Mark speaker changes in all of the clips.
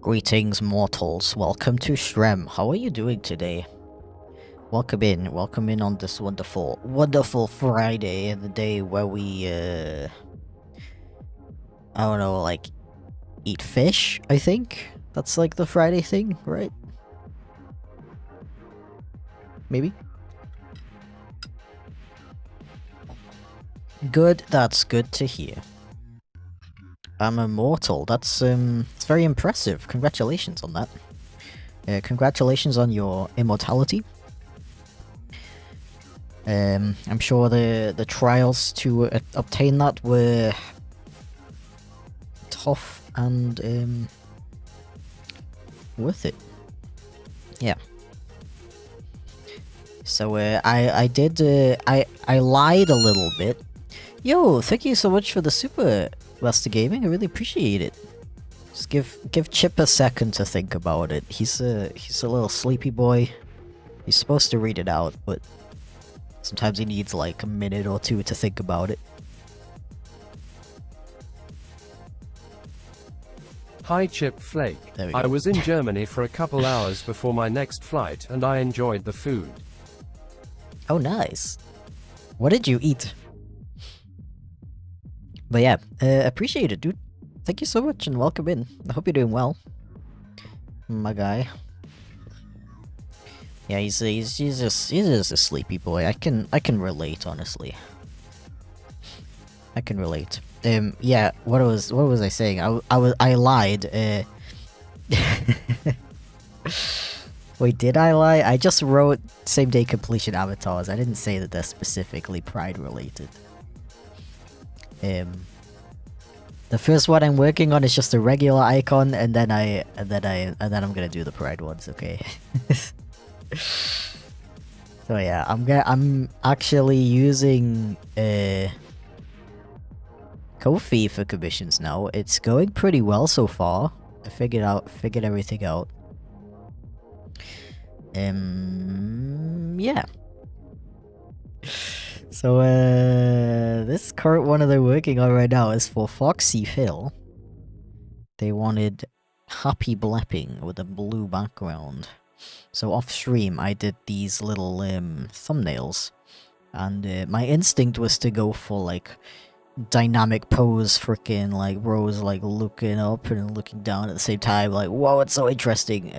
Speaker 1: Greetings, mortals. Welcome to Shrem. How are you doing today? Welcome in on this wonderful Friday, the day where we, I don't know, like, eat fish, I think? That's like the Friday thing, right? Maybe? Good, that's good to hear. I'm immortal, that's very impressive. Congratulations on that. Congratulations on your immortality. I'm sure the trials to obtain that were tough and worth it. Yeah. So I lied a little bit. Yo, thank you so much for the super, Master Gaming. I really appreciate it. Just give Chip a second to think about it. He's a little sleepy boy. He's supposed to read it out, but sometimes he needs like a minute or two to think about it.
Speaker 2: Hi chipflake.
Speaker 1: I
Speaker 2: was in Germany for a couple hours before my next flight and I enjoyed the food.
Speaker 1: Oh, nice. What did you eat? But yeah, appreciate it, dude. Thank you so much and welcome in. I hope you're doing well, my guy. Yeah, he's just a sleepy boy. I can relate, honestly. I can relate. Yeah. What was I saying? I lied. Wait, did I lie? I just wrote same day completion avatars. I didn't say that they're specifically pride related. The first one I'm working on is just a regular icon, and then I'm gonna do the pride ones. Okay. So yeah, I'm actually using Ko-fi for commissions now. It's going pretty well so far. I figured everything out. Yeah. So this current one that they're working on right now is for Foxy Phil. They wanted happy blepping with a blue background. So off stream, I did these little thumbnails, and my instinct was to go for like dynamic pose, freaking like Rose like looking up and looking down at the same time, like whoa, it's so interesting.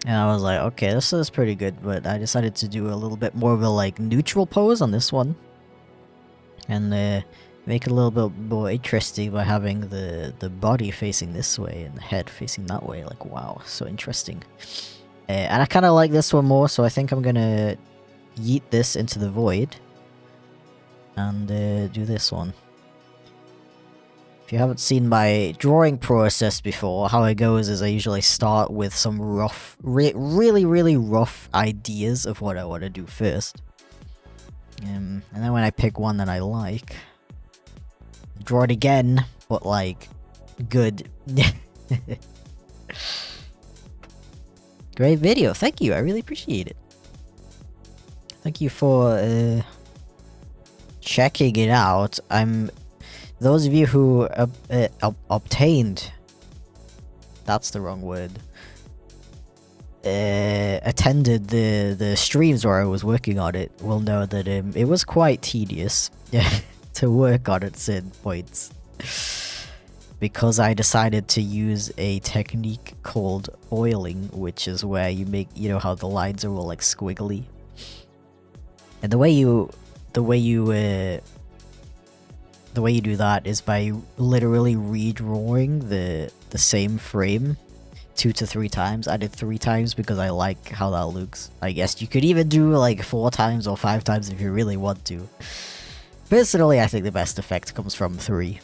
Speaker 1: And I was like, okay, this is pretty good, but I decided to do a little bit more of a like neutral pose on this one, and make it a little bit more interesting by having the body facing this way and the head facing that way. Like, wow, so interesting. And I kind of like this one more, so I think I'm gonna yeet this into the void and do this one. If you haven't seen my drawing process before, how it goes is I usually start with some rough, really rough ideas of what I want to do first. And then when I pick one that I like, draw it again, but like, good. Great video, thank you, I really appreciate it. Thank you for checking it out. Those of you who obtained, that's the wrong word, attended the streams where I was working on it will know that it was quite tedious to work on at certain points, because I decided to use a technique called oiling, which is where you make, you know how the lines are all like squiggly, and the way you do that is by literally redrawing the same frame 2 to 3 times. I did 3 times because I like how that looks. I guess you could even do like 4 times or 5 times if you really want to. Personally, I think the best effect comes from 3.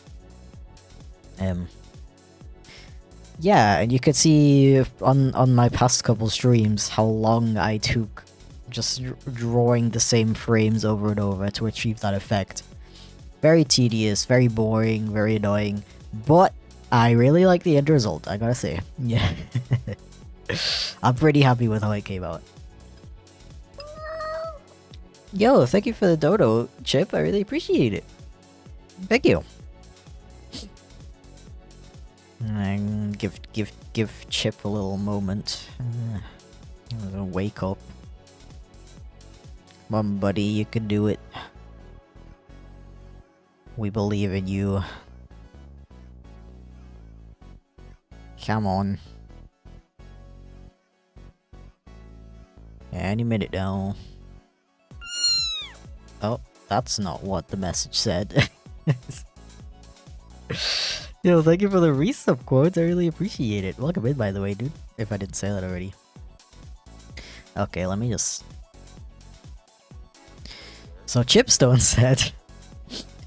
Speaker 1: Yeah, and you could see on my past couple streams how long I took just drawing the same frames over and over to achieve that effect. Very tedious, very boring, very annoying, but I really like the end result, I gotta say. Yeah. I'm pretty happy with how it came out. Yo, thank you for the dodo, Chip. I really appreciate it. Thank you. And give Chip a little moment. Wake up. Come on, buddy, you can do it. We believe in you. Come on. Any minute now. Oh, that's not what the message said. Yo, thank you for the resub quotes. I really appreciate it. Welcome in, by the way, dude. If I didn't say that already. Okay, let me just... So Chipstone said...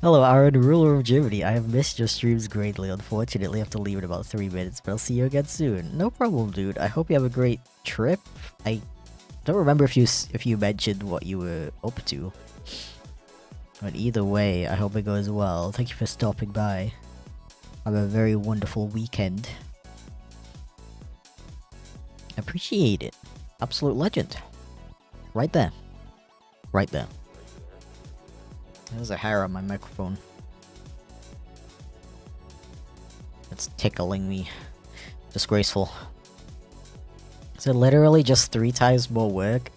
Speaker 1: Hello, Aaron, ruler of Germany. I have missed your streams greatly. Unfortunately, I have to leave in about 3 minutes, but I'll see you again soon. No problem, dude. I hope you have a great trip. I don't remember if you mentioned what you were up to. But either way, I hope it goes well. Thank you for stopping by. Have a very wonderful weekend. Appreciate it. Absolute legend. Right there. Right there. There's a hair on my microphone. It's tickling me. Disgraceful. Is it literally just 3 times more work?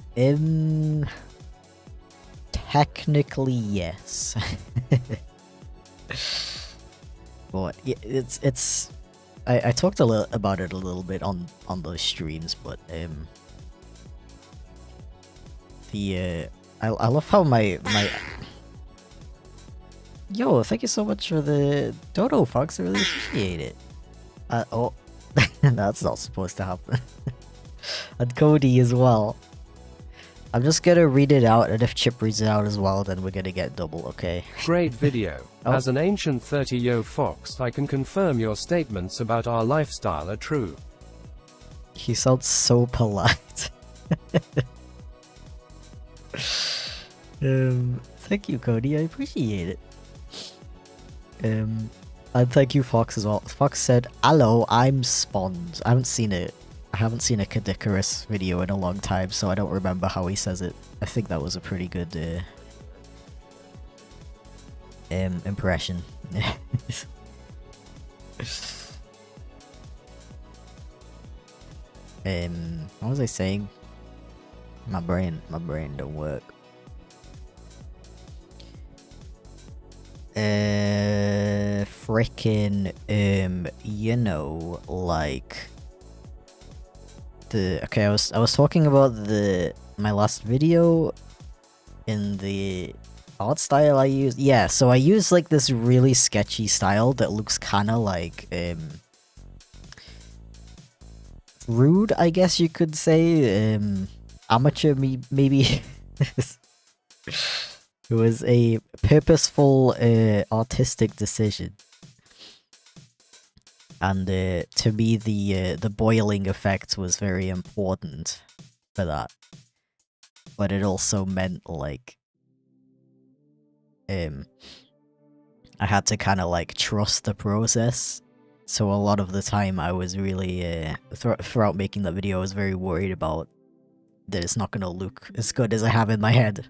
Speaker 1: Technically, yes. But yeah, it's. I talked about it a little bit on those streams, but I love how my Yo, thank you so much for the Dodo Fox. I really appreciate it. Oh, that's not supposed to happen. And Cody as well. I'm just gonna read it out, and if Chip reads it out as well, then we're gonna get double, okay?
Speaker 2: Great video.
Speaker 1: Oh.
Speaker 2: As an ancient 30-yo fox, I can confirm your statements about our lifestyle are true.
Speaker 1: He sounds so polite. Thank you, Cody. I appreciate it. And thank you, Fox, as well. Fox said, "Hello, I'm Spons." I haven't seen a Kadikarus video in a long time, so I don't remember how he says it. I think that was a pretty good impression. What was I saying? My brain don't work. Frickin', you know, like okay, I was talking about my last video in the art style I used. Yeah, so I use like this really sketchy style that looks kind of like rude, I guess you could say. Amateur, maybe. It was a purposeful artistic decision, and to me the boiling effect was very important for that. But it also meant like I had to kind of like trust the process. So a lot of the time I was really throughout making that video, I was very worried about that it's not gonna look as good as I have in my head.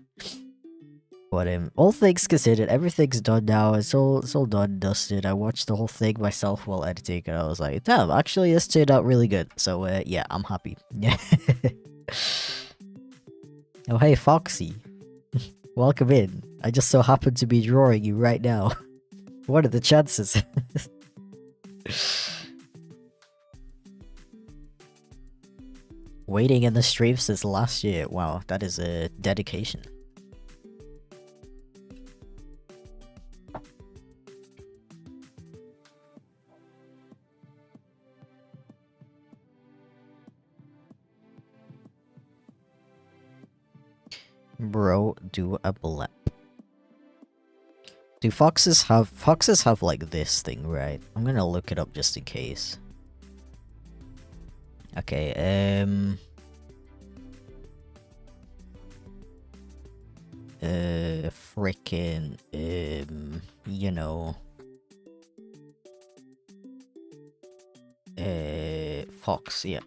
Speaker 1: But all things considered, everything's done now. It's all done, dusted. I watched the whole thing myself while editing, and I was like, damn, actually this turned out really good. So yeah, I'm happy. Yeah. Oh hey, Foxy. Welcome in. I just so happen to be drawing you right now. What are the chances? Waiting in the stream since last year. Wow, that is a dedication. Bro, do a blep. Do foxes have like this thing, right? I'm gonna look it up just in case. Okay, frickin', you know, fox, yeah.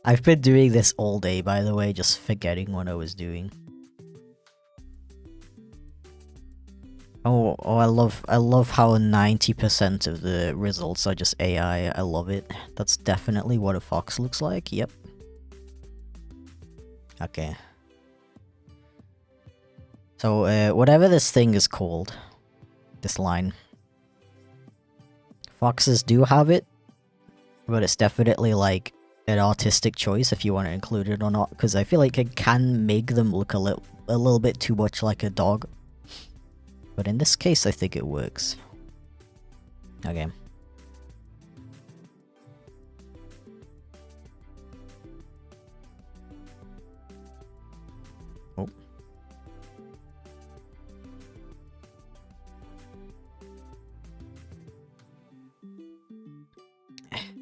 Speaker 1: I've been doing this all day, by the way, just forgetting what I was doing. Oh, I love how 90% of the results are just AI. I love it. That's definitely what a fox looks like. Yep. Okay. So, whatever this thing is called, this line, foxes do have it, but it's definitely like an artistic choice if you want to include it or not, because I feel like it can make them look a little bit too much like a dog. But in this case, I think it works. Okay. Oh.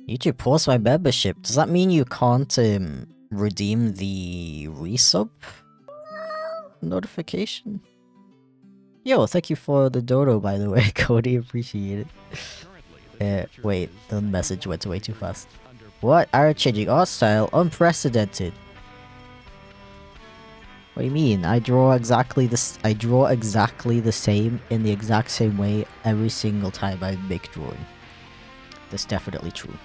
Speaker 1: YouTube paused my membership. Does that mean you can't redeem the resub notification? Yo, thank you for the dodo, by the way, Cody. Appreciate it. Wait, the message went way too fast. What? Our changing art style? Unprecedented. What do you mean? I draw exactly the same in the exact same way every single time I make drawing. That's definitely true.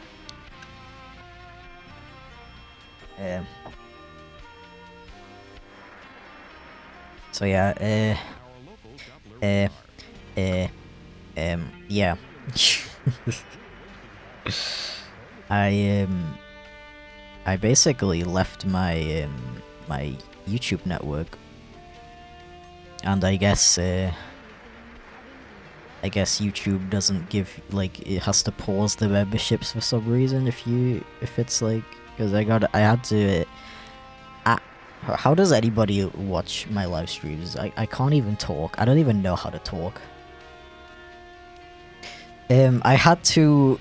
Speaker 1: So yeah, yeah. I basically left my my YouTube network, and I guess YouTube doesn't give, like, it has to pause the memberships for some reason if it's like, because I had to. How does anybody watch my live streams? I can't even talk. I don't even know how to talk. I had to,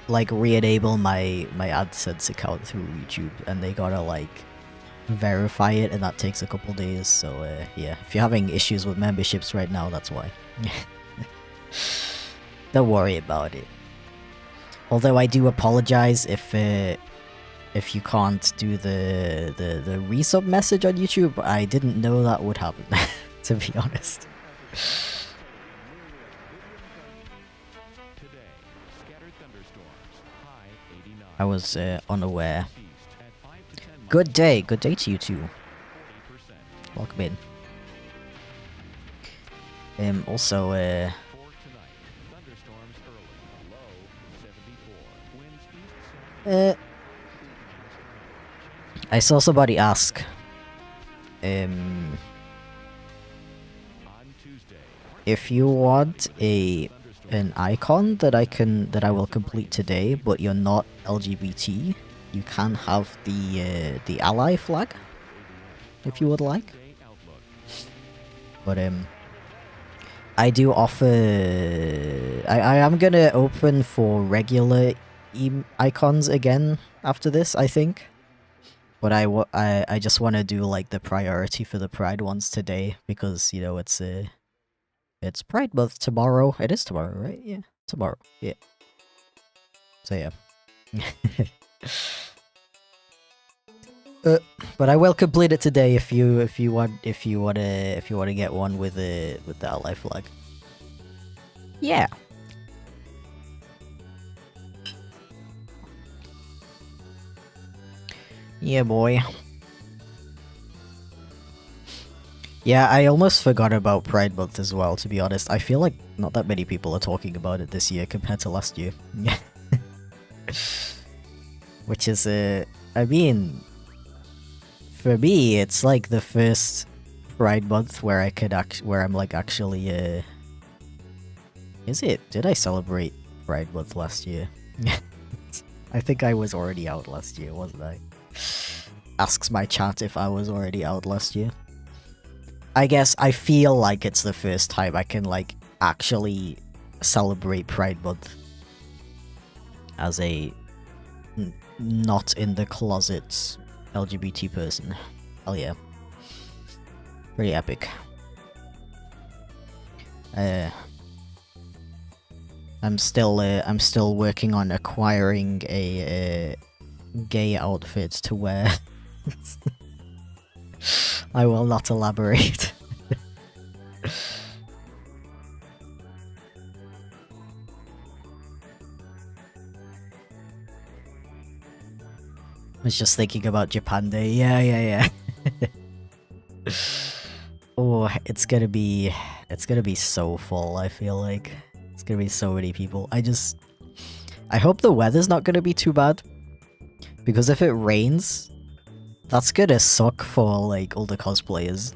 Speaker 1: like, re-enable my AdSense account through YouTube, and they gotta, like, verify it, and that takes a couple days, so yeah. If you're having issues with memberships right now, that's why. Don't worry about it. Although I do apologize if you can't do the resub message on YouTube. I didn't know that would happen, to be honest. I was unaware. Good day to you too. Welcome in. Also, I saw somebody ask, if you want an icon that I will complete today, but you're not LGBT, you can have the ally flag, if you would like. But I do offer. I am gonna open for regular icons again after this, I think. But I just want to do, like, the priority for the Pride ones today, because, you know, it's Pride Month tomorrow. It is tomorrow, right? Yeah, tomorrow. Yeah. So yeah. But I will complete it today if you want to get one with the ally flag. Yeah. Yeah, boy. Yeah, I almost forgot about Pride Month as well, to be honest. I feel like not that many people are talking about it this year compared to last year. Which is, I mean, for me, it's like the first Pride Month where where I'm like actually, is it? Did I celebrate Pride Month last year? I think I was already out last year, wasn't I? Asks my chat if I was already out last year. I guess I feel like it's the first time I can, like, actually celebrate Pride Month as a not in the closet LGBT person. Hell yeah. Pretty epic. I'm still working on acquiring a gay outfit to wear. I will not elaborate. was just thinking about Japan Day. Yeah. Oh, it's gonna be so full, I feel like. It's gonna be so many people. I hope the weather's not gonna be too bad. Because if it rains, that's gonna suck for, like, all the cosplayers.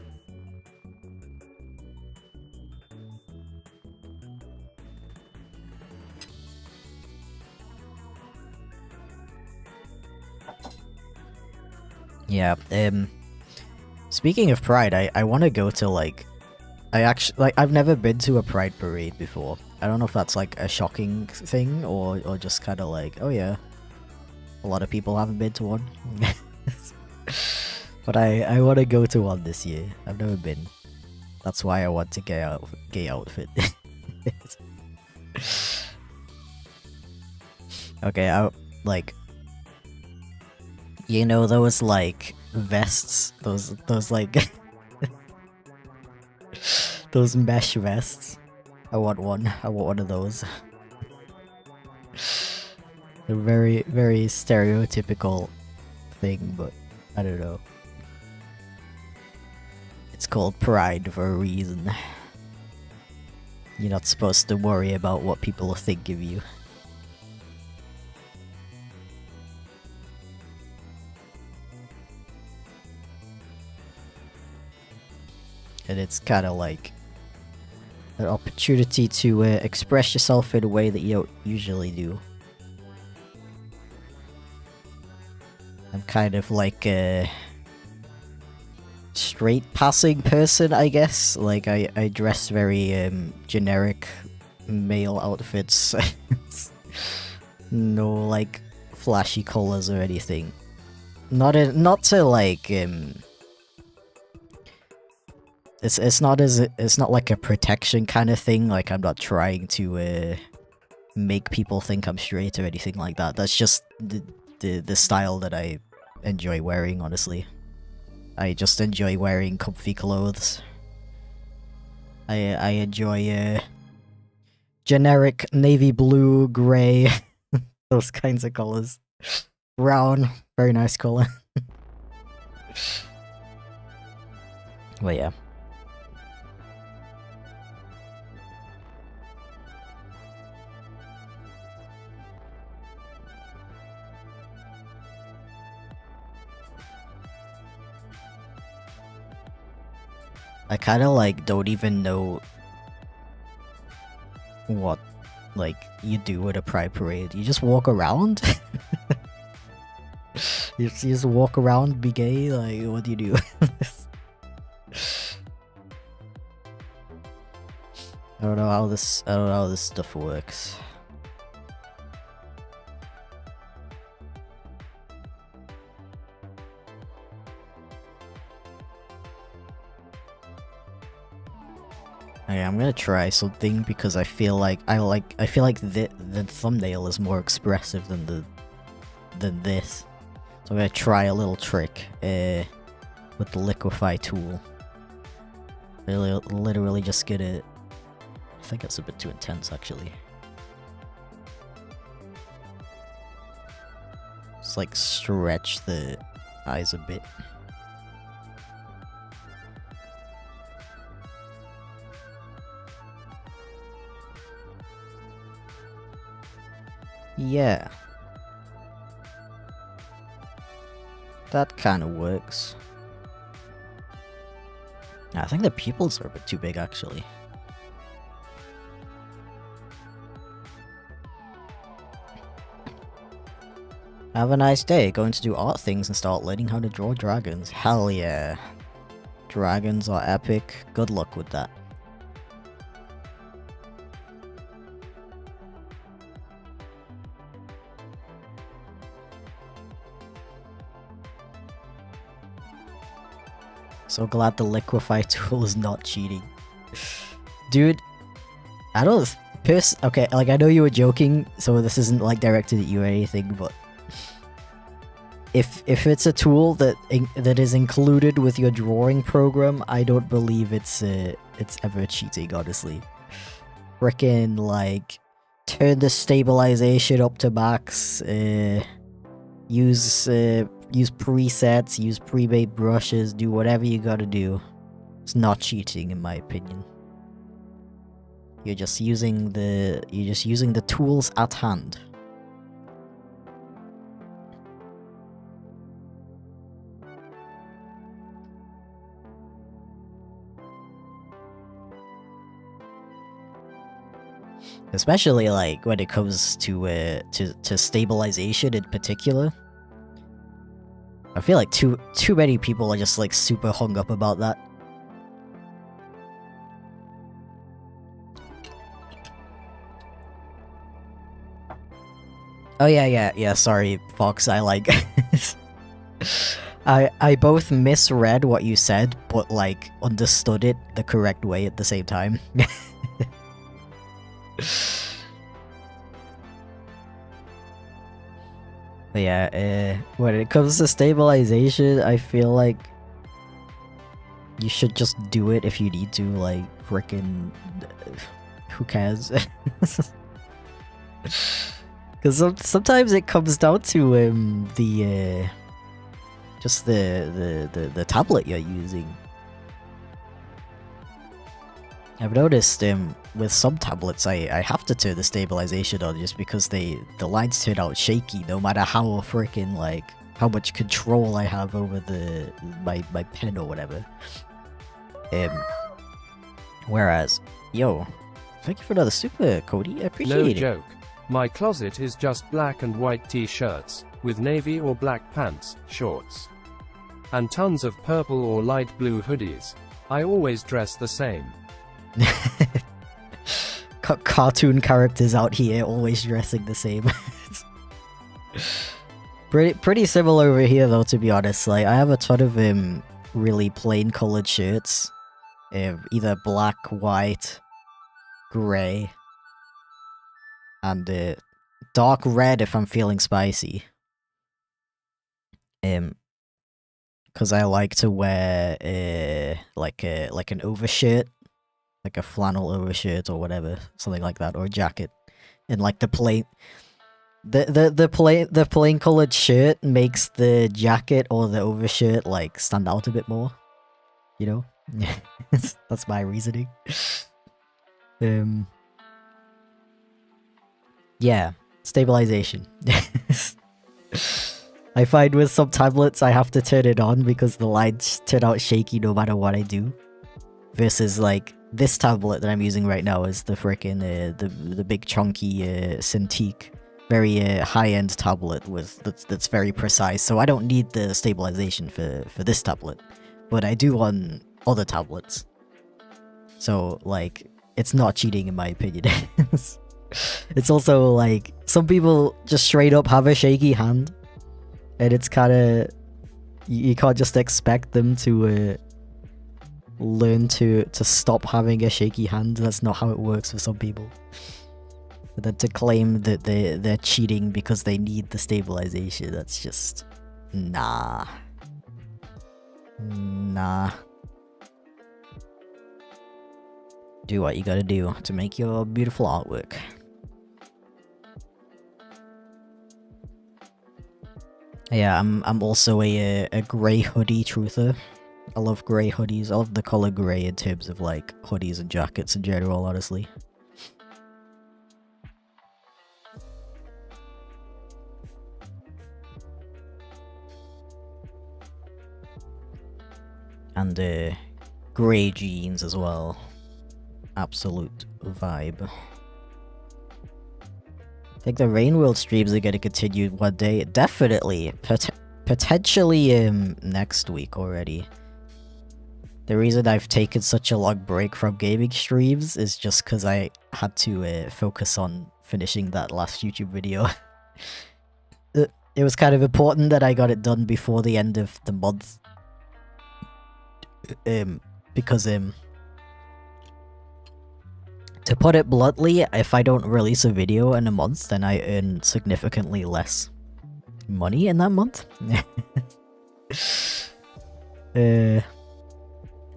Speaker 1: Yeah, speaking of Pride, I want to go to, like... I've never been to a Pride parade before. I don't know if that's, like, a shocking thing, or just kind of like, oh yeah, a lot of people haven't been to one. But I want to go to one this year. I've never been. That's why I want to get gay outfit. Okay, like... You know those, like, vests? Those like... those mesh vests? I want one. I want one of those. A very, very stereotypical thing, but I don't know. It's called Pride for a reason. You're not supposed to worry about what people will think of you. And it's kind of like an opportunity to express yourself in a way that you don't usually do. I'm kind of like a straight passing person, I guess. Like, I dress very generic male outfits. No, like, flashy colors or anything. Not to like It's not like a protection kind of thing. Like, I'm not trying to make people think I'm straight or anything like that. That's just the style that I enjoy wearing, honestly. I just enjoy wearing comfy clothes. I enjoy generic navy blue, grey, those kinds of colors. Brown, very nice color. But yeah. I kind of like don't even know what like you do at a Pride parade. You just walk around. You just walk around, be gay. Like, what do you do? I don't know how this stuff works. Okay, I'm gonna try something because I feel like the thumbnail is more expressive than this. So I'm gonna try a little trick with the liquefy tool. Literally just get it. I think it's a bit too intense, actually. Just like stretch the eyes a bit. Yeah. That kind of works. I think the pupils are a bit too big, actually. Have a nice day. Going to do art things and start learning how to draw dragons. Hell yeah. Dragons are epic. Good luck with that. So glad the liquefy tool is not cheating. Dude, I don't... Okay, like, I know you were joking, so this isn't, like, directed at you or anything, but... If it's a tool that is included with your drawing program, I don't believe it's ever cheating, honestly. Frickin', like, turn the stabilization up to max, use use presets, use pre-made brushes, do whatever you gotta do. It's not cheating, in my opinion. You're just using the tools at hand. Especially like when it comes to stabilization in particular. I feel like too many people are just like super hung up about that. Oh yeah, sorry, Fox, I like I both misread what you said, but like understood it the correct way at the same time. But yeah, when it comes to stabilization, I feel like you should just do it if you need to, like, frickin' who cares? Because sometimes it comes down to just the tablet you're using. I've noticed with some tablets I have to turn the stabilization on just because the lines turn out shaky no matter how freaking like how much control I have over my pen or whatever. Whereas, yo, thank you for another super, Cody. I appreciate it.
Speaker 2: No joke. My closet is just black and white t-shirts, with navy or black pants, shorts, and tons of purple or light blue hoodies. I always dress the same.
Speaker 1: Cartoon characters out here always dressing the same. pretty similar over here though, to be honest. Like I have a ton of really plain colored shirts, either black, white, gray, and dark red if I'm feeling spicy. Because I like to wear like an overshirt, like a flannel overshirt or whatever, something like that, or a jacket, and like the plain colored shirt makes the jacket or the overshirt like stand out a bit more, you know. That's my reasoning. Yeah, stabilization. I find with some tablets I have to turn it on because the lines turn out shaky no matter what I do. Versus like this tablet that I'm using right now is the frickin' the big chunky Cintiq, very high-end tablet with that's very precise. So I don't need the stabilization for this tablet, but I do on other tablets. So like it's not cheating in my opinion. It's also like some people just straight up have a shaky hand, and it's kind of you can't just expect them to learn to stop having a shaky hand. That's not how it works for some people. But then to claim that they're cheating because they need the stabilization, that's just nah. Do what you gotta do to make your beautiful artwork. Yeah, I'm also a grey hoodie truther. I love grey hoodies. I love the color grey in terms of like hoodies and jackets in general, honestly. And grey jeans as well. Absolute vibe. I think the Rain World streams are gonna continue one day. Definitely. Potentially next week already. The reason I've taken such a long break from gaming streams is just because I had to focus on finishing that last YouTube video. It was kind of important that I got it done before the end of the month. Because to put it bluntly, if I don't release a video in a month, then I earn significantly less money in that month.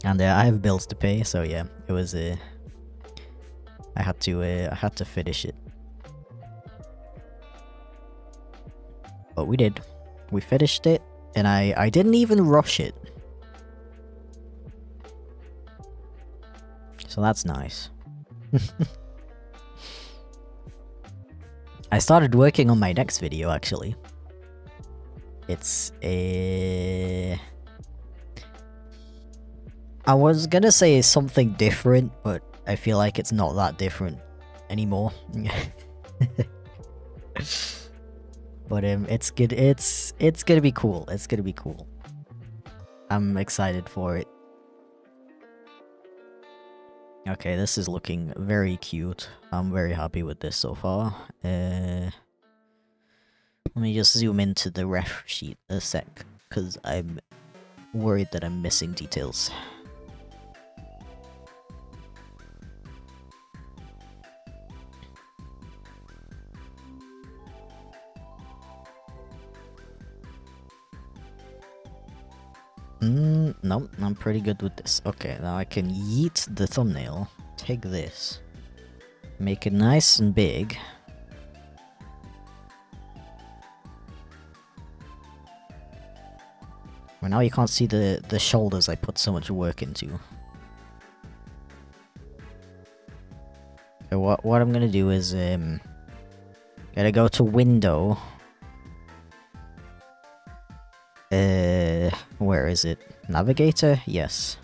Speaker 1: And I have bills to pay, so yeah, it was I had to finish it. But we did. We finished it, And I didn't even rush it. So that's nice. I started working on my next video, actually. It's a... I was gonna say something different, but I feel like it's not that different anymore. But it's good. It's gonna be cool. It's gonna be cool. I'm excited for it. Okay, this is looking very cute. I'm very happy with this so far. Let me just zoom into the ref sheet a sec, because I'm worried that I'm missing details. No, I'm pretty good with this. Okay, now I can yeet the thumbnail, take this, make it nice and big. Well, now you can't see the shoulders I put so much work into. So what I'm gonna do is, gotta go to window. Where is it? Navigator? Yes.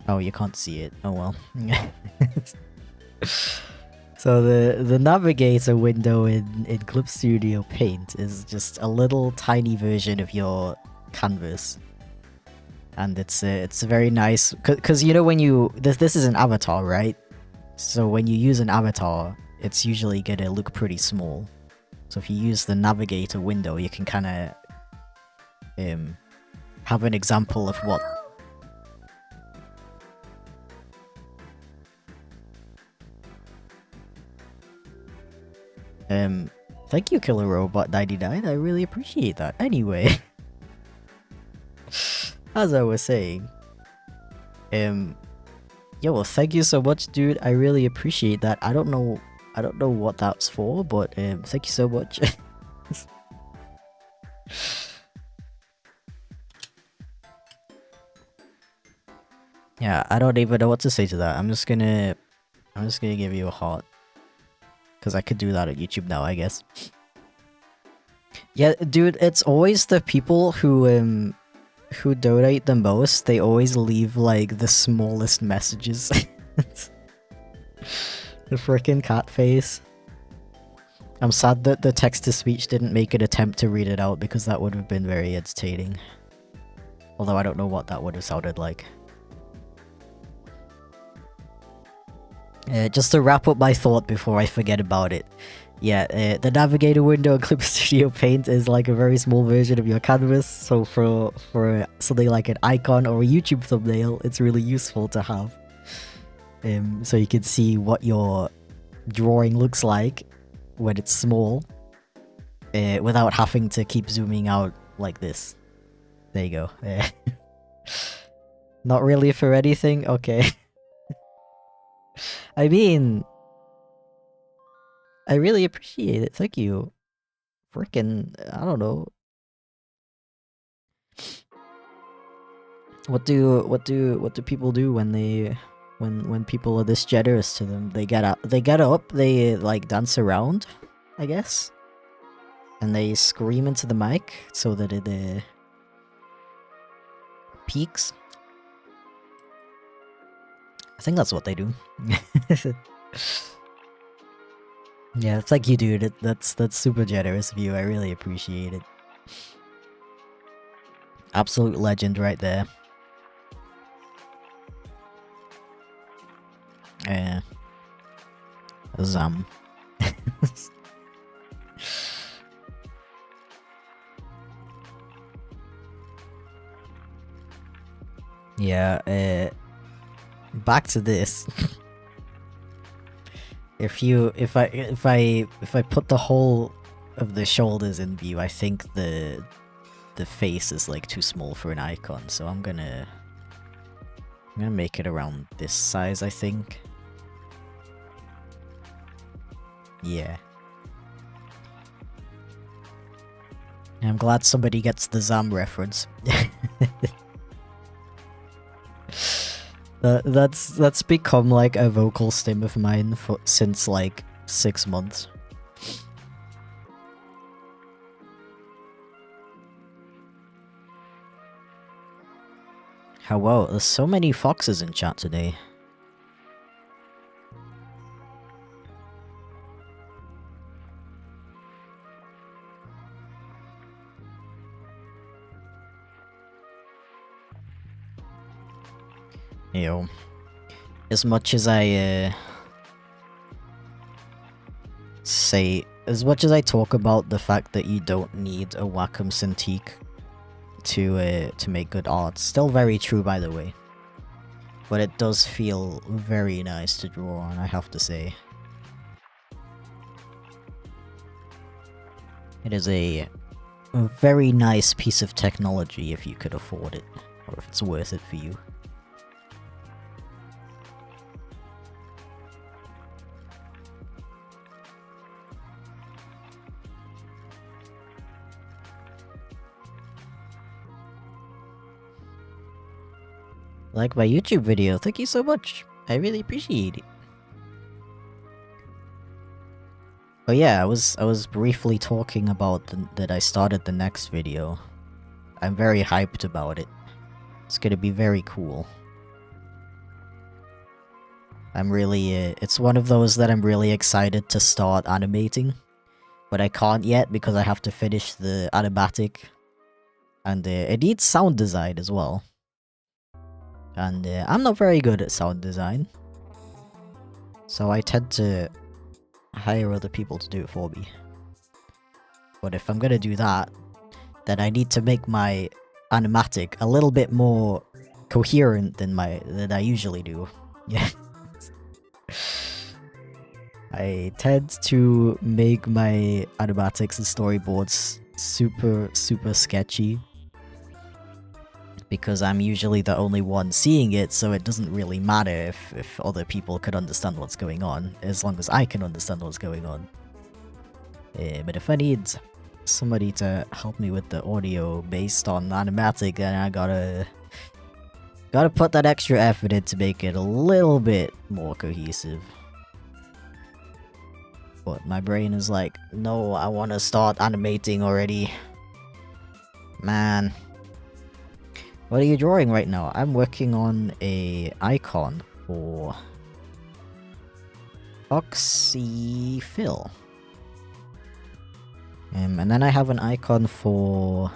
Speaker 1: Oh, you can't see it. Oh well. So the navigator window in Clip Studio Paint is just a little tiny version of your canvas. And it's very nice, cause you know when you this is an avatar, right? So when you use an avatar, it's usually gonna look pretty small. So if you use the navigator window, you can kind of have an example of what. Thank you, Killer Robot 99. I really appreciate that. Anyway, as I was saying, yo, well, thank you so much, dude. I really appreciate that. I don't know what that's for, but thank you so much. Yeah, I don't even know what to say to that. I'm just gonna give you a heart, because I could do that on YouTube now, I guess. Yeah, dude, it's always the people who donate the most. They always leave like the smallest messages. The frickin' cat face. I'm sad that the text-to-speech didn't make an attempt to read it out, because that would have been very entertaining. Although I don't know what that would have sounded like. Just to wrap up my thought before I forget about it. Yeah, the navigator window in Clip Studio Paint is like a very small version of your canvas, so for something like an icon or a YouTube thumbnail, it's really useful to have. So you can see what your drawing looks like when it's small, without having to keep zooming out like this. There you go. Not really for anything? Okay. I mean, I really appreciate it. Thank you. Frickin', I don't know. What do people do when they when people are this generous to them? They get up, they like dance around, I guess. And they scream into the mic so that it peaks. I think that's what they do. Yeah, thank you, dude. That's super generous of you. I really appreciate it. Absolute legend right there. Zam. Yeah, back to this. If I put the whole of the shoulders in view, I think the face is like too small for an icon, so I'm gonna make it around this size, I think. Yeah. I'm glad somebody gets the Zam reference. That's become like a vocal stim of mine since like 6 months. How wow, there's so many foxes in chat today. Yo, as much as I as much as I talk about the fact that you don't need a Wacom Cintiq to make good art, still very true by the way. But it does feel very nice to draw on, I have to say. It is a very nice piece of technology if you could afford it, or if it's worth it for you. Like my YouTube video, thank you so much. I really appreciate it. Oh yeah, I was briefly talking about that I started the next video. I'm very hyped about it. It's gonna be very cool. I'm really, it's one of those that I'm really excited to start animating. But I can't yet because I have to finish the animatic. And it needs sound design as well. And I'm not very good at sound design. So I tend to hire other people to do it for me. But if I'm gonna do that, then I need to make my animatic a little bit more coherent than I usually do. Yeah. I tend to make my animatics and storyboards super sketchy. Because I'm usually the only one seeing it, so it doesn't really matter if other people could understand what's going on, as long as I can understand what's going on. But if I need somebody to help me with the audio based on animatic, then I gotta put that extra effort in to make it a little bit more cohesive. But my brain is like, no, I want to start animating already. Man. What are you drawing right now? I'm working on a icon for Foxy Phil. And then I have an icon for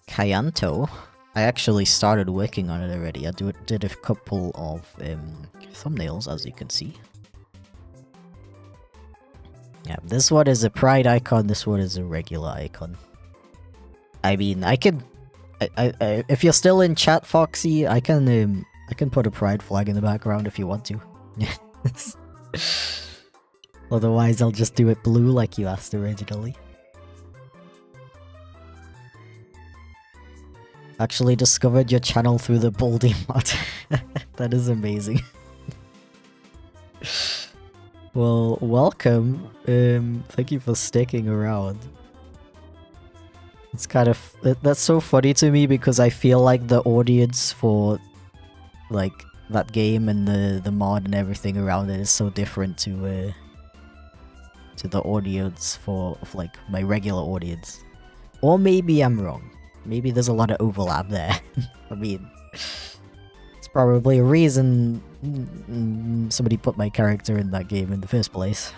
Speaker 1: Kyanto. I actually started working on it already. I did a couple of thumbnails, as you can see. Yeah, this one is a pride icon, this one is a regular icon. I mean, I if you're still in chat, Foxy, I can put a pride flag in the background if you want to. Otherwise, I'll just do it blue like you asked originally. Actually discovered your channel through the Baldy mod. That is amazing. Well, welcome. Thank you for sticking around. It's kind of... that's so funny to me because I feel like the audience for, like, that game and the mod and everything around it is so different to the audience for, like, my regular audience. Or maybe I'm wrong. Maybe there's a lot of overlap there. I mean, it's probably a reason somebody put my character in that game in the first place.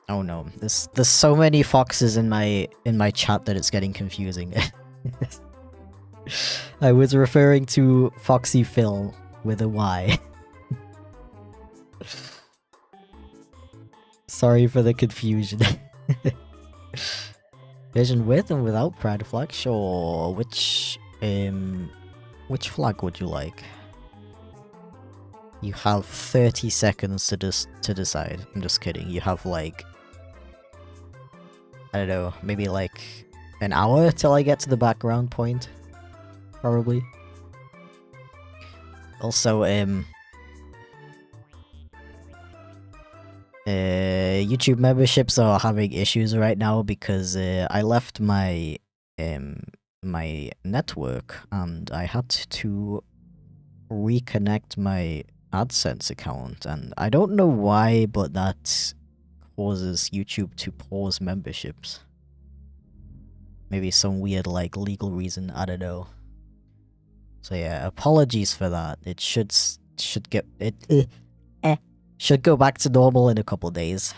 Speaker 1: Oh no, there's so many foxes in my chat that it's getting confusing. I was referring to Foxy Phil with a Y. Sorry for the confusion. Vision with and without pride flag? Sure. Which flag would you like? You have 30 seconds to decide. I'm just kidding. You have like, I don't know, maybe like an hour till I get to the background point. Probably. Also, YouTube memberships are having issues right now because I left my my network and I had to reconnect my AdSense account, and I don't know why, but that causes YouTube to pause memberships. Maybe some weird like legal reason, I don't know. So yeah, apologies for that. It should get it should go back to normal in a couple days.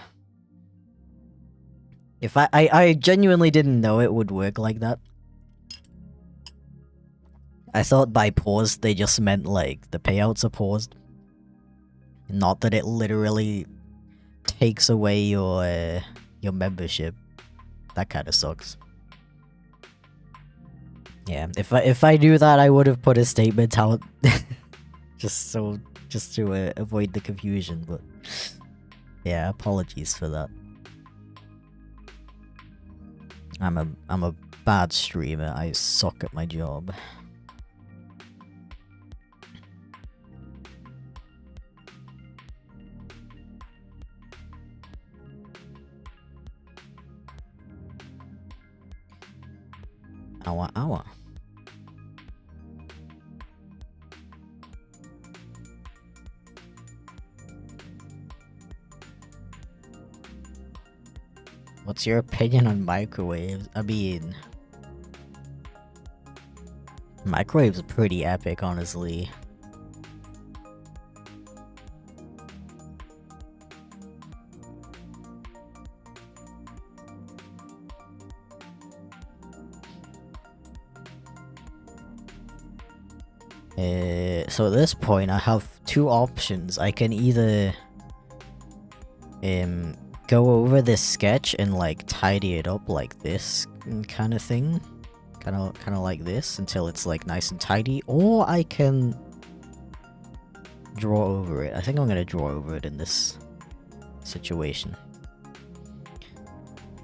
Speaker 1: If I genuinely didn't know it would work like that. I thought by paused they just meant like the payouts are paused. Not that it literally takes away your membership. That kind of sucks. Yeah, if I knew that, I would have put a statement out, just to avoid the confusion. But yeah, apologies for that. I'm a bad streamer. I suck at my job. Hour. What's your opinion on microwaves? I mean, microwaves are pretty epic, honestly. So at this point, I have two options. I can either go over this sketch and like tidy it up like this kind of thing, kind of like this until it's like nice and tidy, or I can draw over it. I think I'm gonna draw over it in this situation.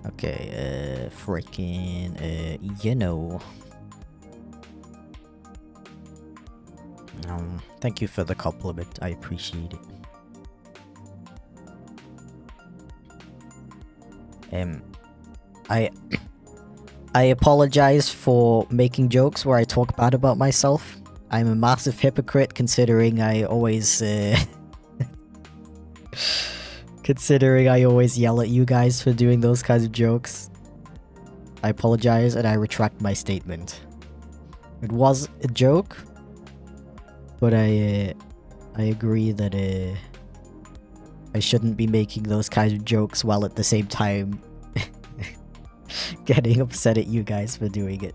Speaker 1: Okay, freaking, you know. Thank you for the compliment. I appreciate it. I apologize for making jokes where I talk bad about myself. I'm a massive hypocrite considering I always considering I always yell at you guys for doing those kinds of jokes. I apologize and I retract my statement. It was a joke, but I agree that I shouldn't be making those kinds of jokes while at the same time getting upset at you guys for doing it.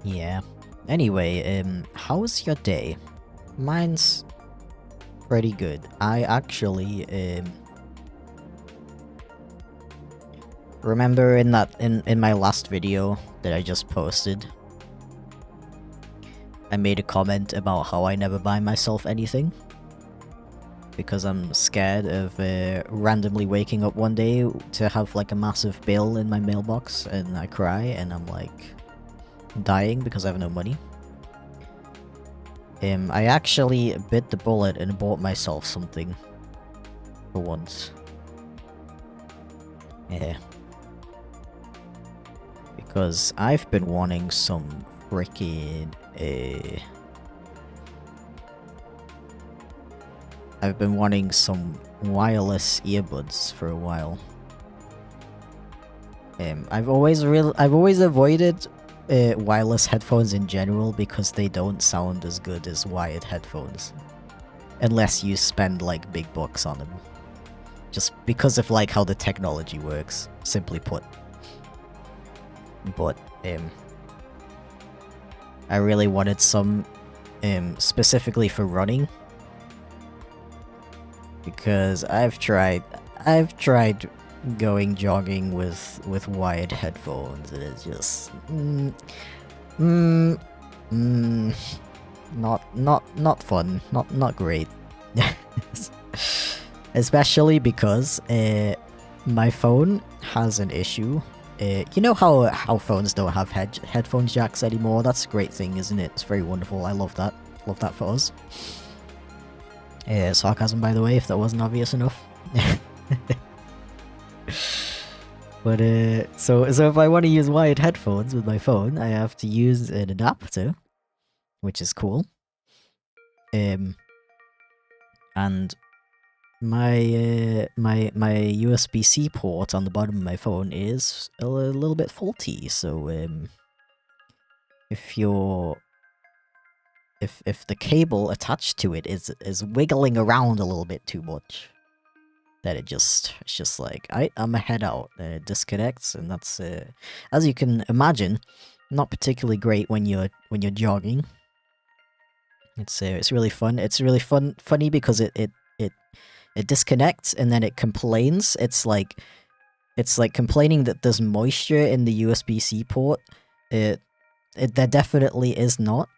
Speaker 1: Yeah. Anyway, how's your day? Mine's pretty good. I actually, remember in my last video that I just posted, I made a comment about how I never buy myself anything because I'm scared of randomly waking up one day to have like a massive bill in my mailbox and I cry and I'm like dying because I have no money. I actually bit the bullet and bought myself something for once. Yeah. Because I've been wanting some freaking I've been wanting some wireless earbuds for a while. I've always avoided wireless headphones in general because they don't sound as good as wired headphones. Unless you spend like big bucks on them. Just because of like how the technology works, simply put. But I really wanted some specifically for running. Because I've tried going jogging with wired headphones. It is just not fun. Not great. Especially because my phone has an issue. You know how phones don't have headphone jacks anymore? That's a great thing, isn't it? It's very wonderful. I love that. Love that for us. Sarcasm, by the way, if that wasn't obvious enough. But so if I want to use wired headphones with my phone, I have to use an adapter, which is cool. And my my USB-C port on the bottom of my phone is a little bit faulty. So if the cable attached to it is wiggling around a little bit too much, that it's just like I'm a head out, it disconnects, and that's as you can imagine, not particularly great when you're jogging. It's really fun. It's really funny because it disconnects and then it complains. It's like complaining that there's moisture in the USB-C port. There definitely is not,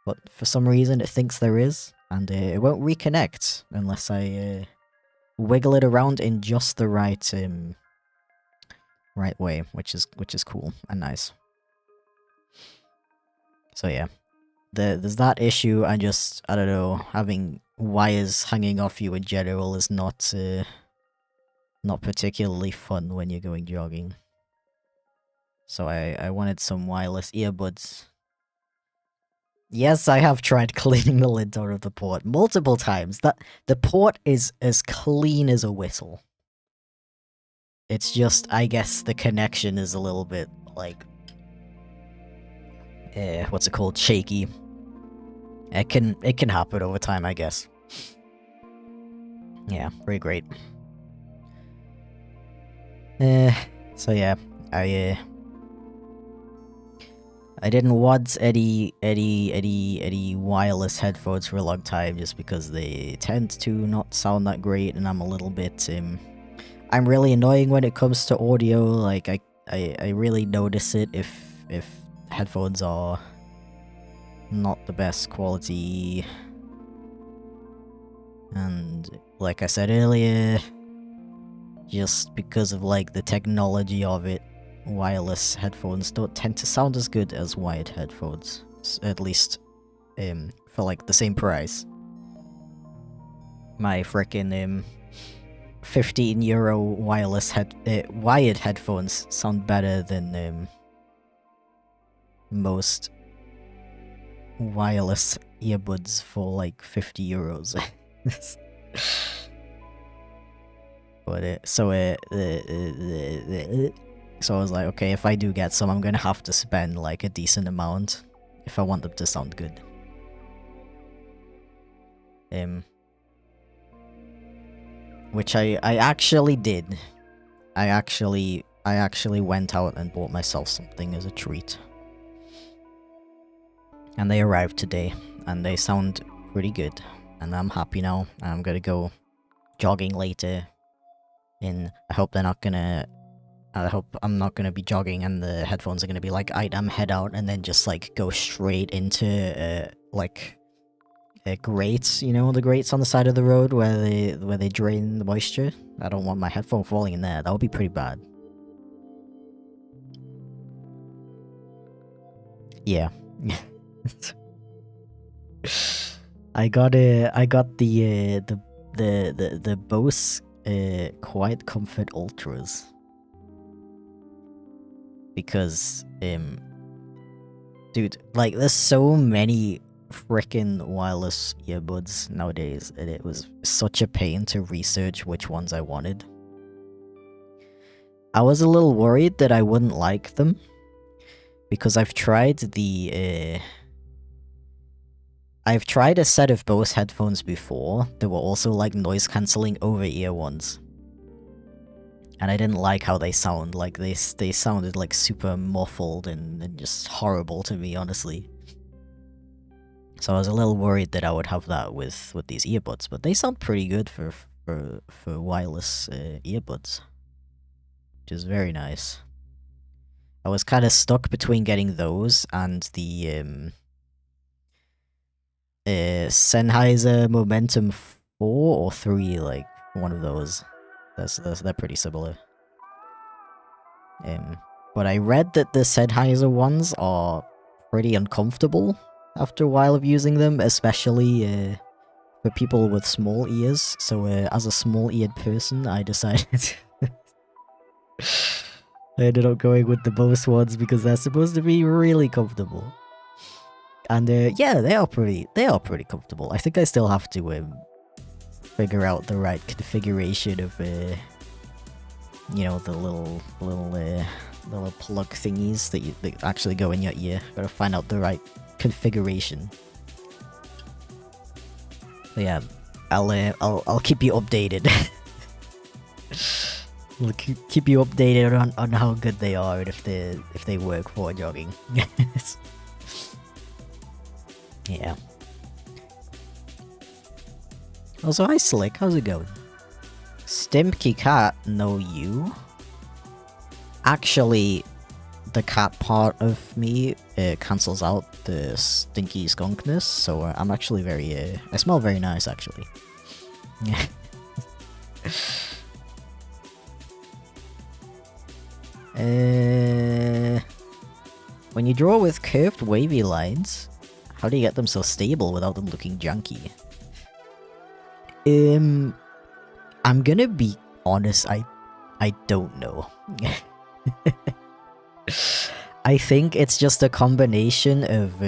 Speaker 1: but for some reason it thinks there is, and it won't reconnect unless I wiggle it around in just the right way, which is cool and nice. So yeah, there's that issue. I don't know, having wires hanging off you in general is not particularly fun when you're going jogging. So I wanted some wireless earbuds. Yes, I have tried cleaning the lint out of the port multiple times. The port is as clean as a whistle. It's just, I guess the connection is a little bit, like, what's it called? Shaky. It can happen over time, I guess. Yeah, very great. So yeah, I didn't want any wireless headphones for a long time just because they tend to not sound that great, and I'm a little bit I'm really annoying when it comes to audio. Like I really notice it if headphones are not the best quality. And like I said earlier, just because of like the technology of it, wireless headphones don't tend to sound as good as wired headphones, at least for like the same price. My frickin' €15 wireless wired headphones sound better than most wireless earbuds for like €50. But so I was like, okay, if I do get some, I'm gonna have to spend like a decent amount if I want them to sound good. Which I actually did. I actually went out and bought myself something as a treat. And they arrived today, and they sound pretty good. And I'm happy now. I'm gonna go jogging later. I hope I'm not gonna be jogging and the headphones are gonna be like, I'm head out, and then just like go straight into like grates, you know, the grates on the side of the road where they drain the moisture. I don't want my headphone falling in there. That would be pretty bad. Yeah. I got the Bose Quiet Comfort Ultras because dude, like there's so many frickin' wireless earbuds nowadays, and it was such a pain to research which ones I wanted. I was a little worried that I wouldn't like them because I've tried a set of Bose headphones before that were also like noise cancelling over ear ones. And I didn't like how they sound. Like they sounded like super muffled and just horrible to me, honestly. So I was a little worried that I would have that with these earbuds, but they sound pretty good for wireless earbuds. which is very nice. I was kind of stuck between getting those and the Sennheiser Momentum 4 or 3, like one of those. They're pretty similar. But I read that the Sennheiser ones are pretty uncomfortable after a while of using them, especially for people with small ears. So as a small-eared person, I decided I ended up going with the Bose ones because they're supposed to be really comfortable. And yeah, they are pretty comfortable. I think I still have to figure out the right configuration of you know, the little plug thingies that actually go in your ear. Gotta find out the right configuration. But yeah, I'll keep you updated. I'll keep you updated on how good they are and if they work for jogging. Yeah. Also, hi Slick, how's it going? Stimpy cat, no you. Actually, the cat part of me cancels out the stinky skunkness, so I'm actually very I smell very nice actually. When you draw with curved wavy lines, how do you get them so stable without them looking junky? I'm gonna be honest, I don't know. I think it's just a combination of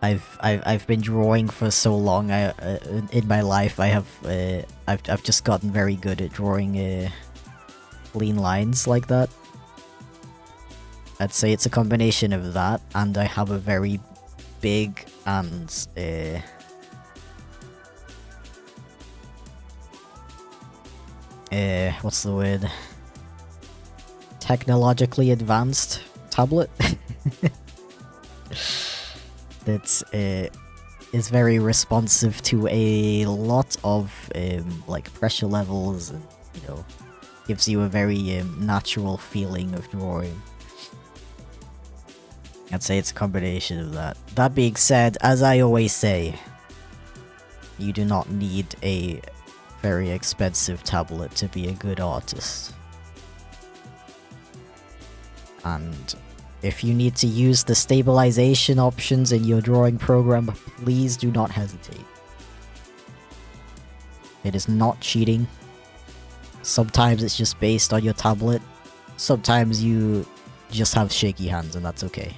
Speaker 1: I've been drawing for so long. In my life, I've just gotten very good at drawing clean lines like that. I'd say it's a combination of that, and I have a very big and what's the word? Technologically advanced tablet. That's is very responsive to a lot of like pressure levels, and you know, gives you a very natural feeling of drawing. I'd say it's a combination of that. That being said, as I always say, you do not need a very expensive tablet to be a good artist. And if you need to use the stabilization options in your drawing program, please do not hesitate. It is not cheating. Sometimes it's just based on your tablet. Sometimes you just have shaky hands, and that's okay.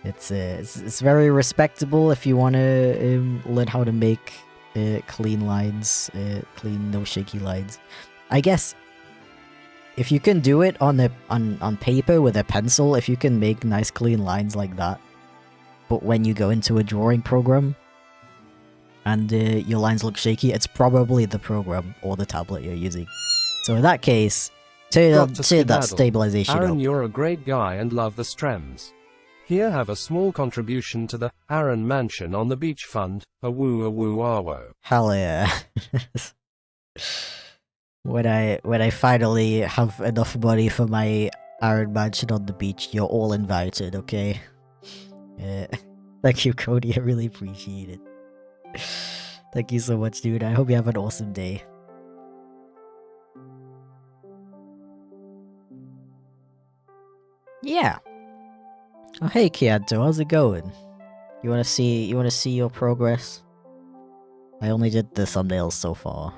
Speaker 1: It's very respectable if you want to learn how to make clean lines, clean, no shaky lines. I guess if you can do it on paper with a pencil, if you can make nice clean lines like that, but when you go into a drawing program and your lines look shaky, it's probably the program or the tablet you're using. So in that case, turn that stabilization
Speaker 2: Aaron,
Speaker 1: up.
Speaker 2: you're a great guy and love the strems. Here have a small contribution to the Aaron Mansion on the Beach Fund. A woo ah woo.
Speaker 1: Hell yeah. When I finally have enough money for my Aaron Mansion on the beach, you're all invited, okay? Thank you, Cody, I really appreciate it. Thank you so much, dude. I hope you have an awesome day. Yeah. Oh hey Kianto, how's it going? You wanna see your progress? I only did the thumbnails so far.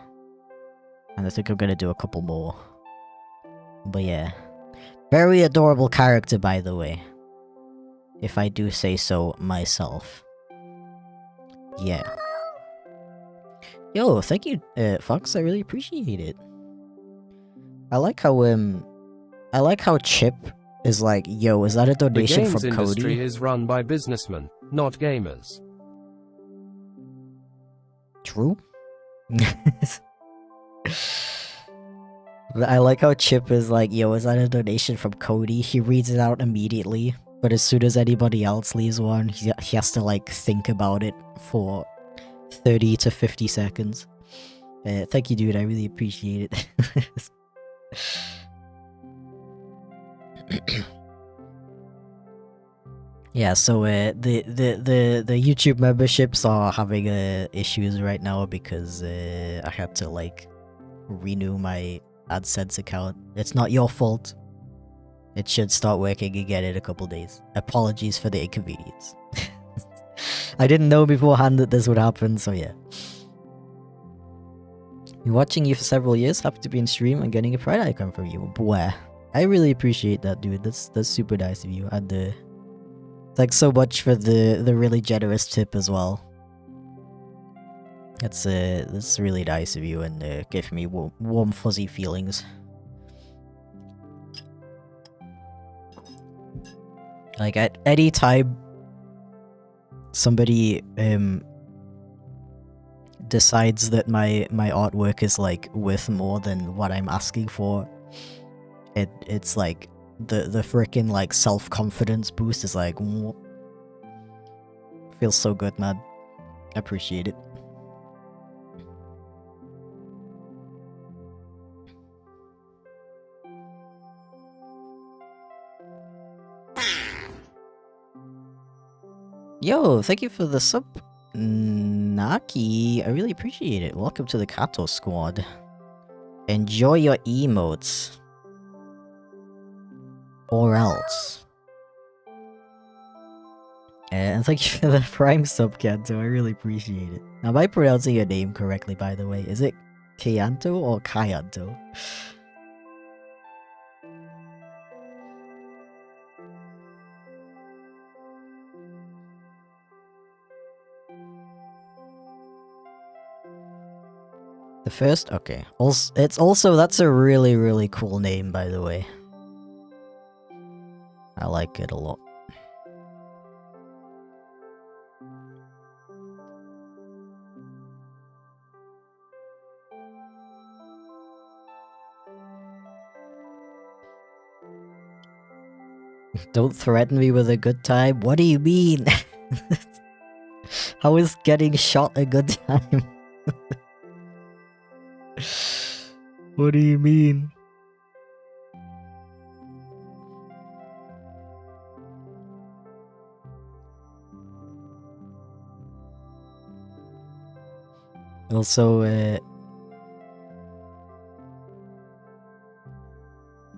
Speaker 1: And I think I'm gonna do a couple more. But yeah. Very adorable character, by the way. If I do say so myself. Yeah. Yo, thank you, Fox, I really appreciate it. I like how Chip is like, yo, is that a donation from Cody?
Speaker 2: The games industry is run by businessmen, not gamers.
Speaker 1: True. I like how Chip is like, yo, is that a donation from Cody? He reads it out immediately, but as soon as anybody else leaves one, he has to like think about it for 30 to 50 seconds. Thank you, dude. I really appreciate it. Yeah, so the YouTube memberships are having issues right now because I had to like renew my AdSense account. It's not your fault. It should start working again in a couple days. Apologies for the inconvenience. I didn't know beforehand that this would happen, so yeah. Been watching you for several years. Happy to be in stream and getting a pride icon from you. Boy, I really appreciate that, dude. That's super nice of you. And thanks so much for the really generous tip as well. That's really nice of you and gave me warm fuzzy feelings. Like at any time somebody decides that my artwork is like worth more than what I'm asking for, it's like the freaking like self-confidence boost is like feels so good, man. Appreciate it. Yo, thank you for the sub, Naki. I really appreciate it. Welcome to the Kato squad. Enjoy your emotes. Or else. And thank you for the prime sub, Kanto. I really appreciate it. Now, am I pronouncing your name correctly, by the way? Is it Kayanto or Kayanto? The first? Okay. Also, that's a really, really cool name, by the way. I like it a lot. Don't threaten me with a good time? What do you mean? How is getting shot a good time? What do you mean? Also,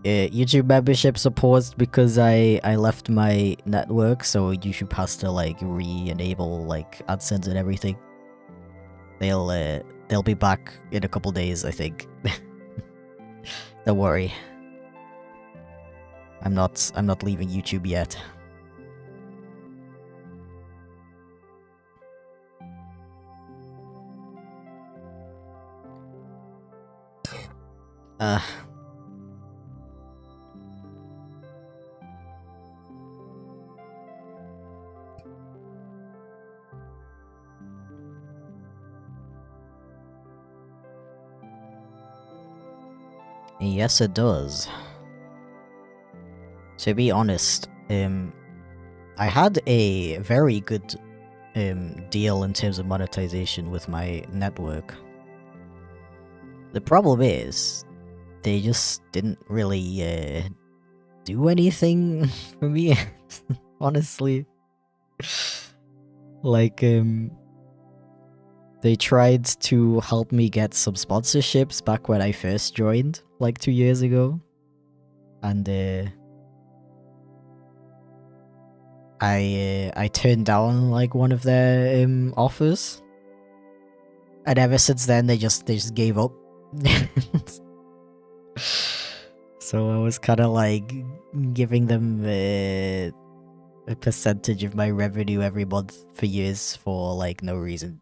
Speaker 1: YouTube memberships are paused because I left my network, so YouTube has to like re-enable like AdSense and everything. They'll be back in a couple days, I think. Don't worry. I'm not leaving YouTube yet. Yes, it does. To be honest, I had a very good deal in terms of monetization with my network. The problem is, they just didn't really do anything for me, honestly. Like, they tried to help me get some sponsorships back when I first joined, like 2 years ago. And I turned down like one of their offers. And ever since then they just gave up. So I was kind of like giving them a percentage of my revenue every month for years for like no reason.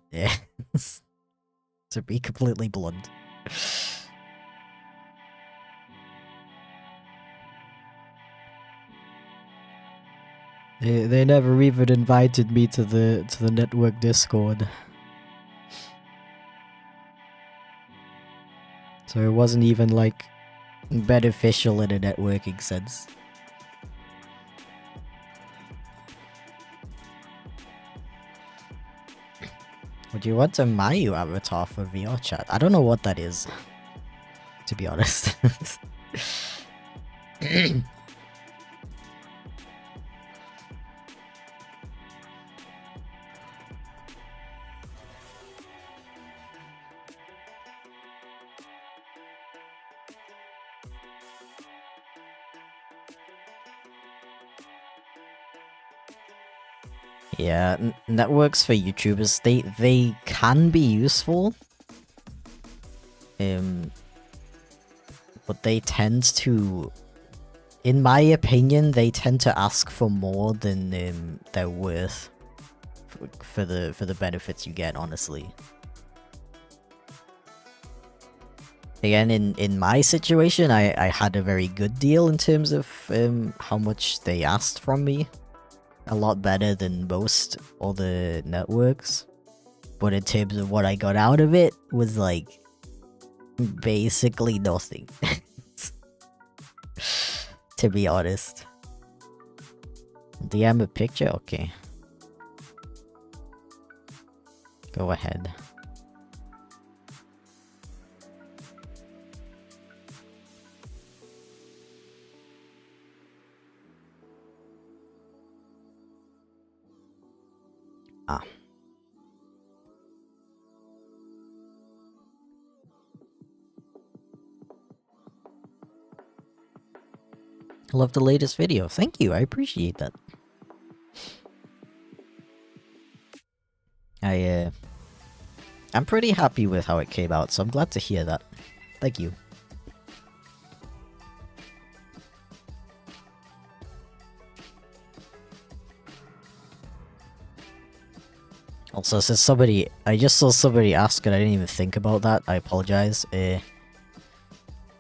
Speaker 1: To be completely blunt. They never even invited me to the network Discord. So it wasn't even like beneficial in a networking sense. Would you want a Mayu avatar for VR chat? I don't know what that is, to be honest. Yeah, networks for YouTubers, they can be useful. But they tend to, in my opinion, they tend to ask for more than they're worth for the benefits you get, honestly. Again, in my situation, I had a very good deal in terms of how much they asked from me. A lot better than most other networks. But in terms of what I got out of it, was like basically nothing. To be honest. DM a picture? Okay. Go ahead. Ah. I love the latest video. Thank you, I appreciate that. I'm pretty happy with how it came out, so I'm glad to hear that. Thank you. Also, since I just saw somebody ask and I didn't even think about that, I apologize. How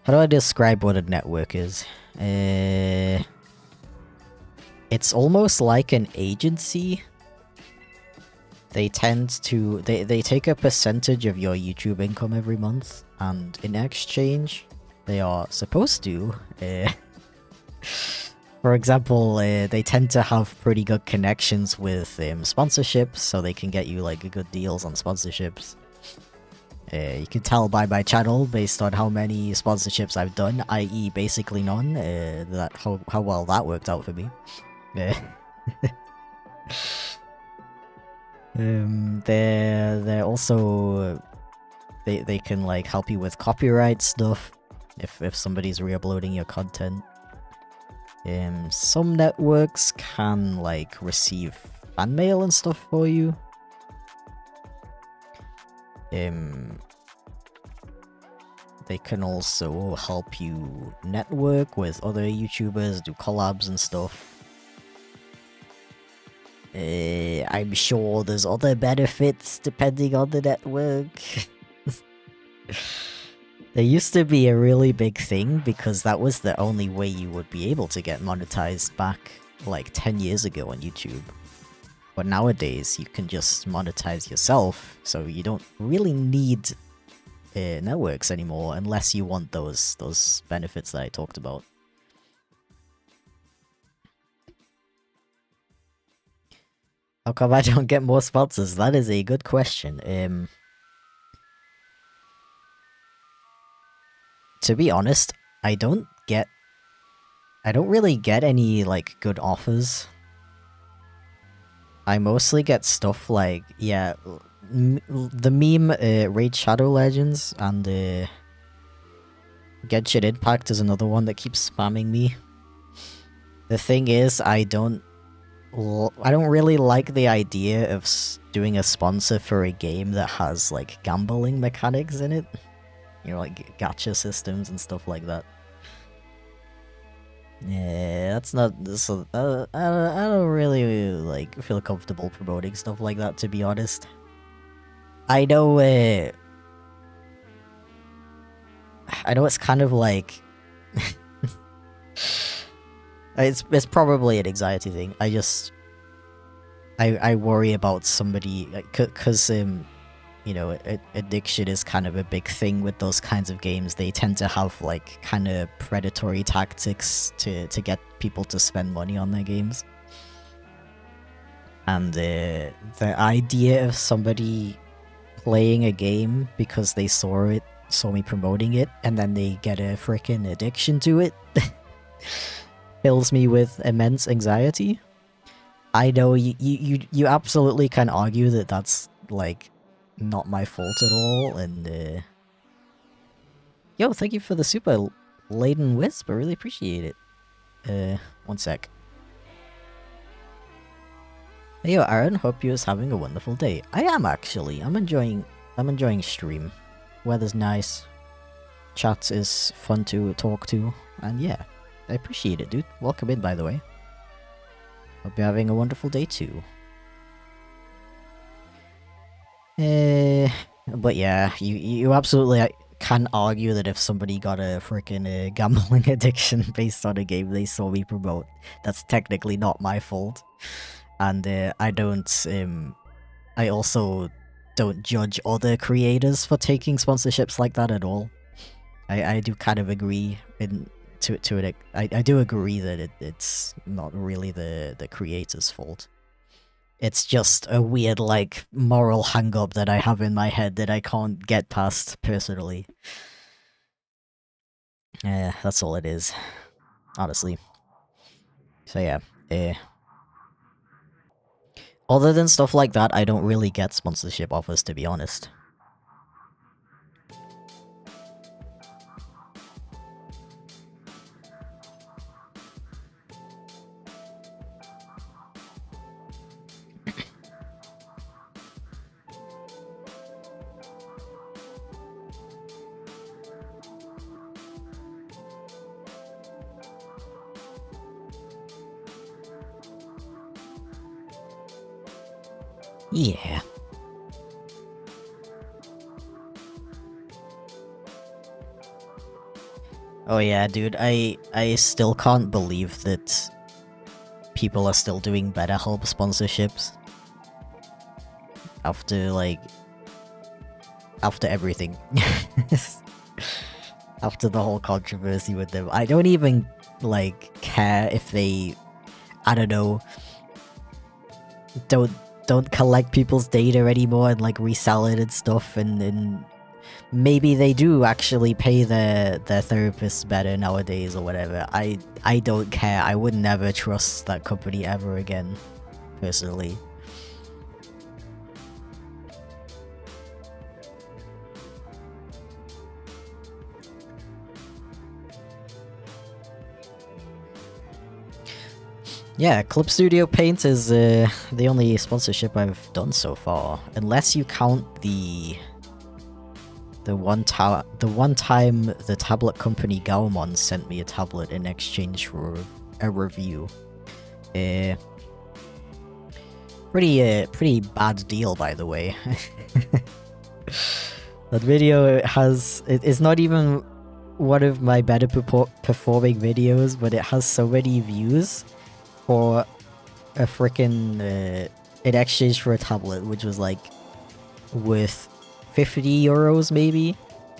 Speaker 1: do I describe what a network is? It's almost like an agency. They tend to... They take a percentage of your YouTube income every month, and in exchange, they are supposed to... For example, they tend to have pretty good connections with sponsorships, so they can get you like good deals on sponsorships. You can tell by my channel, based on how many sponsorships I've done, i.e. basically none, that how well that worked out for me. They're also... They can like help you with copyright stuff, if somebody's re-uploading your content. Some networks can like receive fan mail and stuff for you. They can also help you network with other YouTubers, do collabs and stuff. I'm sure there's other benefits depending on the network. There used to be a really big thing because that was the only way you would be able to get monetized back like 10 years ago on YouTube. But nowadays you can just monetize yourself, so you don't really need networks anymore unless you want those benefits that I talked about. How come I don't get more sponsors? That is a good question. To be honest, I don't really get any, like, good offers. I mostly get stuff like, yeah, the meme, Raid Shadow Legends, and, Genshin Impact is another one that keeps spamming me. The thing is, I don't really like the idea of doing a sponsor for a game that has, like, gambling mechanics in it. You know, like gacha systems and stuff like that. Yeah, that's not... So, I don't really, like, feel comfortable promoting stuff like that, to be honest. I know, I know it's kind of like... it's probably an anxiety thing. I just... I worry about somebody... Because, you know, addiction is kind of a big thing with those kinds of games. They tend to have, like, kind of predatory tactics to get people to spend money on their games. And the idea of somebody playing a game because they saw me promoting it, and then they get a freaking addiction to it, fills me with immense anxiety. I know you absolutely can argue that that's, like, not my fault at all, and, yo, thank you for the super laden wisp, I really appreciate it. One sec. Hey, yo, Aaron, hope you're having a wonderful day. I am, actually. I'm enjoying stream. Weather's nice. Chat is fun to talk to, and yeah, I appreciate it, dude. Welcome in, by the way. Hope you're having a wonderful day, too. But yeah, you absolutely can argue that if somebody got a freaking gambling addiction based on a game they saw me promote, that's technically not my fault. And I also don't judge other creators for taking sponsorships like that at all. I do kind of agree to it. I do agree that it's not really the creator's fault. It's just a weird, like, moral hang-up that I have in my head that I can't get past personally. Yeah, that's all it is, honestly. So yeah, other than stuff like that, I don't really get sponsorship offers, to be honest. Yeah. Oh yeah, dude, I still can't believe that people are still doing BetterHelp sponsorships. After, like... After everything. After the whole controversy with them. I don't even, like, care if they... I don't know... Don't collect people's data anymore and, like, resell it and stuff, and maybe they do actually pay their therapists better nowadays or whatever. I don't care. I would never trust that company ever again, personally. Yeah, Clip Studio Paint is the only sponsorship I've done so far, unless you count the one time the tablet company Gaomon sent me a tablet in exchange for a review. Pretty bad deal, by the way. That video it's not even one of my better performing videos, but it has so many views for a freaking in exchange for a tablet, which was like worth 50 euros maybe.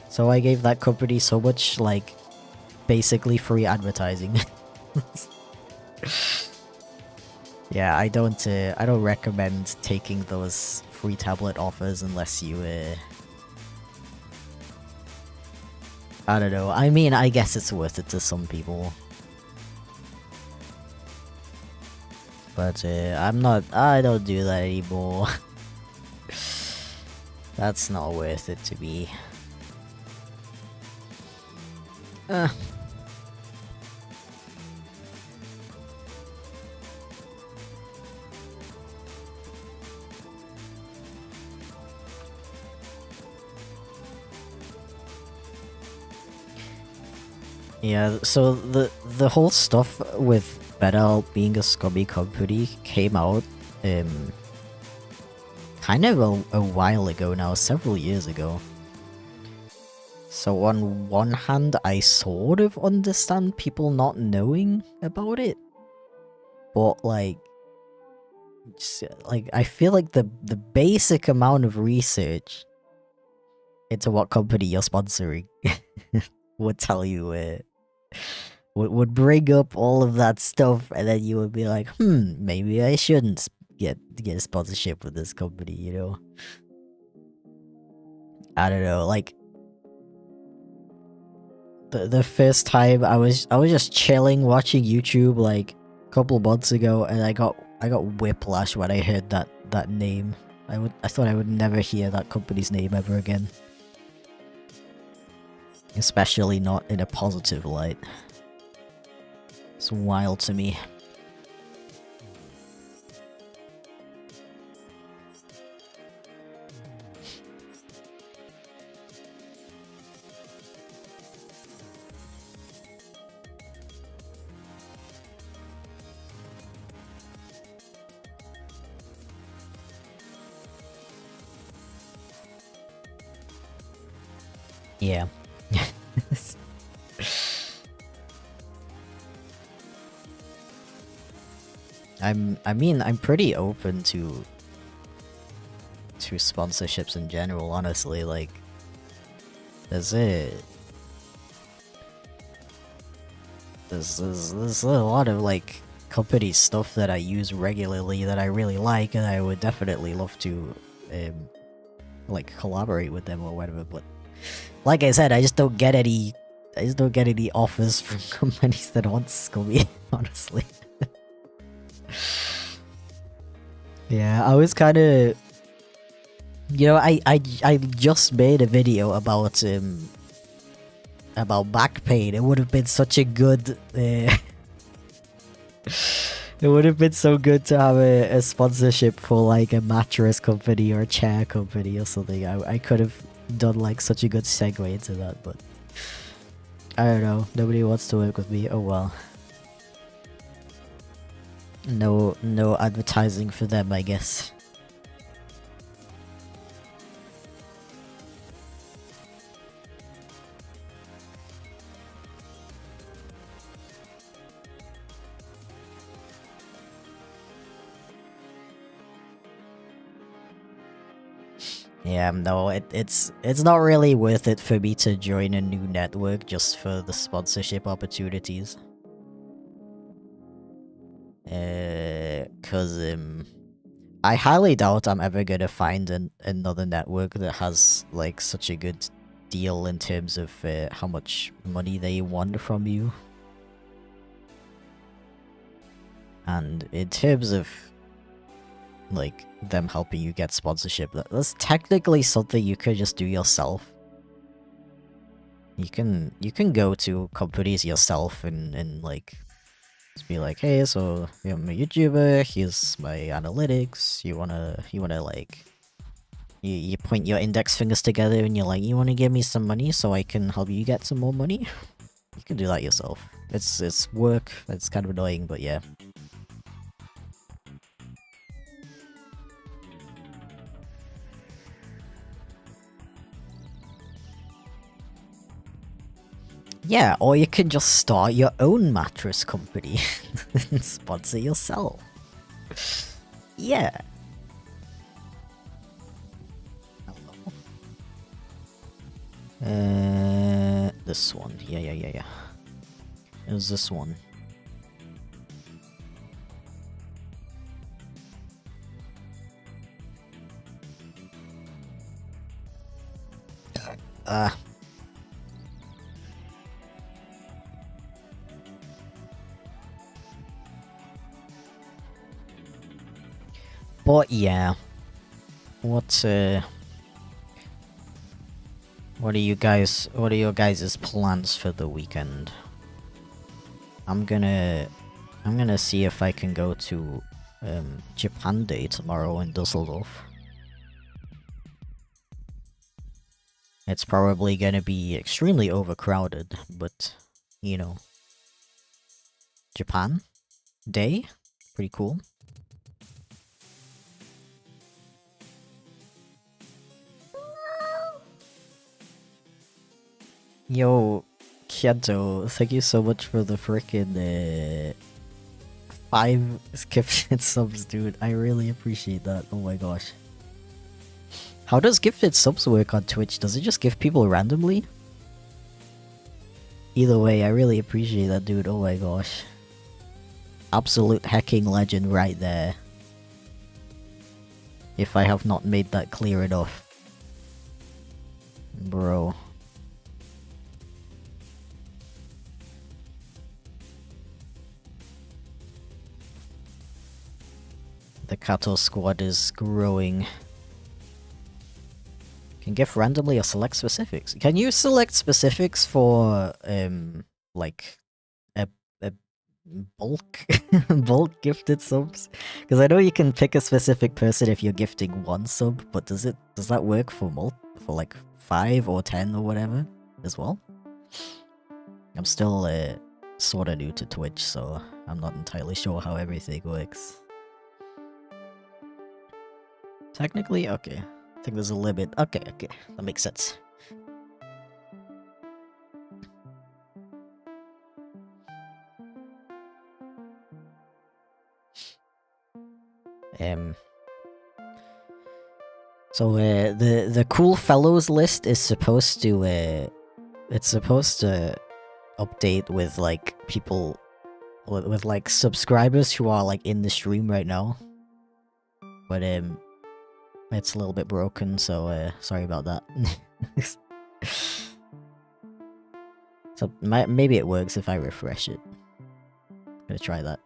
Speaker 1: So I gave that company so much, like, basically free advertising. Yeah, I don't recommend taking those free tablet offers unless you I don't know. I mean, I guess it's worth it to some people. But I don't do that anymore. That's not worth it to me. Yeah, so the whole stuff with BetterHelp being a scummy company came out kind of a while ago now, several years ago. So on one hand, I sort of understand people not knowing about it, but like I feel like the basic amount of research into what company you're sponsoring would tell you would bring up all of that stuff, and then you would be like, maybe I shouldn't get a sponsorship with this company, you know? I don't know, like the first time I was just chilling watching YouTube like a couple months ago, and I got whiplash when I heard that name. I thought I would never hear that company's name ever again. Especially not in a positive light. It's wild to me. Yeah. I mean, I'm pretty open to sponsorships in general, honestly. Like, there's a lot of like company stuff that I use regularly that I really like, and I would definitely love to like collaborate with them or whatever. But like I said, I just don't get any offers from companies that want Scummy, honestly. Yeah, I was kind of, you know, I just made a video about back pain. It would have been such a good it would have been so good to have a sponsorship for like a mattress company or a chair company or something. I could have done like such a good segue into that, but I don't know. Nobody wants to work with me. Oh well. No advertising for them, I guess. Yeah, no, it's not really worth it for me to join a new network just for the sponsorship opportunities. Cause I highly doubt I'm ever gonna find another network that has like such a good deal in terms of how much money they want from you. And in terms of like them helping you get sponsorship, that's technically something you could just do yourself. You can go to companies yourself and like just be like, hey, so I'm a YouTuber, here's my analytics, you wanna like you point your index fingers together and you're like, you wanna give me some money so I can help you get some more money? You can do that yourself. It's work, it's kind of annoying, but yeah. Yeah, or you can just start your own mattress company and sponsor yourself. Yeah. This one. Yeah. It was this one. But yeah. What are your guys' plans for the weekend? I'm gonna see if I can go to Japan Day tomorrow in Dusseldorf. It's probably gonna be extremely overcrowded, but you know, Japan Day, pretty cool. Yo, Kiento, thank you so much for the frickin' 5 gifted subs, dude. I really appreciate that. Oh my gosh. How does gifted subs work on Twitch? Does it just give people randomly? Either way, I really appreciate that, dude. Oh my gosh. Absolute hacking legend right there. If I have not made that clear enough. Bro. The Kato squad is growing. Can gift randomly or select specifics. Can you select specifics for, like, a bulk bulk gifted subs? Because I know you can pick a specific person if you're gifting one sub, but does that work for like 5 or 10 or whatever as well? I'm still sort of new to Twitch, so I'm not entirely sure how everything works. Technically, okay. I think there's a limit. Okay, that makes sense. So the cool fellows list is supposed to it's supposed to update with like people with like subscribers who are like in the stream right now. But it's a little bit broken, so sorry about that. So maybe it works if I refresh it. Gonna try that.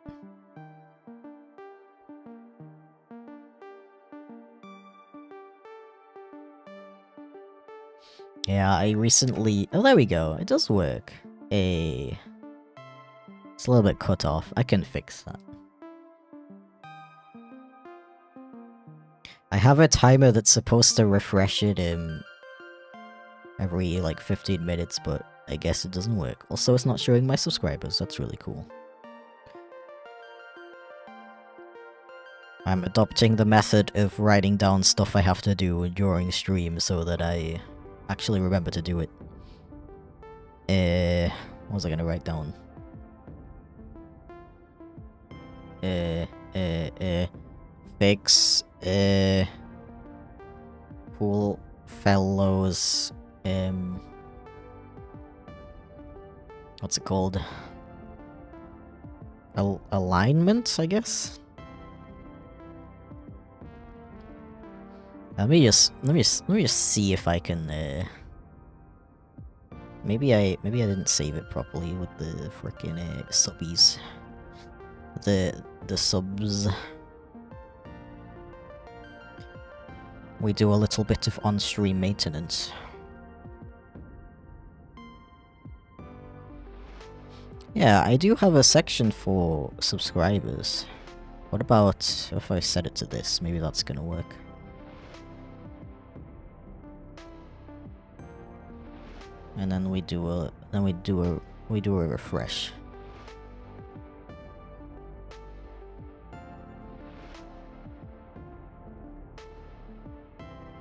Speaker 1: Yeah, I recently... Oh, there we go. It does work. It's a little bit cut off. I can fix that. I have a timer that's supposed to refresh it every like 15 minutes, but I guess it doesn't work. Also, it's not showing my subscribers. That's really cool. I'm adopting the method of writing down stuff I have to do during stream so that I actually remember to do it. What was I gonna write down? Fix, cool fellows, what's it called? Alignment, I guess? Let me just see if I can, maybe I didn't save it properly with the frickin' subbies. The subs. We do a little bit of on-stream maintenance. Yeah, I do have a section for subscribers. What about if I set it to this? Maybe that's gonna work. And then we do a refresh.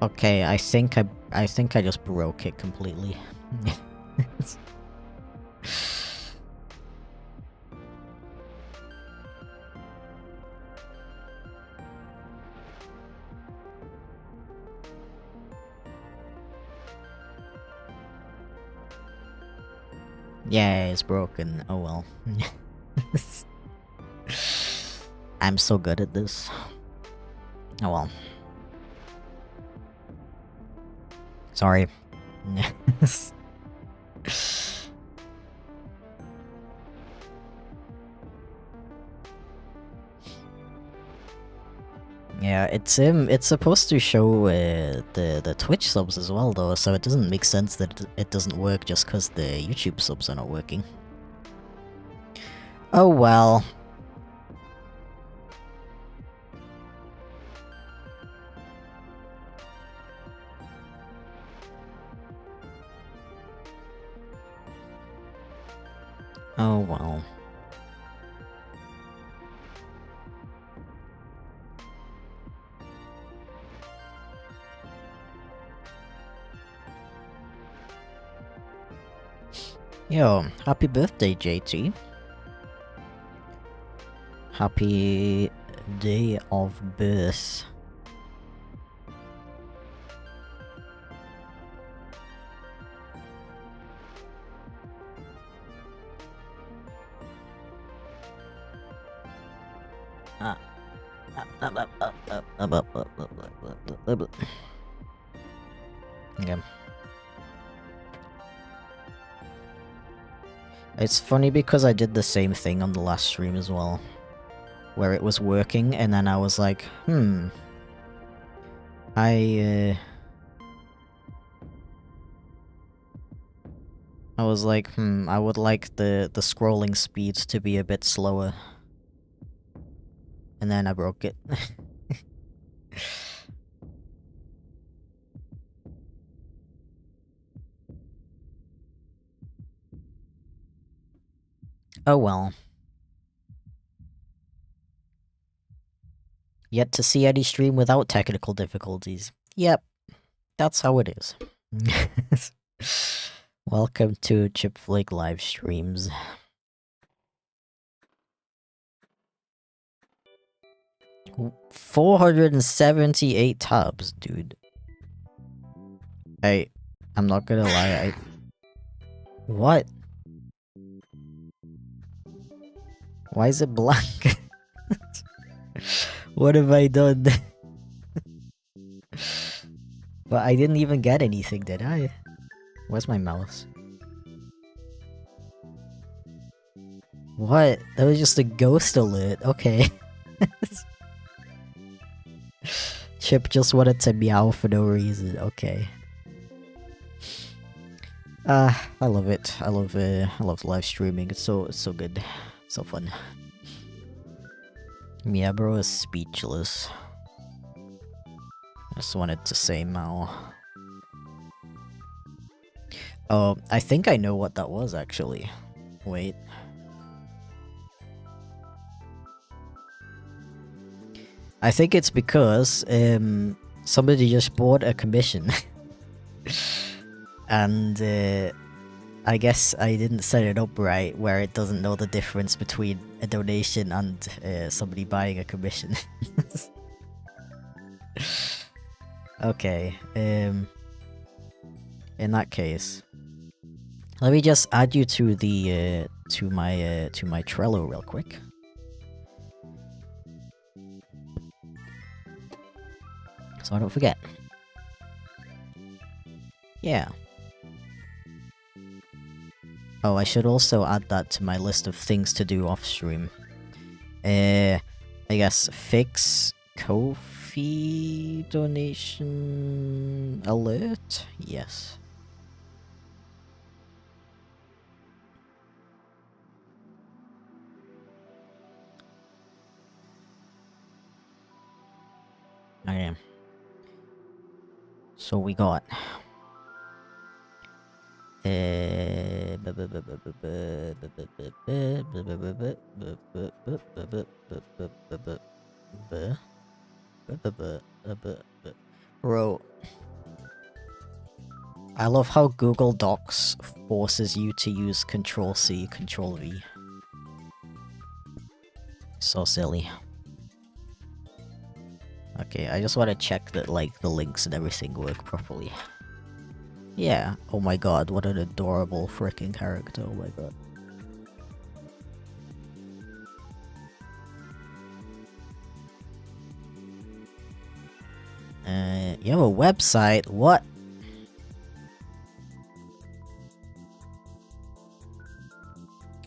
Speaker 1: Okay, I think I just broke it completely. Yeah, it's broken. Oh well. I'm so good at this. Oh well. Sorry. Yeah, it's supposed to show the Twitch subs as well though, so it doesn't make sense that it doesn't work just because the YouTube subs are not working. Oh well. Oh well. Yo, happy birthday, JT. Happy day of birth. Okay. It's funny because I did the same thing on the last stream as well. Where it was working, and then I was like, I was like, I would like the scrolling speeds to be a bit slower. And then I broke it. Oh well. Yet to see any stream without technical difficulties. Yep, that's how it is. Welcome to chipflake live streams. $478 tabs, dude. I'm not gonna lie, What? Why is it blank? What have I done? But I didn't even get anything, did I? Where's my mouse? What? That was just a ghost alert. Okay. Chip just wanted to meow for no reason. Okay. I love it. I love live streaming. It's so good. So fun. Yeah, bro is speechless. I just wanted to say Mao. Oh, I think I know what that was actually. Wait. I think it's because somebody just bought a commission. And I guess I didn't set it up right where it doesn't know the difference between a donation and somebody buying a commission. Okay, in that case, let me just add you to the to my Trello real quick. So I don't forget. Yeah. Oh, I should also add that to my list of things to do off stream. I guess fix Ko-fi donation alert? Yes. Okay. So we got Bro, I love how Google Docs forces you to use Control-C, Control-V. So silly. Okay, I just want to check that, like, the links and everything work properly. Yeah. Oh my god, what an adorable freaking character. Oh my god. You have a website? What?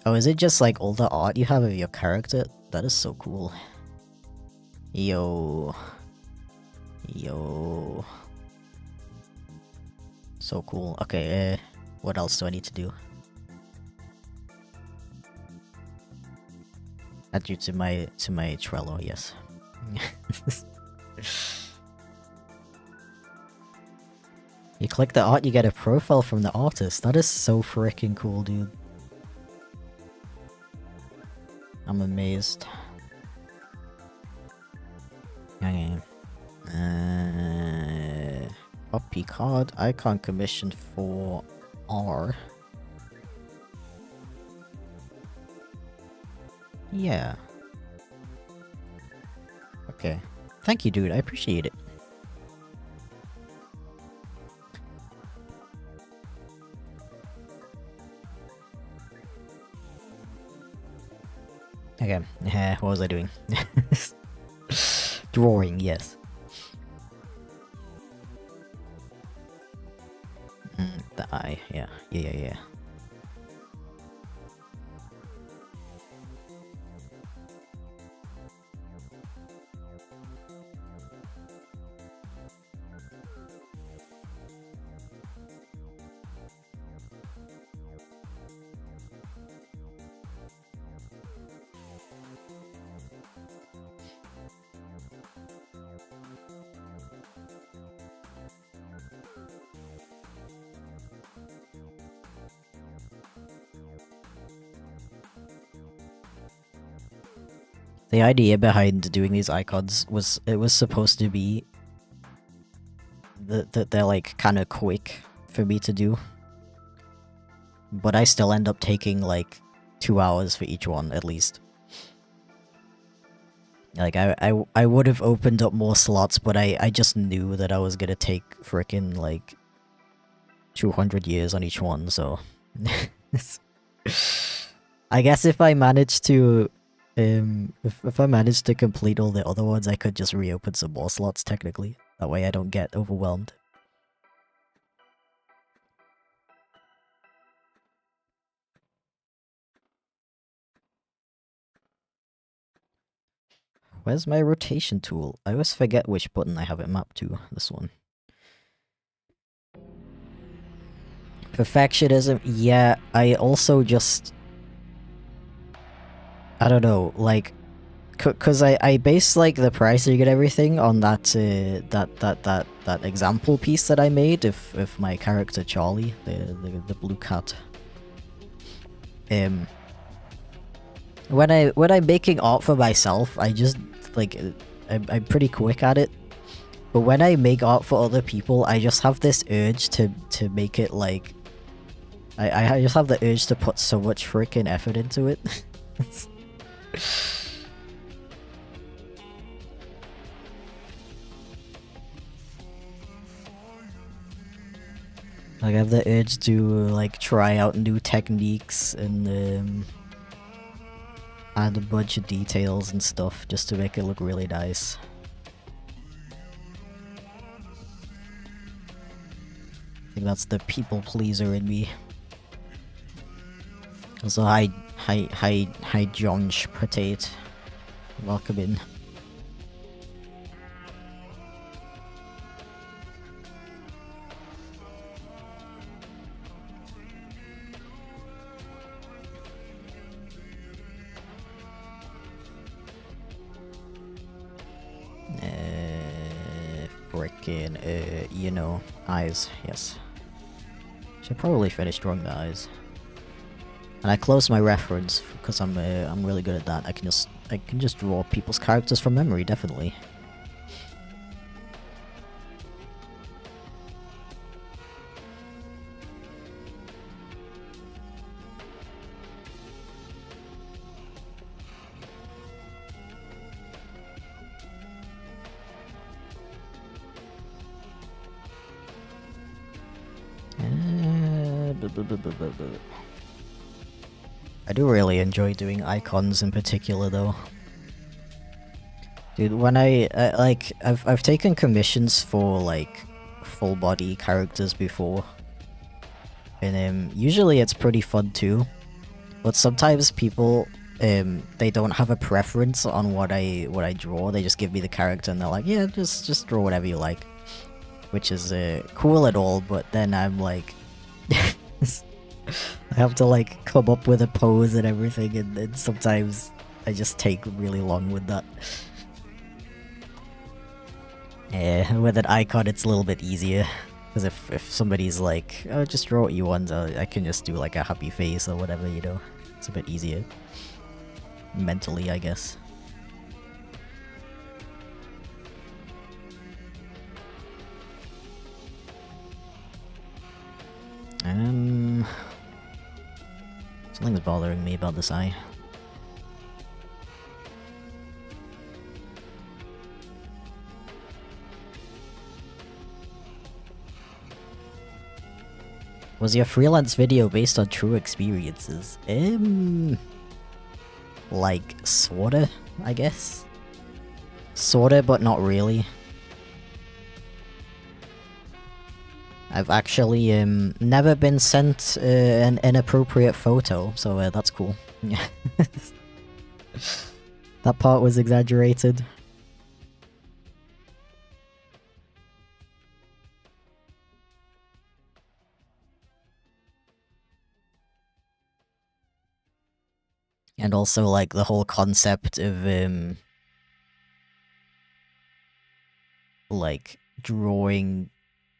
Speaker 1: Oh, is it just like all the art you have of your character? That is so cool. Yo. Yo. So cool. Okay, what else do I need to do? Add you to my Trello, yes. You click the art, you get a profile from the artist. That is so freaking cool, dude. I'm amazed. Okay. Copy card, icon commission for R. Yeah. Okay. Thank you, dude. I appreciate it. Okay. What was I doing? Drawing, yes. The eye, yeah. Yeah. The idea behind doing these icons was it was supposed to be that they're like kind of quick for me to do, but I still end up taking like 2 hours for each one at least. Like I would have opened up more slots, but I just knew that I was gonna take frickin' like 200 years on each one, so I guess if I managed to if I managed to complete all the other ones, I could just reopen some more slots technically. That way I don't get overwhelmed. Where's my rotation tool? I always forget which button I have it mapped to. This one. Perfectionism, yeah, I also just... I don't know, like... Cause I base like the pricing and everything on that that example piece that I made of my character Charlie, the blue cat. When I'm making art for myself, I just like I'm pretty quick at it. But when I make art for other people, I just have this urge to make it like I just have the urge to put so much freaking effort into it. Like I have the urge to like try out new techniques and add a bunch of details and stuff just to make it look really nice. I think that's the people pleaser in me. Also, hi John Potate. Welcome in. Frickin', you know, eyes, yes. Should probably finish drawing the eyes. And I close my reference because I'm really good at that. I can just draw people's characters from memory, definitely. I do really enjoy doing icons in particular, though. Dude, when like, I've taken commissions for, like, full-body characters before. And, usually it's pretty fun, too. But sometimes people, they don't have a preference on what I draw. They just give me the character and they're like, yeah, just draw whatever you like. Which is, cool and all, but then I'm like... I have to like come up with a pose and everything, and sometimes I just take really long with that. With an icon it's a little bit easier, because if somebody's like, oh, just draw what you want, I can just do like a happy face or whatever, you know. It's a bit easier. Mentally, I guess. Something's bothering me about this eye. Was your freelance video based on true experiences? Like, sorta, I guess? Sorta, but not really. I've actually never been sent an inappropriate photo, so that's cool. That part was exaggerated. And also, like, the whole concept of like, drawing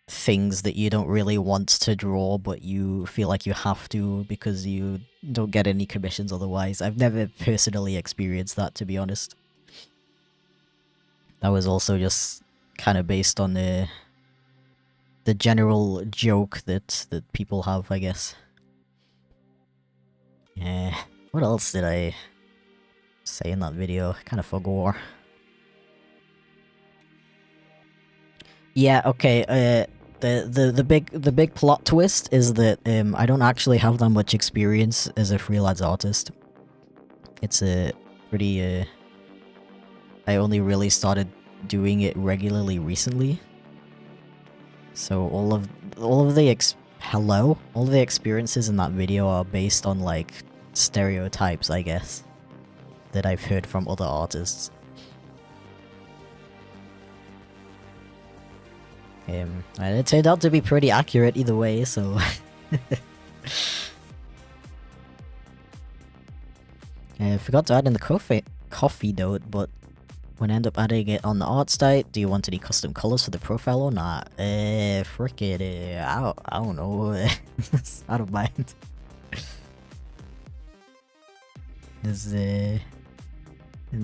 Speaker 1: things that you don't really want to draw, but you feel like you have to because you don't get any commissions otherwise. I've never personally experienced that, to be honest. That was also just kind of based on the general joke that people have, I guess. Yeah. What else did I say in that video? I kind of forgot. Yeah. Okay. The big plot twist is that I don't actually have that much experience as a freelance artist. It's a pretty I only really started doing it regularly recently. So all of the experiences in that video are based on like stereotypes, I guess, that I've heard from other artists. And it turned out to be pretty accurate either way, so I forgot to add in the coffee note, but when I end up adding it on the art site, do you want any custom colors for the profile or not? Frick it, I don't know. I don't mind. Just,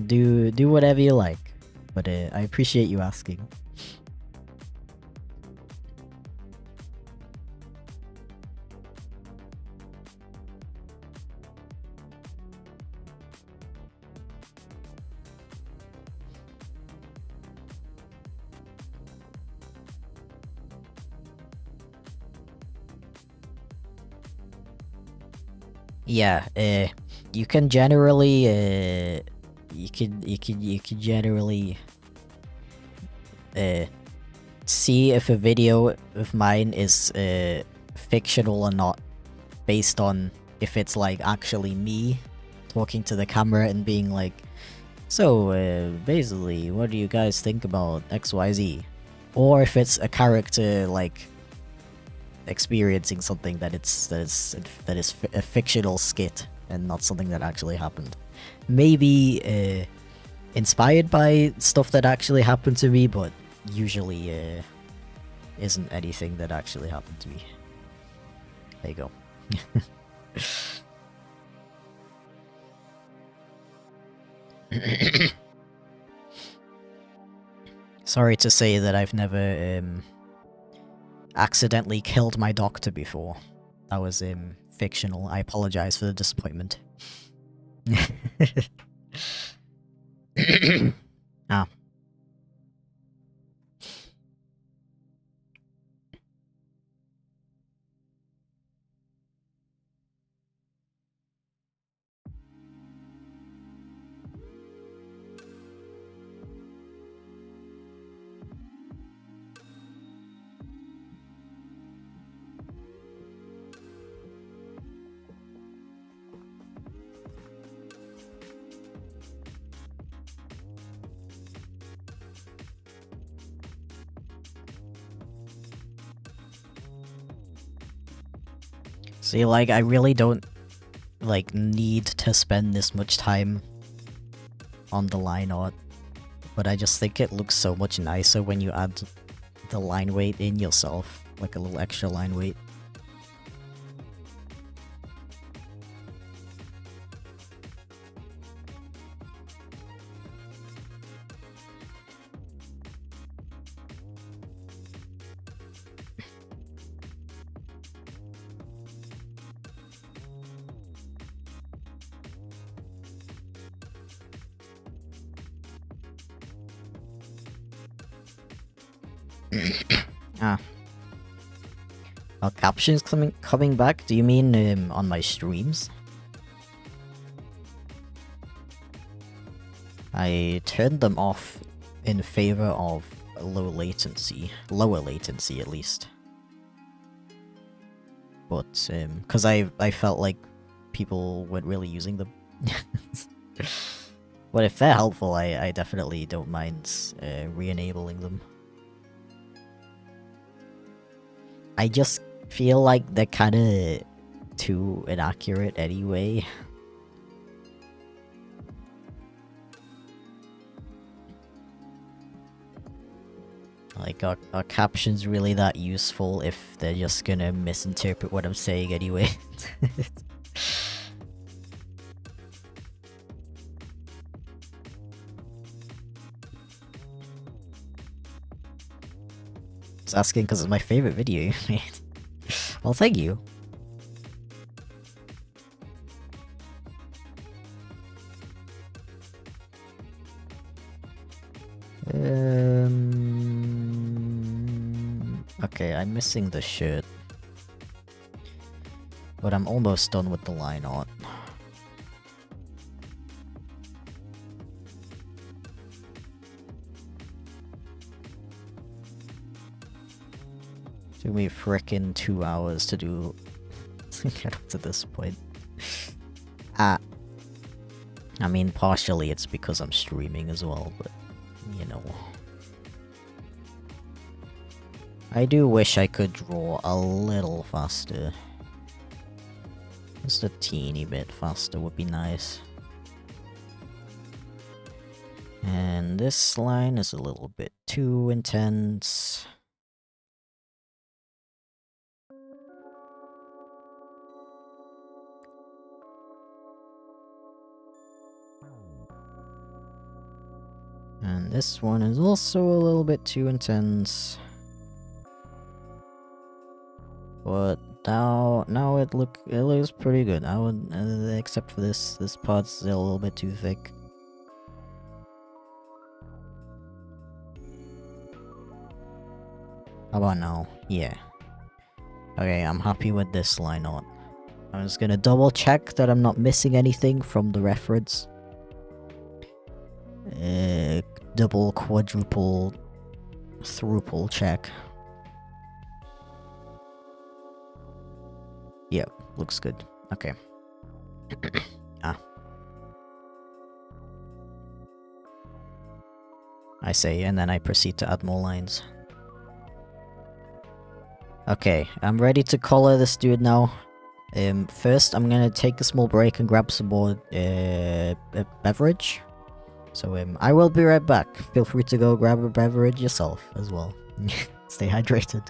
Speaker 1: do whatever you like. But, I appreciate you asking. Yeah, you can generally, you could generally, see if a video of mine is, fictional or not, based on if it's, like, actually me talking to the camera and being like, so, basically, what do you guys think about XYZ? Or if it's a character, like, experiencing something that is a fictional skit and not something that actually happened. Maybe inspired by stuff that actually happened to me, but usually isn't anything that actually happened to me. There you go. Sorry to say that I've never accidentally killed my doctor before. That was fictional. I apologize for the disappointment. Ah. See, like, I really don't, like, need to spend this much time on the line art, but I just think it looks so much nicer when you add the line weight in yourself, like a little extra line weight. Ah. Are captions coming back? Do you mean on my streams? I turned them off in favor of lower latency at least. But because I felt like people weren't really using them. But if they're helpful, I definitely don't mind re-enabling them. I just feel like they're kind of too inaccurate anyway. Like, are captions really that useful if they're just gonna misinterpret what I'm saying anyway? Just asking because it's my favorite video you made. Well, thank you. Okay, I'm missing the shirt. But I'm almost done with the line art. Took me frickin' 2 hours to do to get up to this point. I mean, partially it's because I'm streaming as well, but you know. I do wish I could draw a little faster. Just a teeny bit faster would be nice. And this line is a little bit too intense. And this one is also a little bit too intense. But now it looks pretty good. I would, except for this part's still a little bit too thick. How about now? Yeah. Okay, I'm happy with this line art. I'm just gonna double check that I'm not missing anything from the reference. Double, quadruple, thruple check. Yep, looks good. Okay. I say, and then I proceed to add more lines. Okay, I'm ready to color this dude now. First, I'm gonna take a small break and grab some more beverage. So I will be right back. Feel free to go grab a beverage yourself as well. Stay hydrated.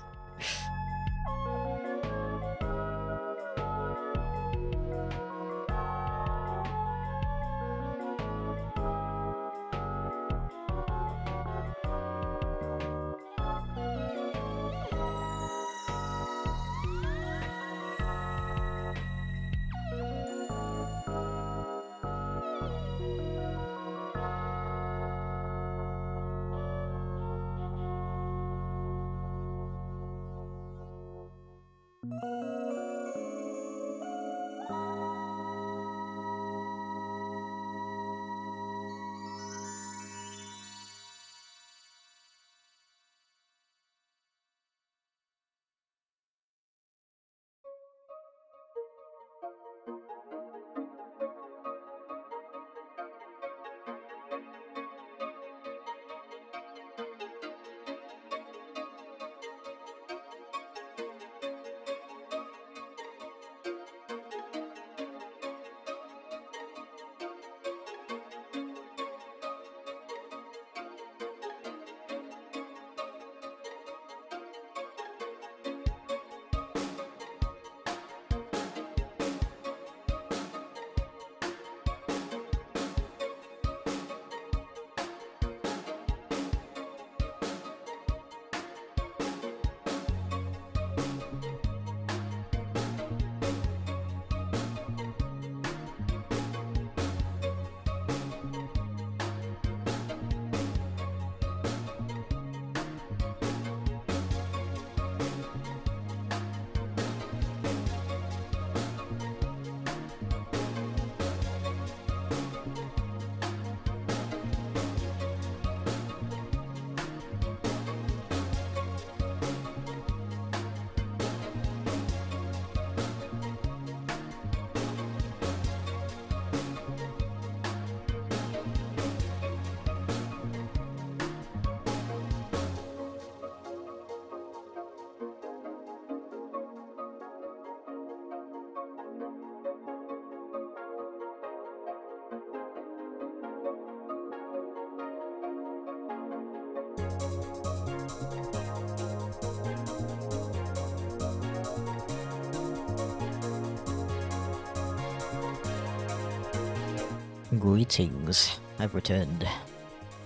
Speaker 1: Greetings. I've returned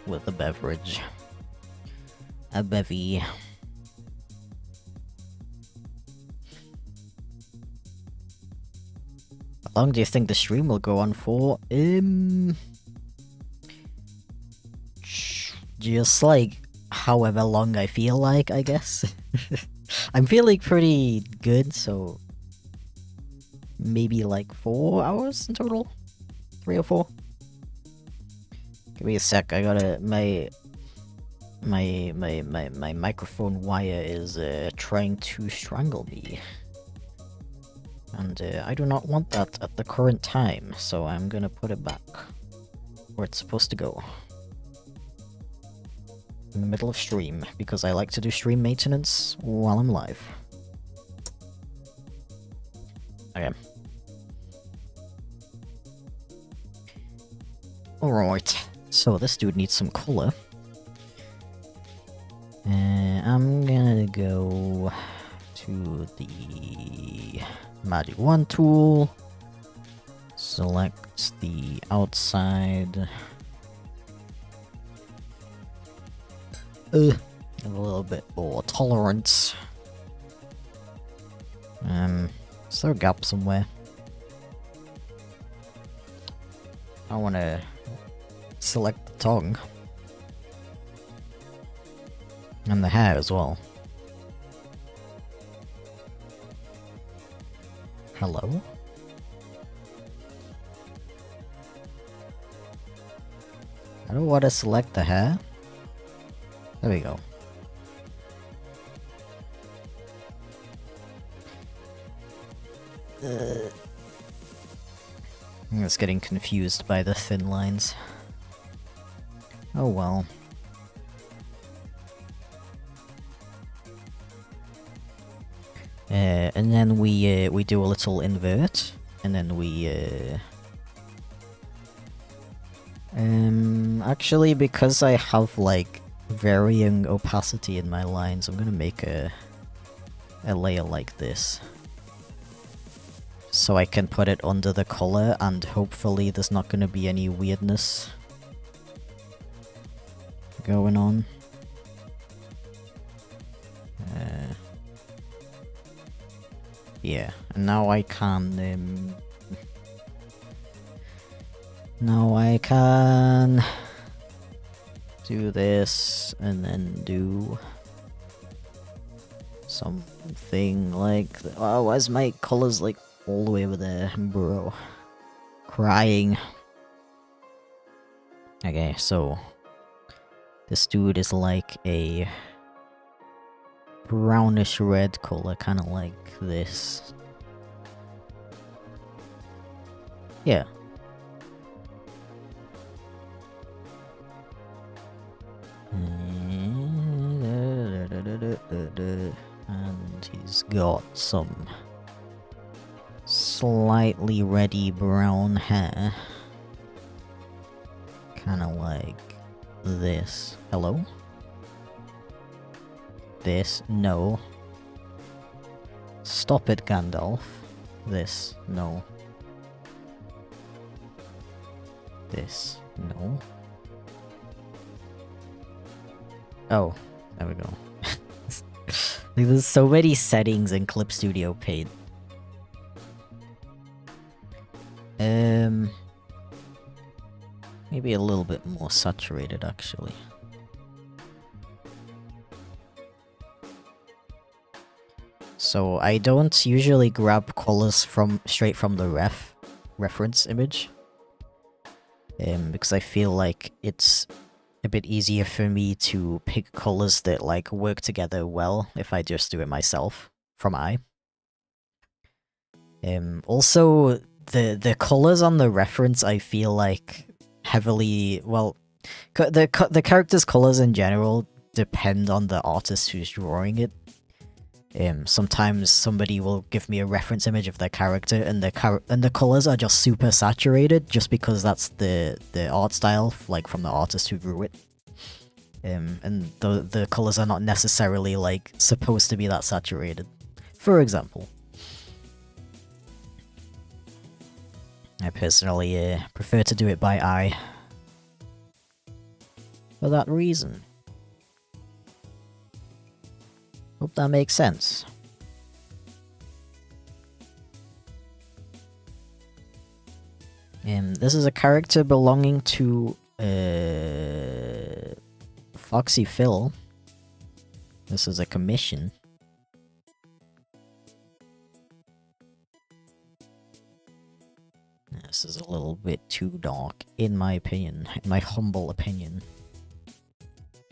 Speaker 1: with a beverage. A bevy. How long do you think the stream will go on for? Just like however long I feel like, I guess. I'm feeling pretty good, so maybe like 4 hours in total? 3 or 4? Give me a sec, I gotta... My microphone wire is trying to strangle me. And I do not want that at the current time, so I'm gonna put it back where it's supposed to go. In the middle of stream, because I like to do stream maintenance while I'm live. Okay. Alright, so this dude needs some color. I'm gonna go to the Magic Wand tool, select the outside, a little bit more tolerance. Is there a gap somewhere? I wanna select the tongue. And the hair as well. Hello? I don't want to select the hair. There we go. I'm just getting confused by the thin lines. Oh well. And then we do a little invert, and then we actually, because I have like varying opacity in my lines, I'm gonna make a layer like this, so I can put it under the color, and hopefully there's not gonna be any weirdness going on. Yeah, and now I can do this and then do something like oh, why's my colors like all the way over there, bro? Crying. Okay, so this dude is like a brownish red color, kind of like this. Yeah. And he's got some slightly reddy brown hair. Kind of like this. Hello? This, no. Stop it, Gandalf. This, no. This, no. Oh, there we go. Like, there's so many settings in Clip Studio Paint. Maybe a little bit more saturated, actually. So I don't usually grab colors straight from the reference image, because I feel like it's a bit easier for me to pick colors that like work together well if I just do it myself from eye. Also, the colors on the reference, I feel like heavily, well, the character's colors in general depend on the artist who's drawing it. Sometimes somebody will give me a reference image of their character, and the colors are just super saturated, just because that's the art style, like from the artist who drew it. And the colors are not necessarily like supposed to be that saturated. For example, I personally prefer to do it by eye. For that reason. Hope that makes sense. This is a character belonging to Foxy Phil. This is a commission. This is a little bit too dark, in my opinion. In my humble opinion.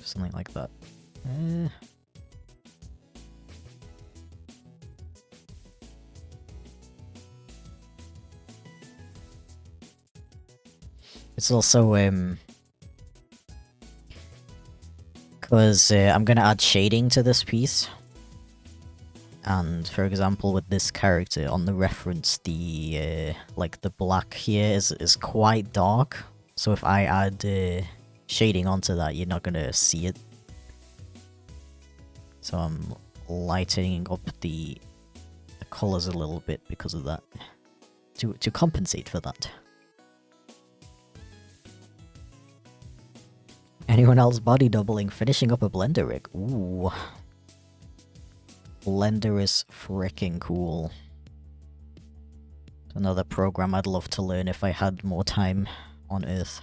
Speaker 1: Something like that. It's also, because I'm gonna add shading to this piece. And, for example, with this character, on the reference, the, like, the black here is quite dark. So if I add, shading onto that, you're not gonna see it. So I'm lightening up the colors a little bit because of that. To compensate for that. Anyone else body doubling, finishing up a Blender rig? Ooh. Blender is freaking cool. Another program I'd love to learn if I had more time on Earth.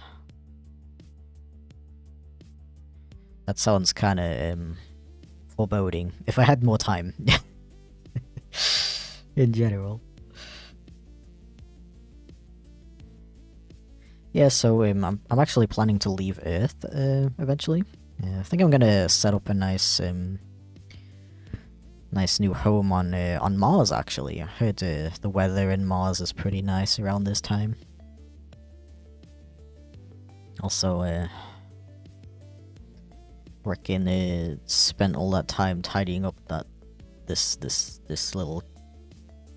Speaker 1: That sounds kinda, foreboding. If I had more time. In general. Yeah, so I'm actually planning to leave Earth eventually. I think I'm gonna set up a nice nice new home on Mars. Actually, I heard the weather in Mars is pretty nice around this time. Also, frickin' spent all that time tidying up this little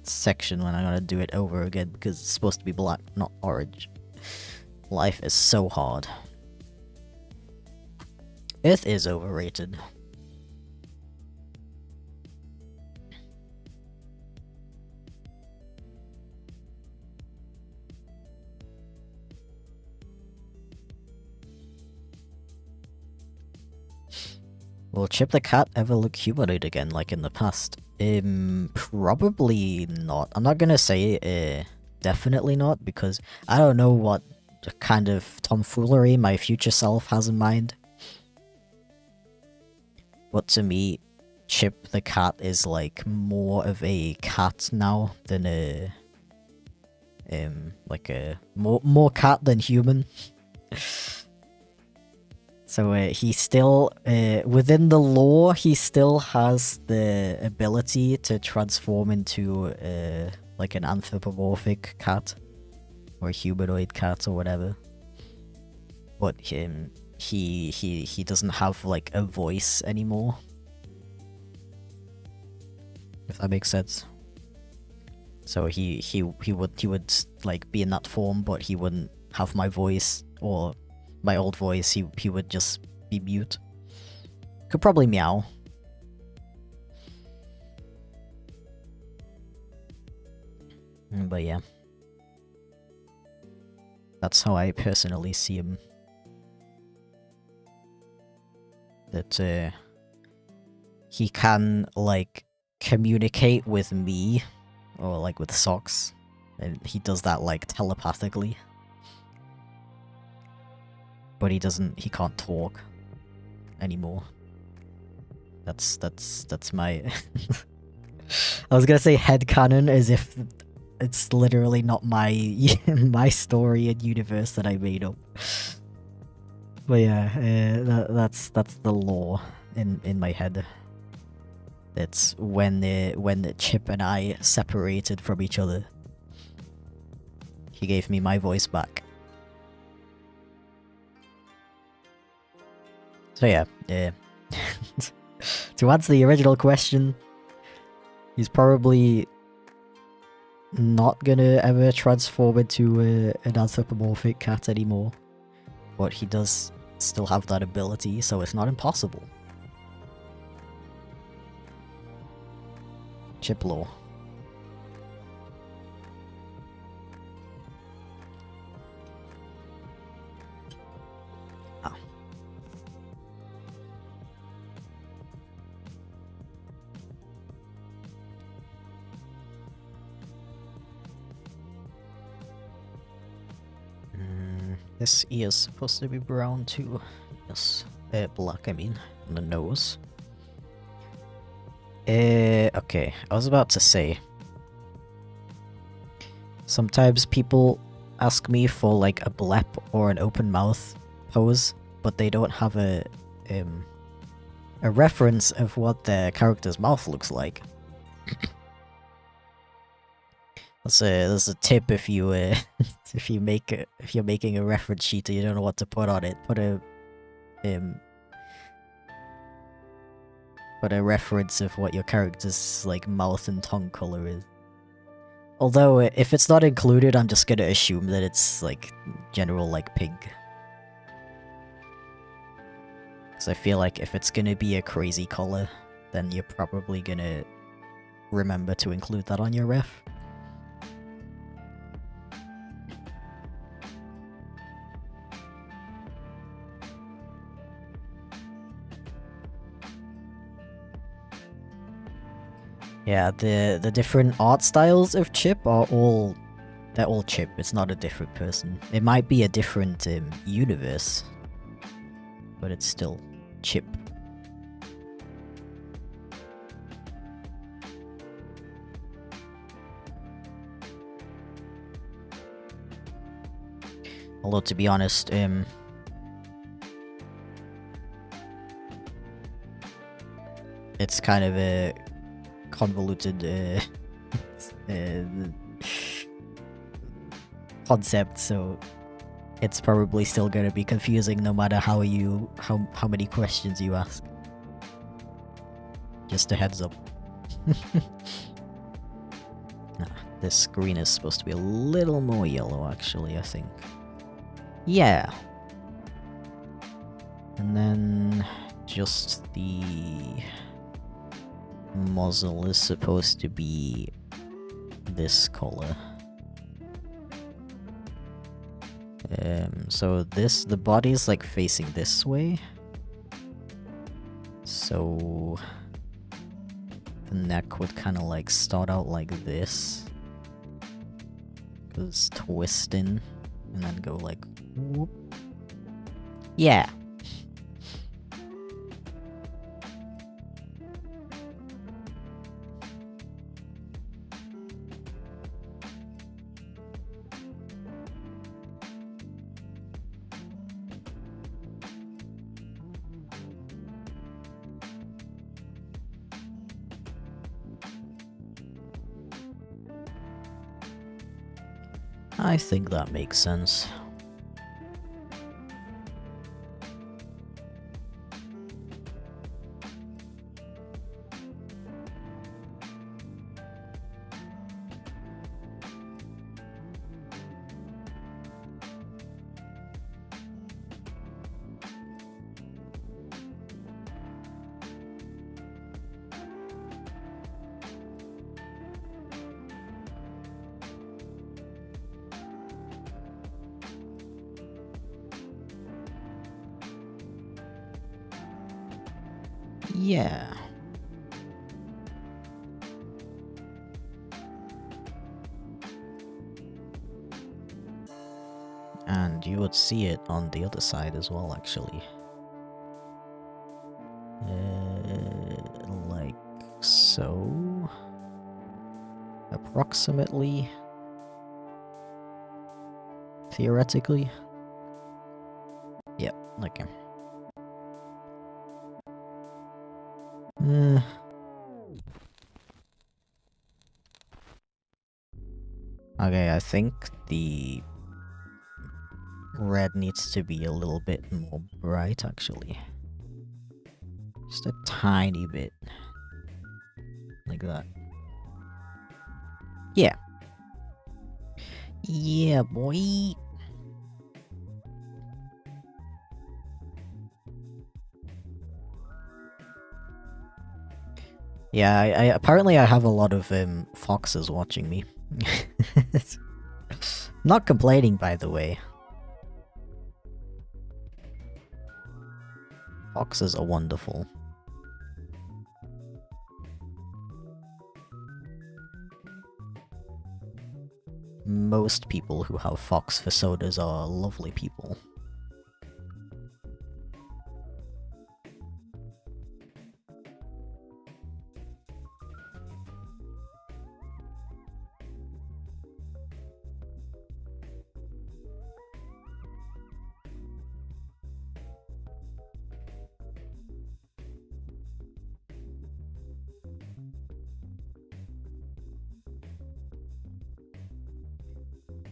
Speaker 1: section when I'm gonna do it over again because it's supposed to be black, not orange. Life is so hard. Earth is overrated. Will Chip the Cat ever look humanoid again like in the past? Probably not. I'm not gonna say definitely not because I don't know what kind of tomfoolery my future self has in mind. But to me, Chip the Cat is like more of a cat now than a like a more cat than human. So he still within the lore he still has the ability to transform into like an anthropomorphic cat. Or humanoid cat or whatever. But he doesn't have like a voice anymore. If that makes sense. So he would like be in that form, but he wouldn't have my voice or my old voice. He would just be mute. Could probably meow. But yeah. That's how I personally see him. That he can like communicate with me or like with Socks, and he does that like telepathically. But he can't talk anymore. That's my I was gonna say headcanon as if it's literally not my my story and universe that I made up. But yeah, that's the lore in my head. It's when Chip and I separated from each other. He gave me my voice back. So yeah, to answer the original question, he's probably not gonna ever transform into an anthropomorphic cat anymore. But he does still have that ability, so it's not impossible. Chip lore. This ear is supposed to be brown too. Yes. Black, I mean. On the nose. Okay. I was about to say. Sometimes people ask me for like a blep or an open mouth pose, but they don't have a reference of what their character's mouth looks like. That's a tip if you if you're making a reference sheet and you don't know what to put on it. Put a reference of what your character's like mouth and tongue color is. Although if it's not included, I'm just gonna assume that it's like general like pink. Because I feel like if it's gonna be a crazy color, then you're probably gonna remember to include that on your ref. Yeah, the different art styles of Chip are they're all Chip. It's not a different person. It might be a different universe, but it's still Chip. Although to be honest, it's kind of a convoluted concept, so it's probably still gonna be confusing no matter how many questions you ask. Just a heads up. This screen is supposed to be a little more yellow, actually, I think. Yeah. And then just the muzzle is supposed to be this color. So the body is like facing this way. So the neck would kind of like start out like this. Goes twisting and then go like whoop. Yeah. I think that makes sense. Yeah. And you would see it on the other side as well, actually. Like so. Approximately. Theoretically. Yep, okay. Okay, I think the red needs to be a little bit more bright, actually. Just a tiny bit. Like that. Yeah. Yeah, boy. Yeah, I apparently I have a lot of foxes watching me. Not complaining, by the way. Foxes are wonderful. most people who have fox personas are lovely people.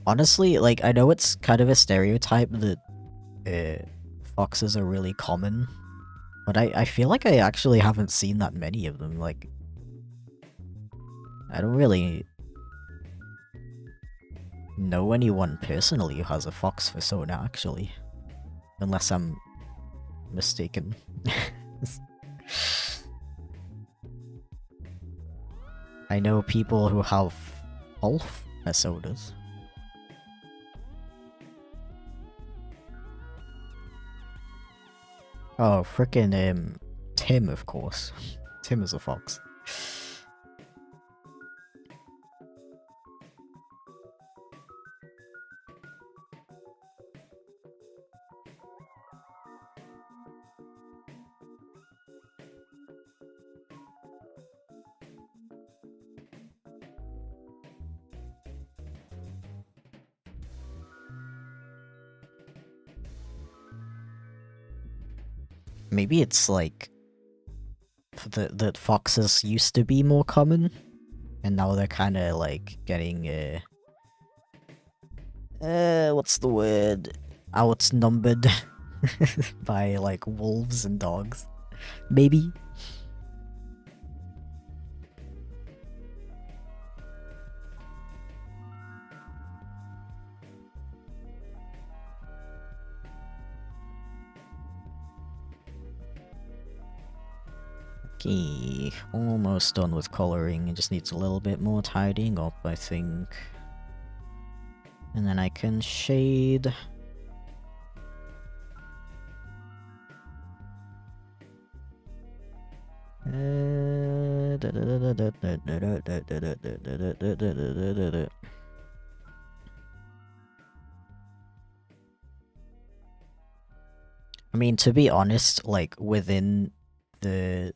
Speaker 1: Honestly, like, I know it's kind of a stereotype that foxes are really common, but I feel like I actually haven't seen that many of them. Like, I don't really know anyone personally who has a fox persona, actually. Unless I'm mistaken. I know people who have wolf personas. Oh, frickin' Tim, of course. Tim is a fox. Maybe it's like that foxes used to be more common, and now they're kind of like getting what's the word? Outnumbered by like wolves and dogs. Maybe. Okay, almost done with coloring. It just needs a little bit more tidying up, I think. And then I can shade. I mean, to be honest, like within the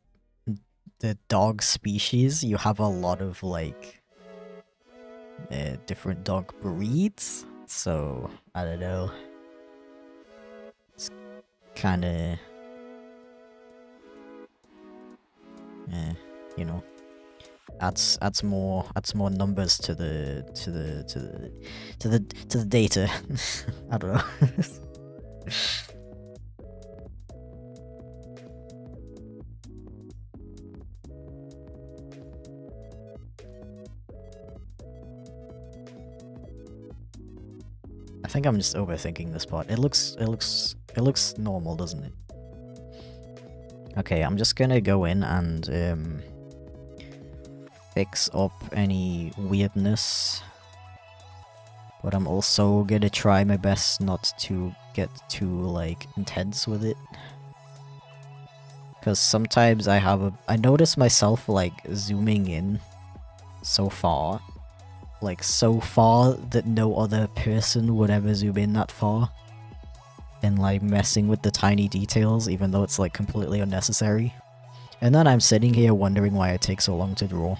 Speaker 1: dog species, you have a lot of like different dog breeds. So I don't know. It's kind of, you know, adds more numbers to the data. I don't know. I think I'm just overthinking this part. It looks normal, doesn't it? Okay, I'm just gonna go in and fix up any weirdness. But I'm also gonna try my best not to get too like intense with it. Cause sometimes I notice myself like zooming in so far. Like, so far that no other person would ever zoom in that far. And, like, messing with the tiny details, even though it's, like, completely unnecessary. And then I'm sitting here wondering why it takes so long to draw.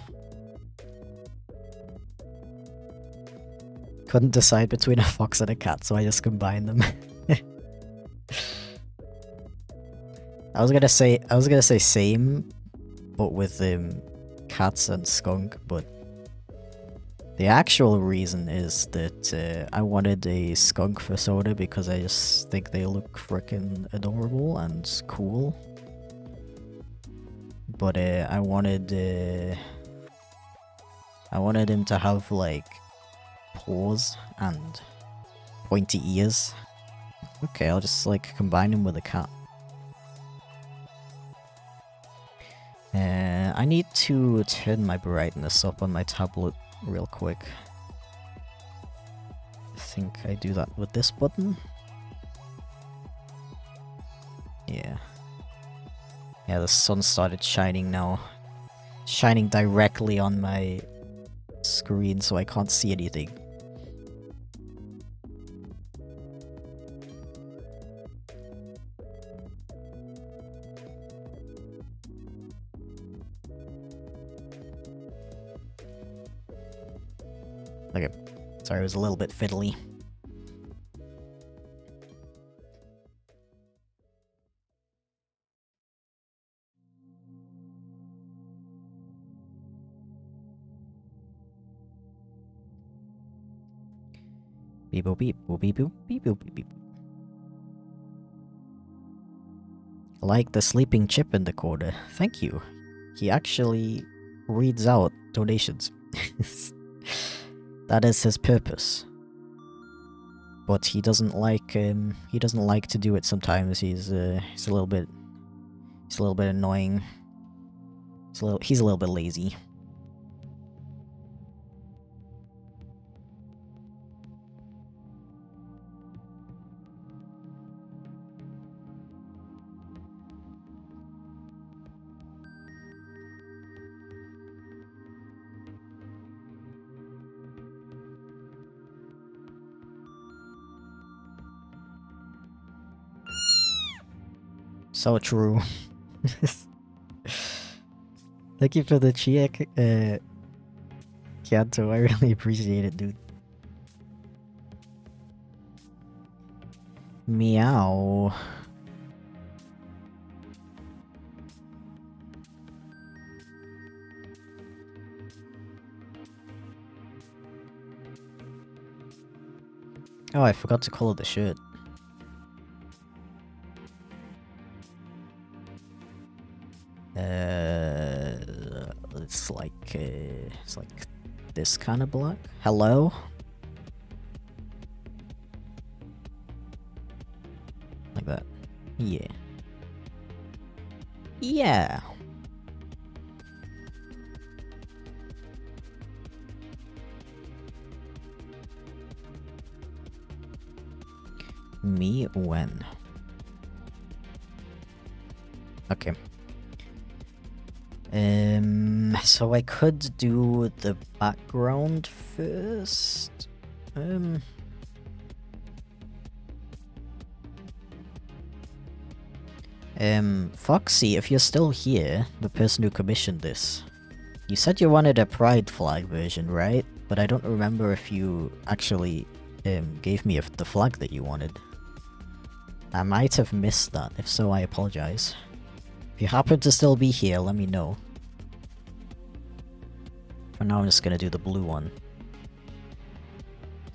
Speaker 1: Couldn't decide between a fox and a cat, so I just combined them. I was gonna say same, but with, cats and skunk, but the actual reason is that I wanted a skunk for soda because I just think they look frickin' adorable and cool. But I wanted him to have like paws and pointy ears. Okay, I'll just like combine him with a cat. I need to turn my brightness up on my tablet real quick. I think I do that with this button. Yeah. Yeah, the sun started shining now. Shining directly on my screen so I can't see anything. Okay. Sorry, it was a little bit fiddly. Beep boop beep boop beep boop beep boop beep beep. I like the sleeping chip in the corner. Thank you. He actually reads out donations. That is his purpose. But he doesn't like to do it sometimes. He's a little bit annoying. He's a little bit lazy. So true. Thank you for the chia, Kianto. I really appreciate it, dude. Meow. Oh, I forgot to color the shirt. It's like this kind of black. Hello? Like that. Yeah. Yeah. Me when? Okay. So I could do the background first. Foxy, if you're still here, the person who commissioned this, you said you wanted a pride flag version, right? But I don't remember if you actually gave me the flag that you wanted. I might have missed that. If so, I apologize. If you happen to still be here, let me know. For now, I'm just gonna do the blue one.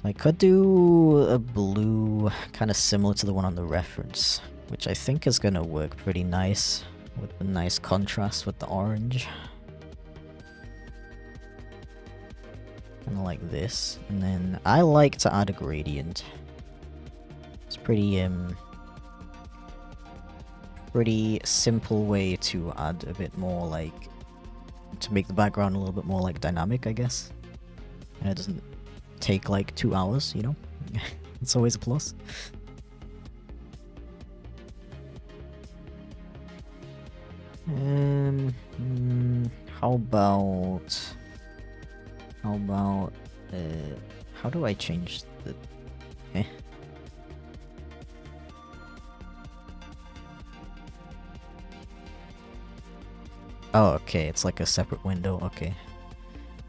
Speaker 1: I could do a blue, kind of similar to the one on the reference, which I think is gonna work pretty nice, with the nice contrast with the orange. Kinda like this, and then I like to add a gradient. It's pretty simple way to add a bit more, like, to make the background a little bit more, like, dynamic, I guess. And it doesn't take, like, 2 hours, you know? It's always a plus. How about... how do I change the... Oh, okay, it's like a separate window, okay.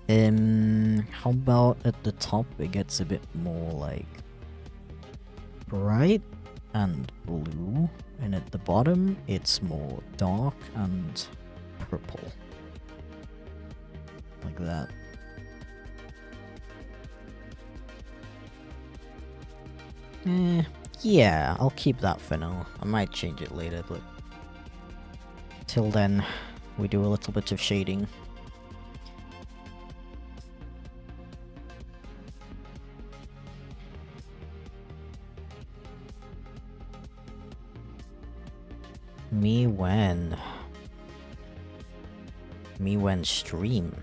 Speaker 1: How about at the top it gets a bit more like bright and blue, and at the bottom it's more dark and purple. Like that. Yeah, I'll keep that for now. I might change it later, but till then, we do a little bit of shading. Me when? Me when stream?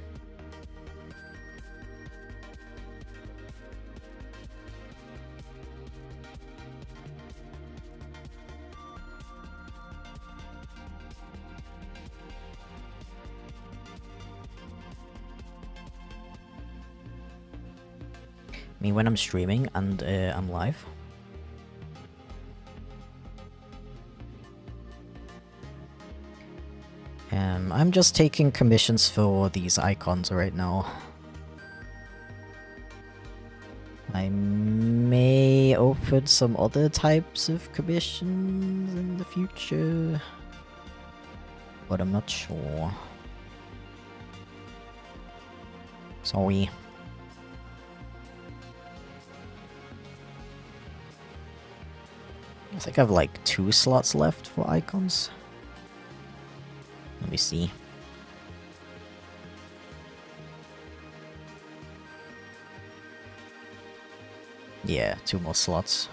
Speaker 1: Me when I'm streaming and I'm live? I'm just taking commissions for these icons right now. I may open some other types of commissions in the future, but I'm not sure. Sorry. I think I have like 2 slots left for icons. Let me see. Yeah, 2 more slots.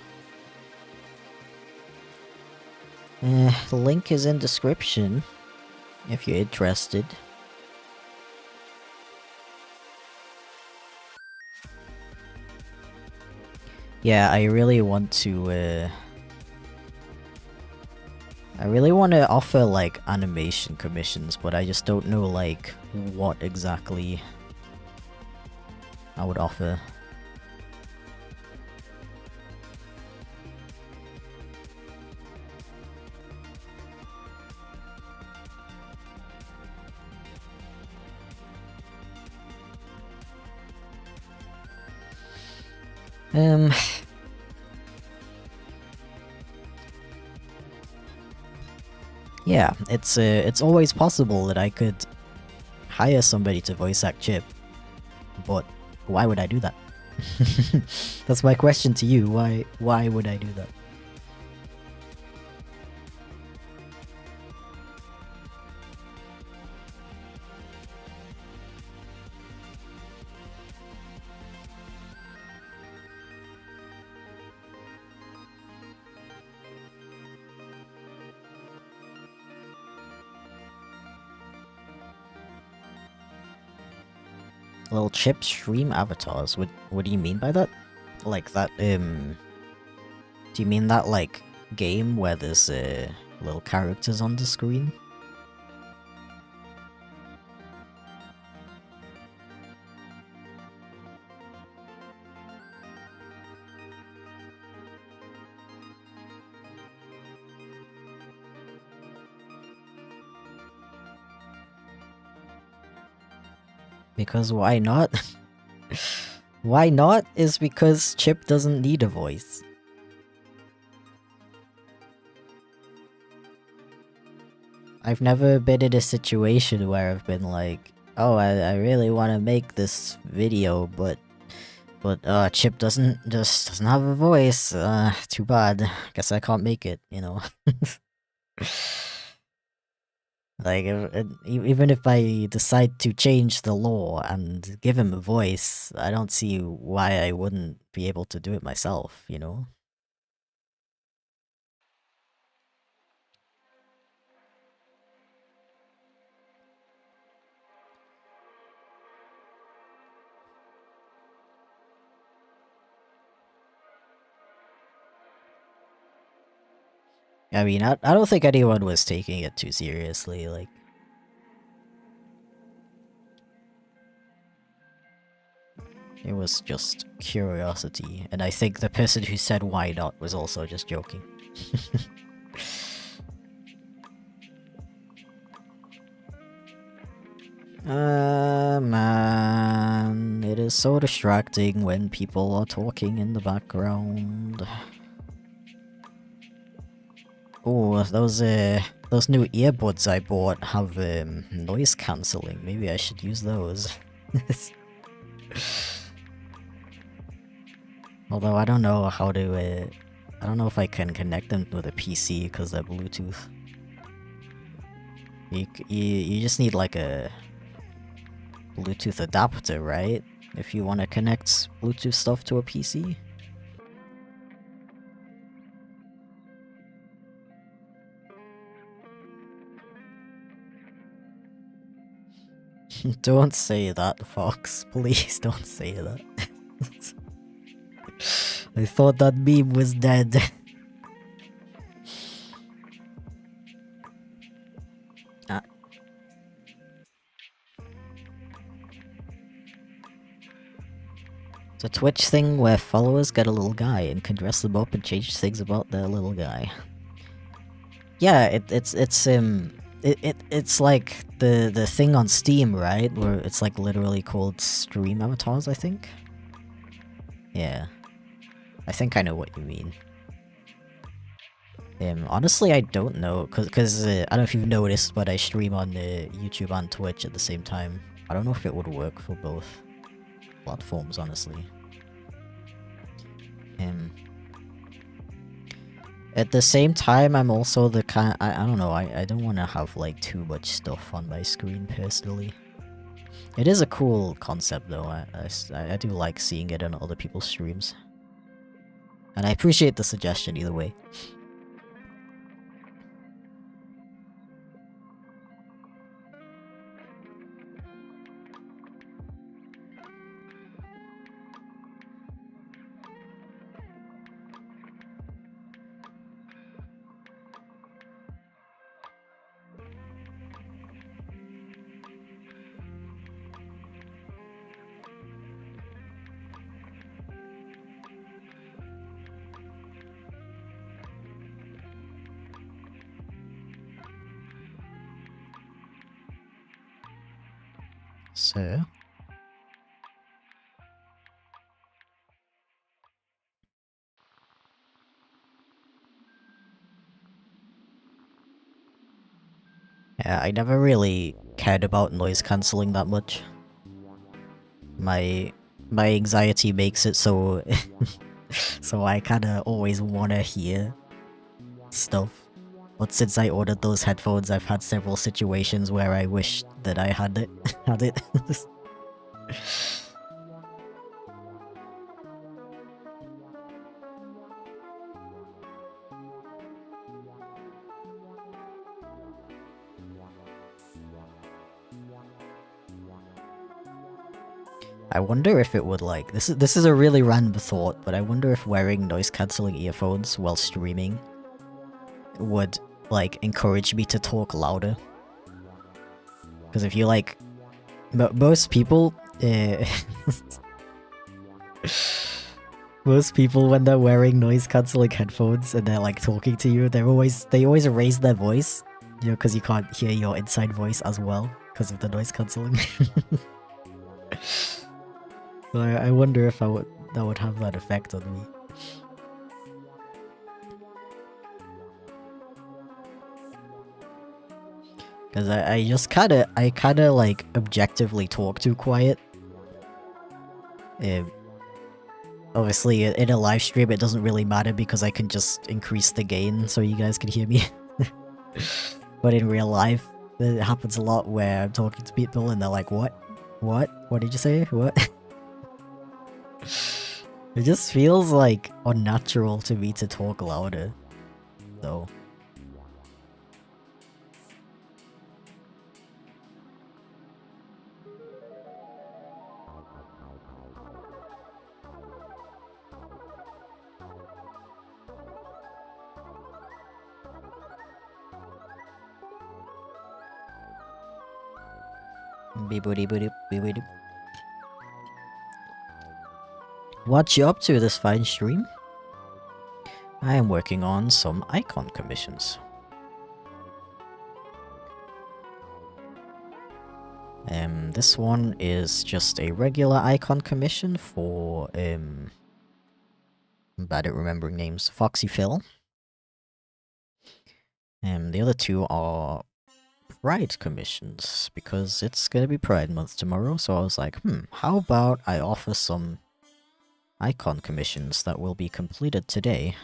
Speaker 1: The link is in description if you're interested. Yeah, I really want to offer like animation commissions, but I just don't know like what exactly I would offer. Yeah, it's always possible that I could hire somebody to voice act Chip, but why would I do that? That's my question to you. Why would I do that? Little Chip stream avatars. What do you mean by that? Like that, do you mean that, like, game where there's, little characters on the screen? Because why not? Why not is because Chip doesn't need a voice. I've never been in a situation where I've been like, oh, I really want to make this video, but Chip doesn't have a voice. Too bad. Guess I can't make it, you know. Like, even if I decide to change the law and give him a voice, I don't see why I wouldn't be able to do it myself, you know? I mean, I don't think anyone was taking it too seriously, like... It was just curiosity, and I think the person who said why not was also just joking. Man, it is so distracting when people are talking in the background. Oh, those new earbuds I bought have, noise cancelling. Maybe I should use those. Although I don't know how to, I don't know if I can connect them with a PC because they're Bluetooth. You just need like a Bluetooth adapter, right? If you want to connect Bluetooth stuff to a PC. Don't say that, Fox. Please don't say that. I thought that meme was dead. It's a Twitch thing where followers get a little guy and can dress them up and change things about their little guy. Yeah, it's like the thing on Steam, right? Where it's like literally called stream avatars, I think. Yeah. I think I know what you mean. Honestly, I don't know, cause I don't know if you've noticed, but I stream on YouTube and Twitch at the same time. I don't know if it would work for both platforms, honestly. At the same time, I'm also the kind. I don't know. I don't want to have like too much stuff on my screen personally. It is a cool concept though. I do like seeing it on other people's streams, and I appreciate the suggestion either way. So. Yeah, I never really cared about noise cancelling that much. My anxiety makes it so so I kinda always wanna hear stuff. But since I ordered those headphones, I've had several situations where I wish that I had it. had it. I wonder if it would like this is a really random thought, but I wonder if wearing noise cancelling earphones while streaming would like encourage me to talk louder. Because if you like most people most people when they're wearing noise cancelling headphones and they're like talking to you, they always raise their voice, you know, because you can't hear your inside voice as well because of the noise cancelling. So I wonder if that would have that effect on me. Because I just kinda like objectively talk too quiet. Obviously in a live stream it doesn't really matter because I can just increase the gain so you guys can hear me. But in real life, it happens a lot where I'm talking to people and they're like, what? What? What did you say? What? It just feels like unnatural to me to talk louder, though. What you up to this fine stream? I am working on some icon commissions. This one is just a regular icon commission for, I'm bad at remembering names, Foxy Phil. The other two are Pride commissions, because it's gonna be Pride Month tomorrow, so I was like, how about I offer some icon commissions that will be completed today,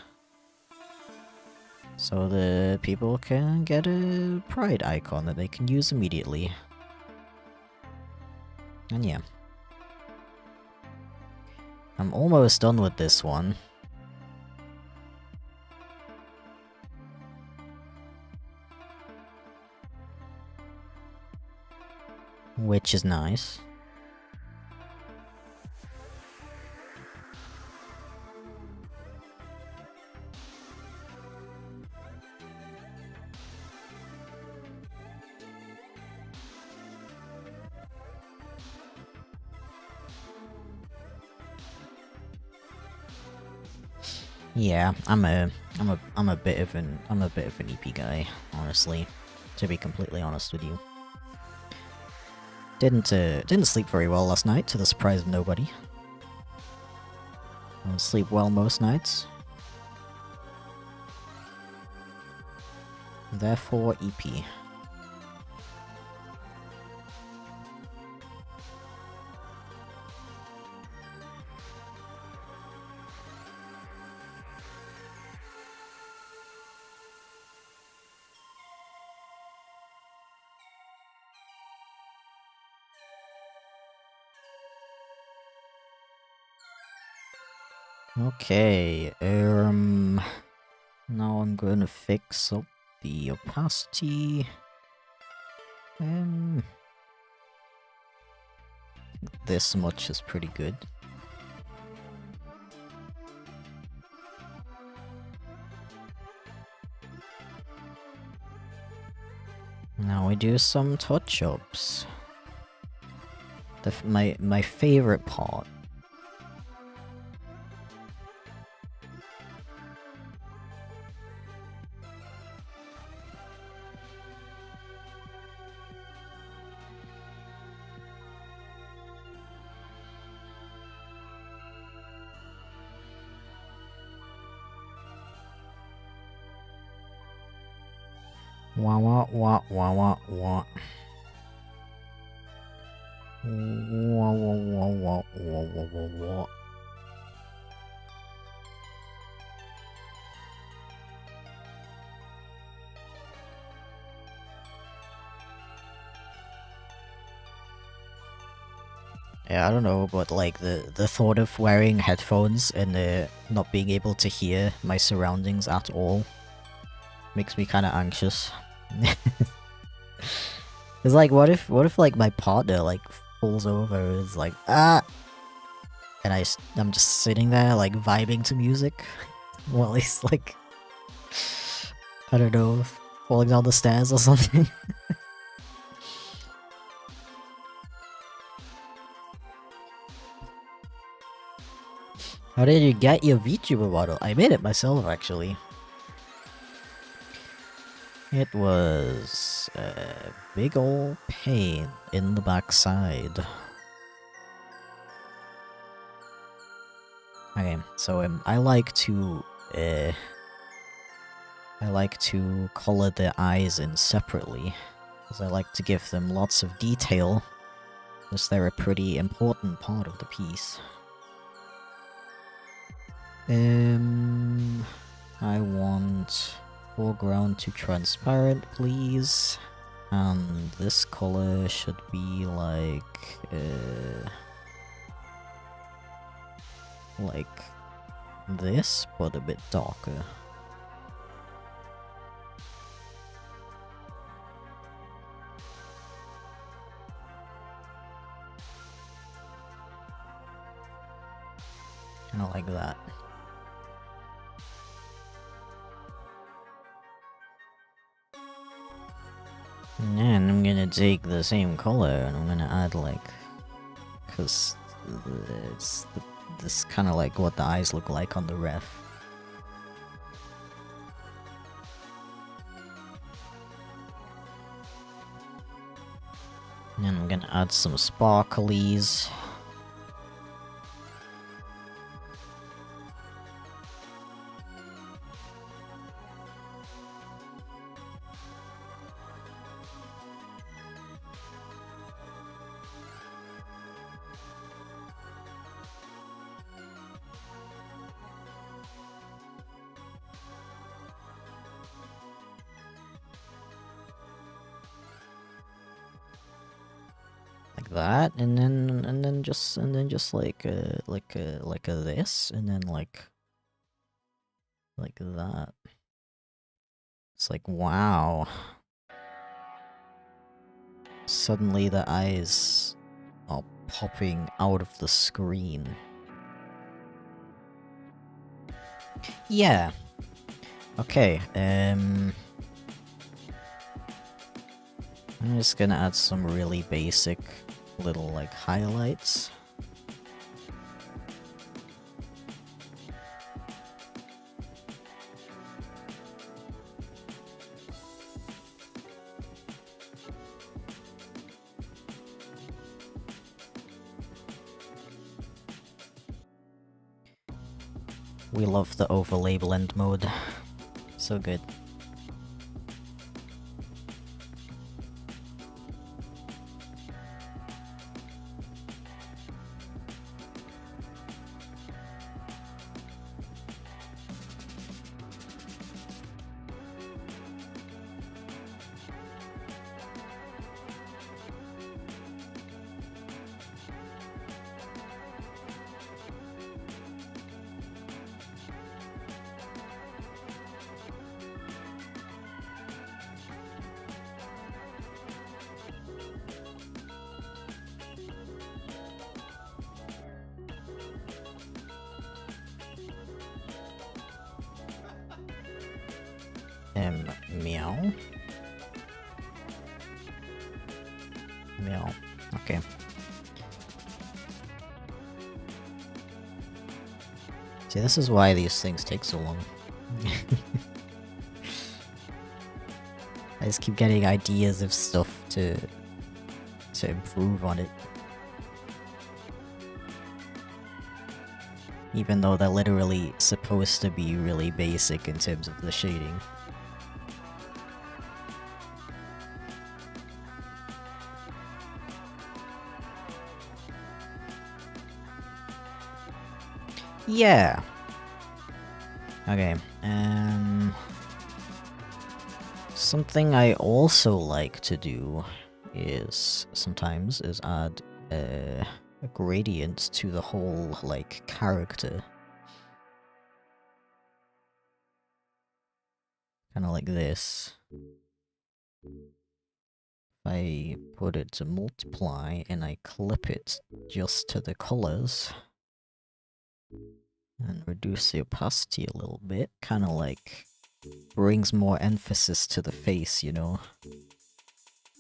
Speaker 1: so the people can get a Pride icon that they can use immediately. And yeah. I'm almost done with this one. Which is nice. Yeah, I'm a bit of an EP guy, honestly. To be completely honest with you. Didn't sleep very well last night, to the surprise of nobody. I'll sleep well most nights. Therefore, EP. Okay, now I'm gonna fix up the opacity. This much is pretty good. Now we do some touch-ups. My favorite part. Wah wah wah wah wah wah. Wah wah wah wah wah wah wah wah. Yeah, I don't know, but like the thought of wearing headphones and not being able to hear my surroundings at all makes me kind of anxious. It's like, what if like my partner like falls over and is like, ah, and I'm just sitting there like vibing to music while he's like, I don't know, falling down the stairs or something. How did you get your VTuber model? I made it myself, actually. It was a big ol' pain in the backside. Okay, so I like to color the eyes in separately, because I like to give them lots of detail, because they're a pretty important part of the piece. I want foreground to transparent, please. And this color should be like this, but a bit darker. Kinda like that. And then I'm gonna take the same color and I'm gonna add like, cause it's this kind of like what the eyes look like on the ref. And then I'm gonna add some sparklies. That, and then just like a this, and then like that. It's like, wow. Suddenly the eyes are popping out of the screen. Yeah. Okay, I'm just gonna add some really basic little like highlights. We love the overlay blend mode. So good. Meow. Meow. Okay. See, this is why these things take so long. I just keep getting ideas of stuff to improve on it. Even though they're literally supposed to be really basic in terms of the shading. Yeah. Okay, something I also like to do is sometimes add a gradient to the whole like character. Kind of like this. I put it to multiply and I clip it just to the colors. And reduce the opacity a little bit. Kind of like brings more emphasis to the face, you know?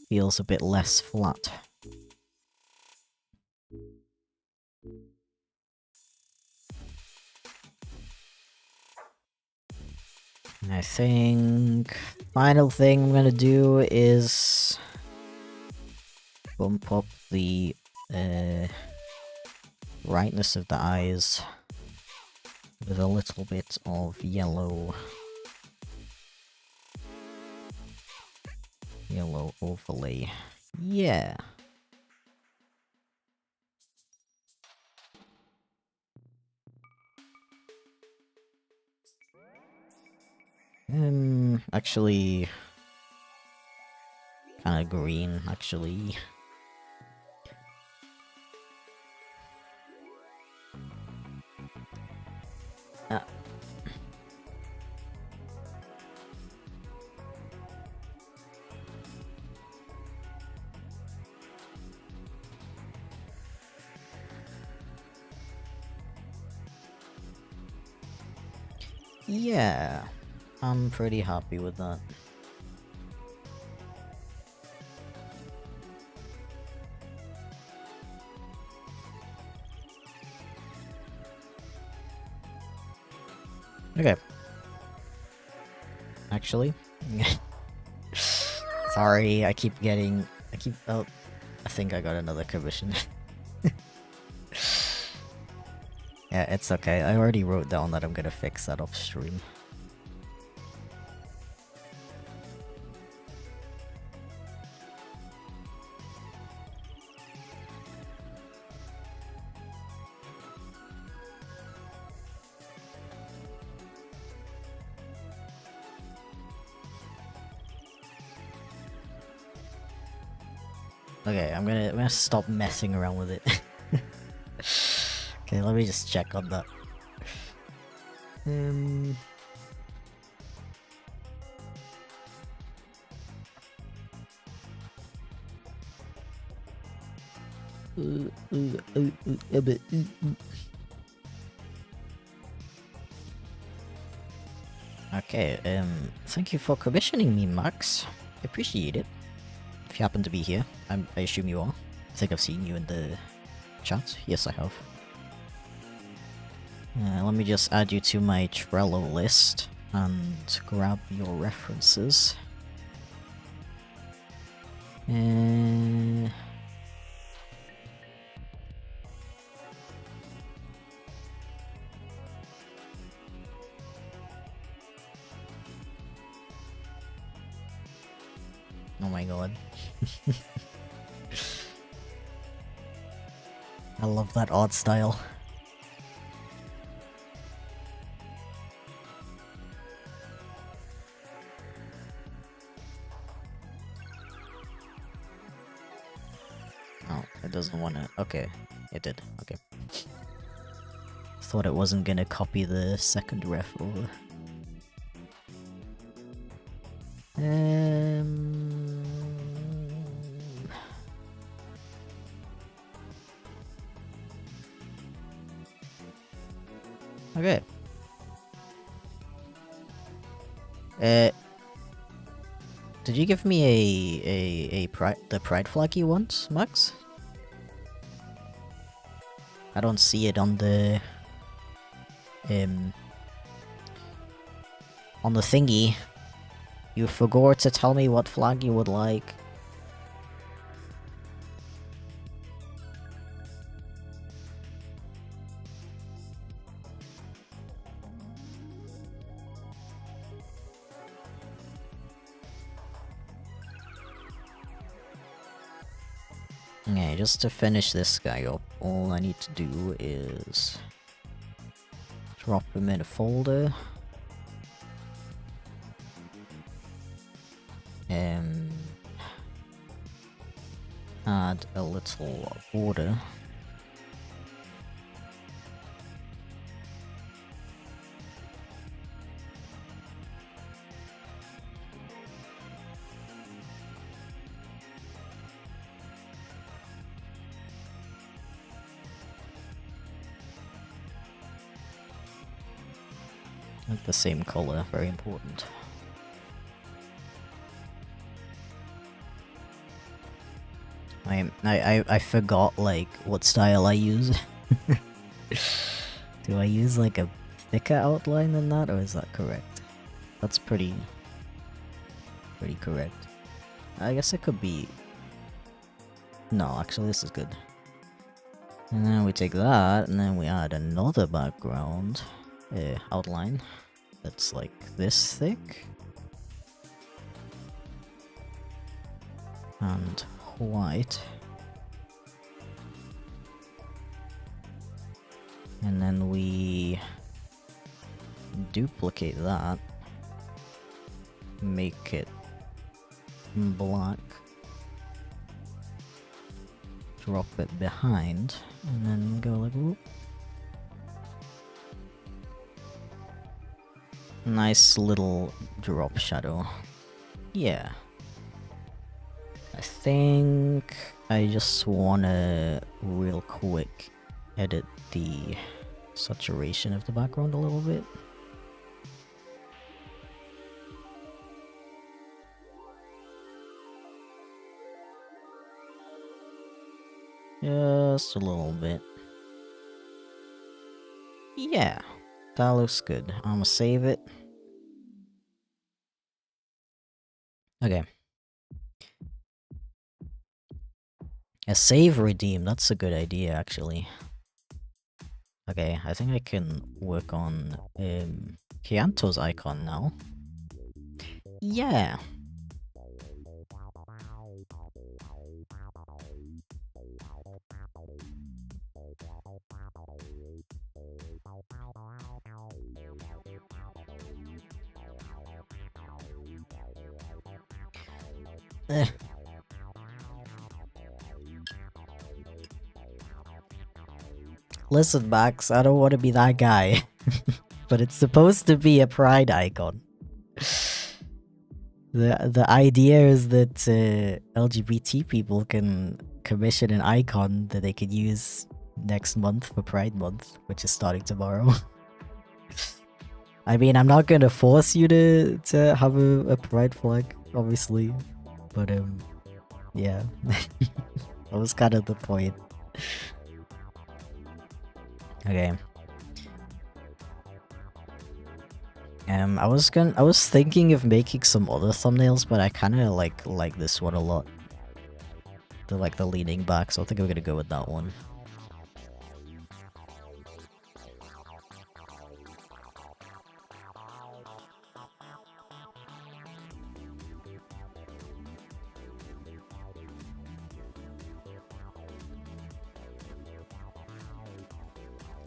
Speaker 1: Feels a bit less flat. I think final thing I'm gonna do is bump up the brightness of the eyes with a little bit of yellow overlay. Yeah. Actually, kind of green, actually. Yeah, I'm pretty happy with that. Okay. Actually, sorry, oh, I think I got another commission. Yeah, it's okay. I already wrote down that I'm gonna fix that off stream. Okay, I'm gonna stop messing around with it. Okay, let me just check on that. Okay, thank you for commissioning me, Max. I appreciate it. If you happen to be here, I assume you are. I think I've seen you in the chat. Yes, I have. Let me just add you to my Trello list and grab your references. Oh my god. I love that art style. Oh, it doesn't wanna... Okay, it did. Okay. Thought it wasn't gonna copy the second ref over. Okay. Did you give me the pride flag you want, Max? I don't see it on the thingy. You forgot to tell me what flag you would like. Okay, just to finish this guy up, all I need to do is drop him in a folder. Add a little border. Like the same color, very important. I forgot like what style I use. Do I use like a thicker outline than that, or is that correct? That's pretty correct. I guess it could be... No, actually this is good. And then we take that, and then we add another background outline that's like this thick. And white. And then we duplicate that, make it black, drop it behind, and then go like whoop. Nice little drop shadow. Yeah. I think I just wanna real quick edit the saturation of the background a little bit. Just a little bit. Yeah, that looks good. I'm gonna save it. Okay. A save redeem, that's a good idea actually. Okay, I think I can work on Kianto's icon now. Yeah. Eh. Listen, Max, I don't want to be that guy. But it's supposed to be a pride icon. The idea is that LGBT people can commission an icon that they could use next month for Pride Month, which is starting tomorrow. I mean, I'm not gonna force you to have a pride flag, obviously, but yeah, that was kind of the point. Okay. I was thinking of making some other thumbnails, but I kind of like this one a lot. The leaning back, so I think I'm gonna go with that one.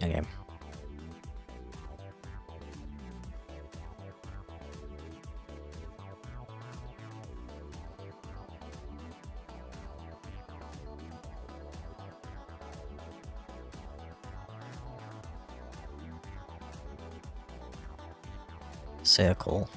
Speaker 1: Okay. Circle.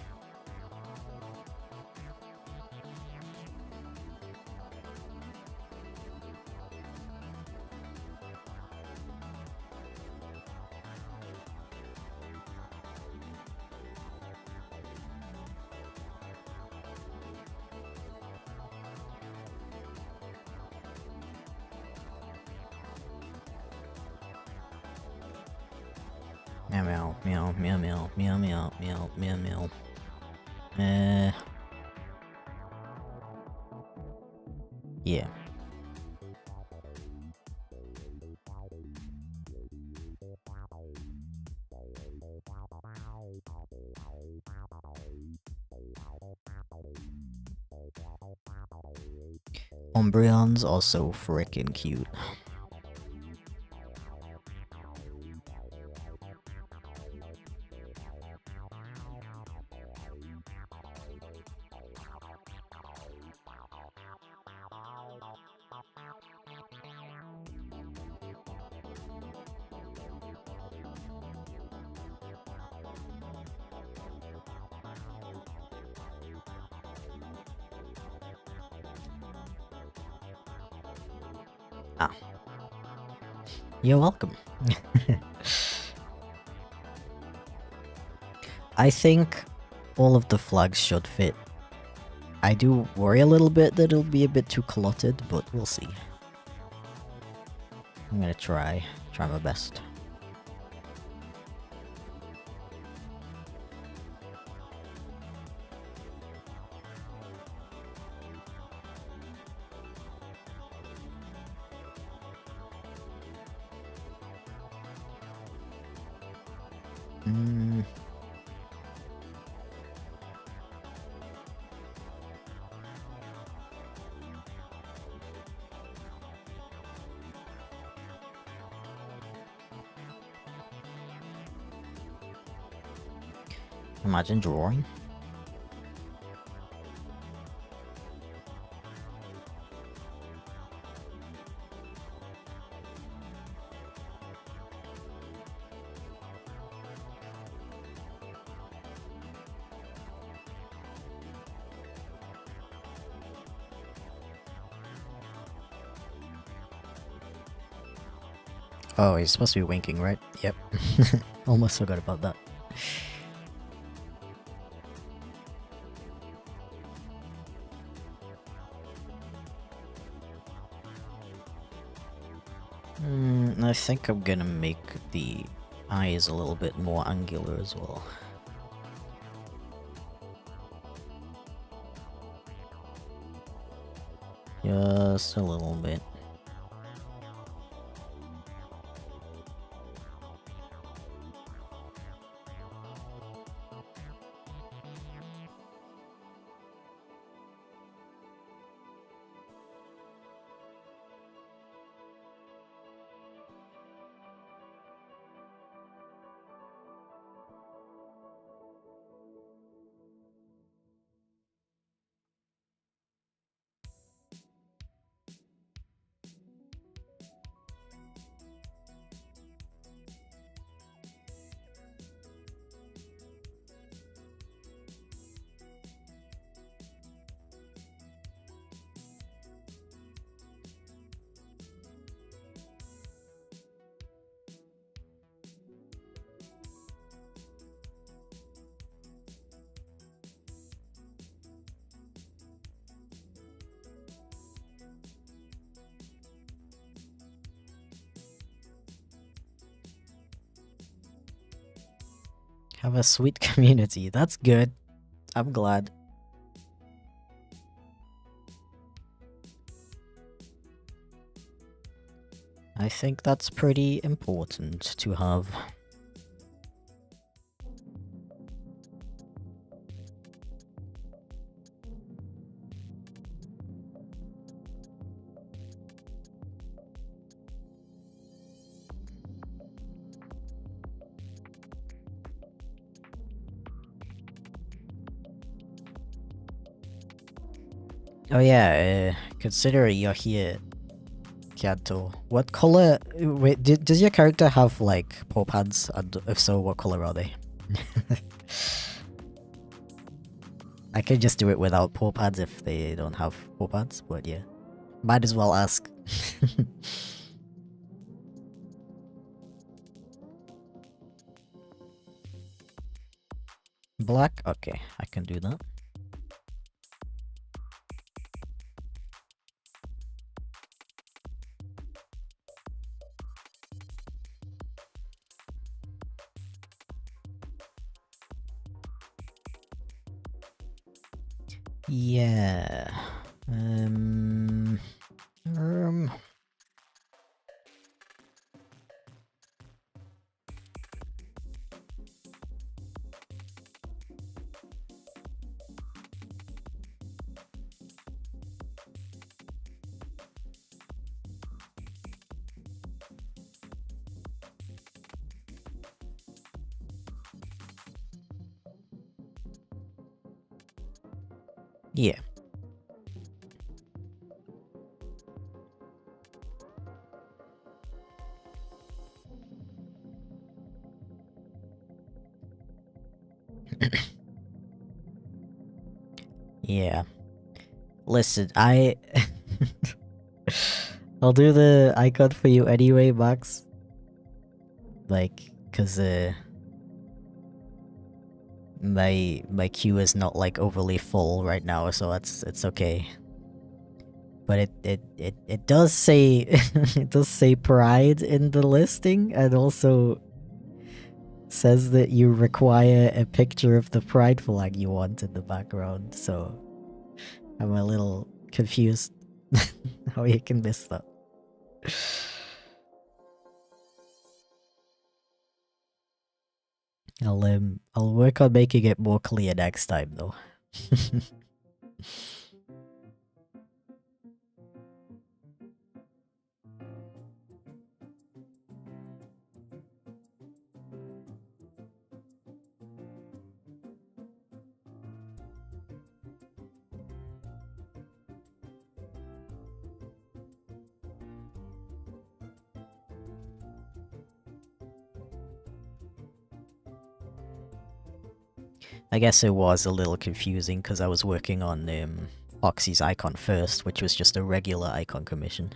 Speaker 1: Meow meow meow meow meow meow meow meow meow. Yeah. Umbreon's also frickin' cute. Ah. You're welcome. I think all of the flags should fit. I do worry a little bit that it'll be a bit too cluttered, but we'll see. I'm gonna try my best. Imagine drawing. Oh, he's supposed to be winking, right? Yep. Almost forgot about that. I think I'm gonna make the eyes a little bit more angular as well. Just a little bit. Have a sweet community. That's good. I'm glad. I think that's pretty important to have. Oh yeah, consider you're here, Kianto. What color? Wait, does your character have like paw pads? And if so, what color are they? I could just do it without paw pads if they don't have paw pads, but yeah. Might as well ask. Black? Okay, I can do that. Yeah. Um. Yeah. Yeah. Listen, I'll do the icon for you anyway, Max. Like, cause my queue is not like overly full right now, so it's okay. But it does say it does say pride in the listing, and also says that you require a picture of the pride flag you want in the background, so I'm a little confused how you can miss that. I'll work on making it more clear next time though. I guess it was a little confusing because I was working on Foxy's icon first, which was just a regular icon commission.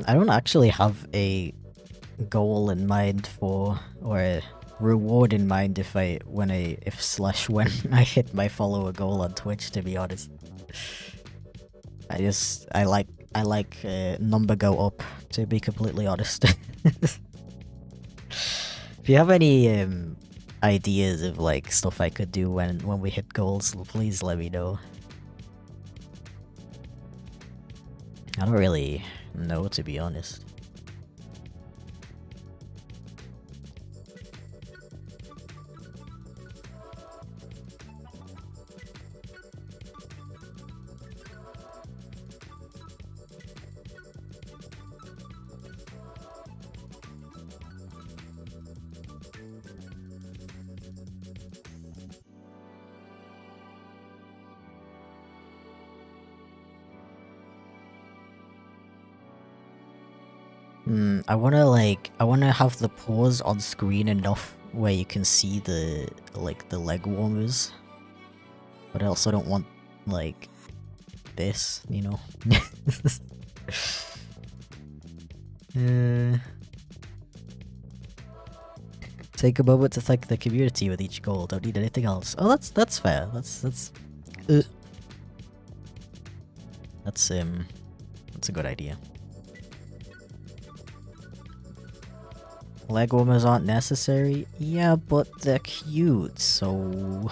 Speaker 1: I don't actually have a goal in mind for, or a reward in mind if when I hit my follower goal on Twitch, to be honest. I like number go up, to be completely honest. If you have any ideas of like stuff I could do when we hit goals, please let me know. I don't really know, to be honest. I wanna have the pause on screen enough where you can see the leg warmers. But I also don't want like this, you know. Take a moment to thank the community with each goal. Don't need anything else. Oh, that's fair. That's a good idea. Leg warmers aren't necessary? Yeah, but they're cute, so...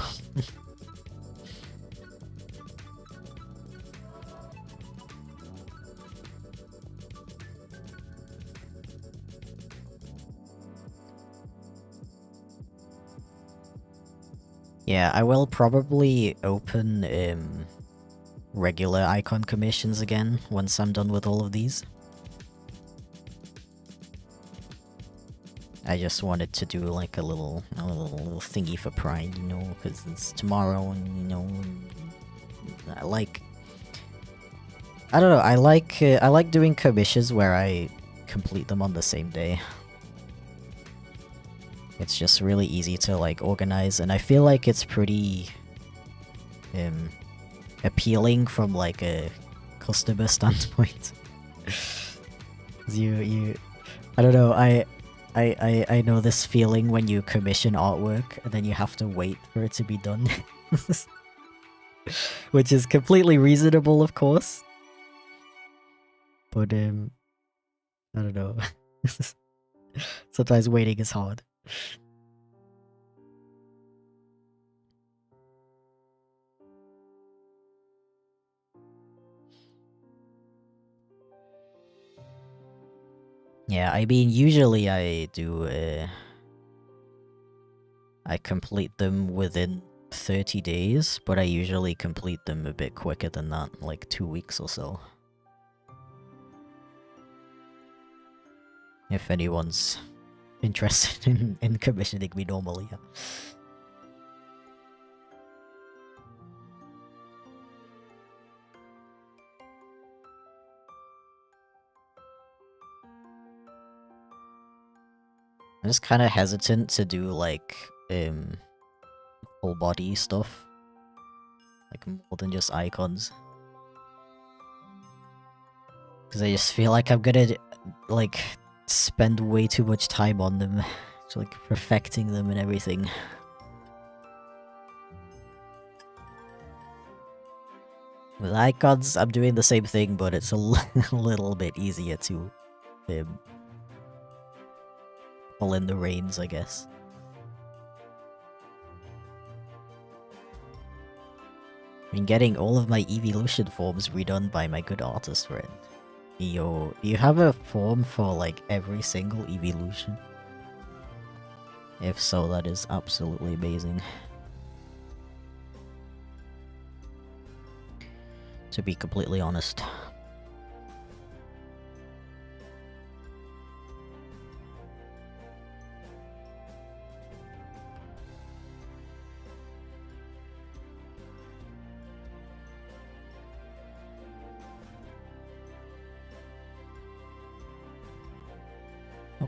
Speaker 1: Yeah, I will probably open regular icon commissions again once I'm done with all of these. I just wanted to do like a little thingy for Pride, you know, because it's tomorrow, and you know, I don't know. I like doing commissions where I complete them on the same day. It's just really easy to like organize, and I feel like it's pretty appealing from like a customer standpoint. I don't know. I know this feeling when you commission artwork and then you have to wait for it to be done. Which is completely reasonable, of course. But I don't know. Sometimes waiting is hard. Yeah, I mean, usually I do, I complete them within 30 days, but I usually complete them a bit quicker than that, like 2 weeks or so. If anyone's interested in commissioning me normally, yeah. I'm just kind of hesitant to do like full body stuff, like more than just icons, because I just feel like I'm gonna like spend way too much time on them, so like perfecting them and everything. With icons, I'm doing the same thing, but it's a little bit easier to pull in the reins, I guess. I mean, getting all of my evolution forms redone by my good artist friend. Yo, you have a form for like every single evolution? If so, that is absolutely amazing. To be completely honest.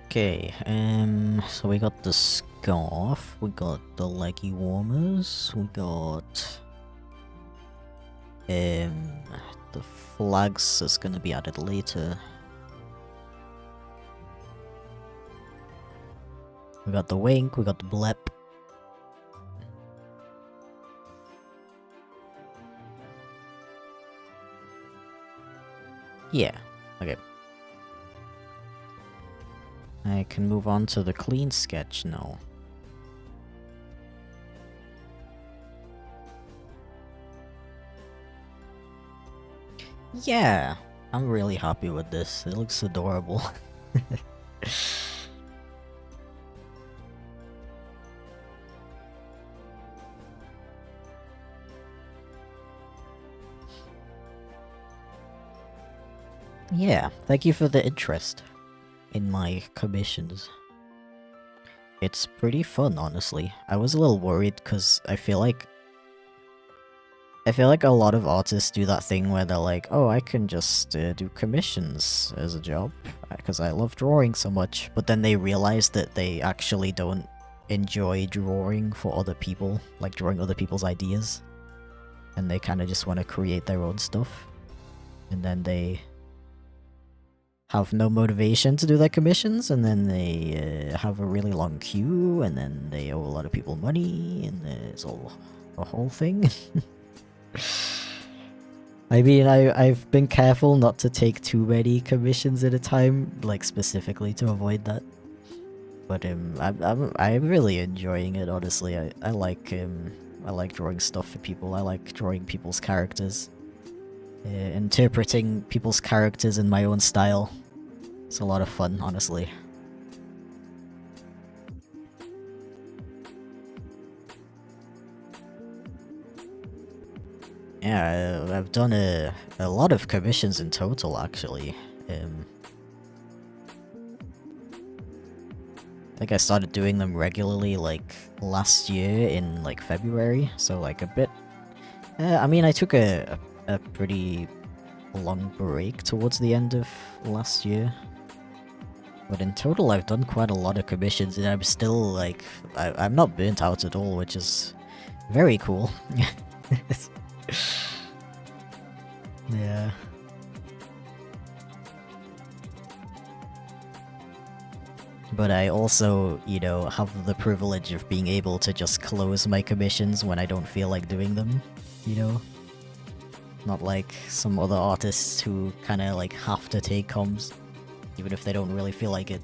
Speaker 1: Okay, so we got the scarf, we got the leggy warmers, we got the flags is gonna be added later. We got the wink, we got the blep. Yeah, okay. I can move on to the clean sketch now. Yeah, I'm really happy with this. It looks adorable. Yeah, thank you for the interest in my commissions. It's pretty fun, honestly. I was a little worried because I feel like a lot of artists do that thing where they're like, oh, I can just do commissions as a job because I love drawing so much, but then they realize that they actually don't enjoy drawing for other people, like drawing other people's ideas, and they kind of just want to create their own stuff, and then they have no motivation to do their commissions, and then they have a really long queue, and then they owe a lot of people money, and it's all a whole thing. I mean, I've been careful not to take too many commissions at a time, like specifically to avoid that. But I'm really enjoying it, honestly. I like drawing stuff for people. I like drawing people's characters. Interpreting people's characters in my own style. It's a lot of fun, honestly. Yeah, I've done a lot of commissions in total, actually. I think I started doing them regularly, like, last year in, like, February, so, like, a bit... I mean, I took a pretty long break towards the end of last year. But in total, I've done quite a lot of commissions, and I'm still, like... I'm not burnt out at all, which is very cool. Yeah. But I also, you know, have the privilege of being able to just close my commissions when I don't feel like doing them, you know? Not like some other artists who kinda like have to take comms, even if they don't really feel like it.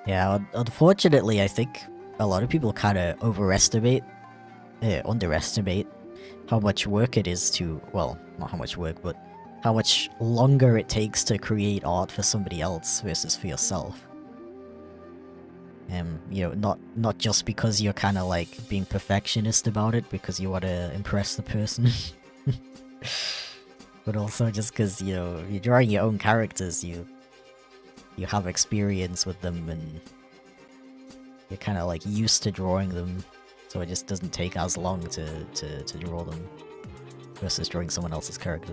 Speaker 1: Yeah, unfortunately, I think a lot of people kind of underestimate how much work it is to, well, not how much work, but how much longer it takes to create art for somebody else versus for yourself. You know, not just because you're kind of like being perfectionist about it because you want to impress the person, but also just because, you know, you're drawing your own characters, you have experience with them and you're kind of like used to drawing them, so it just doesn't take as long to draw them versus drawing someone else's character.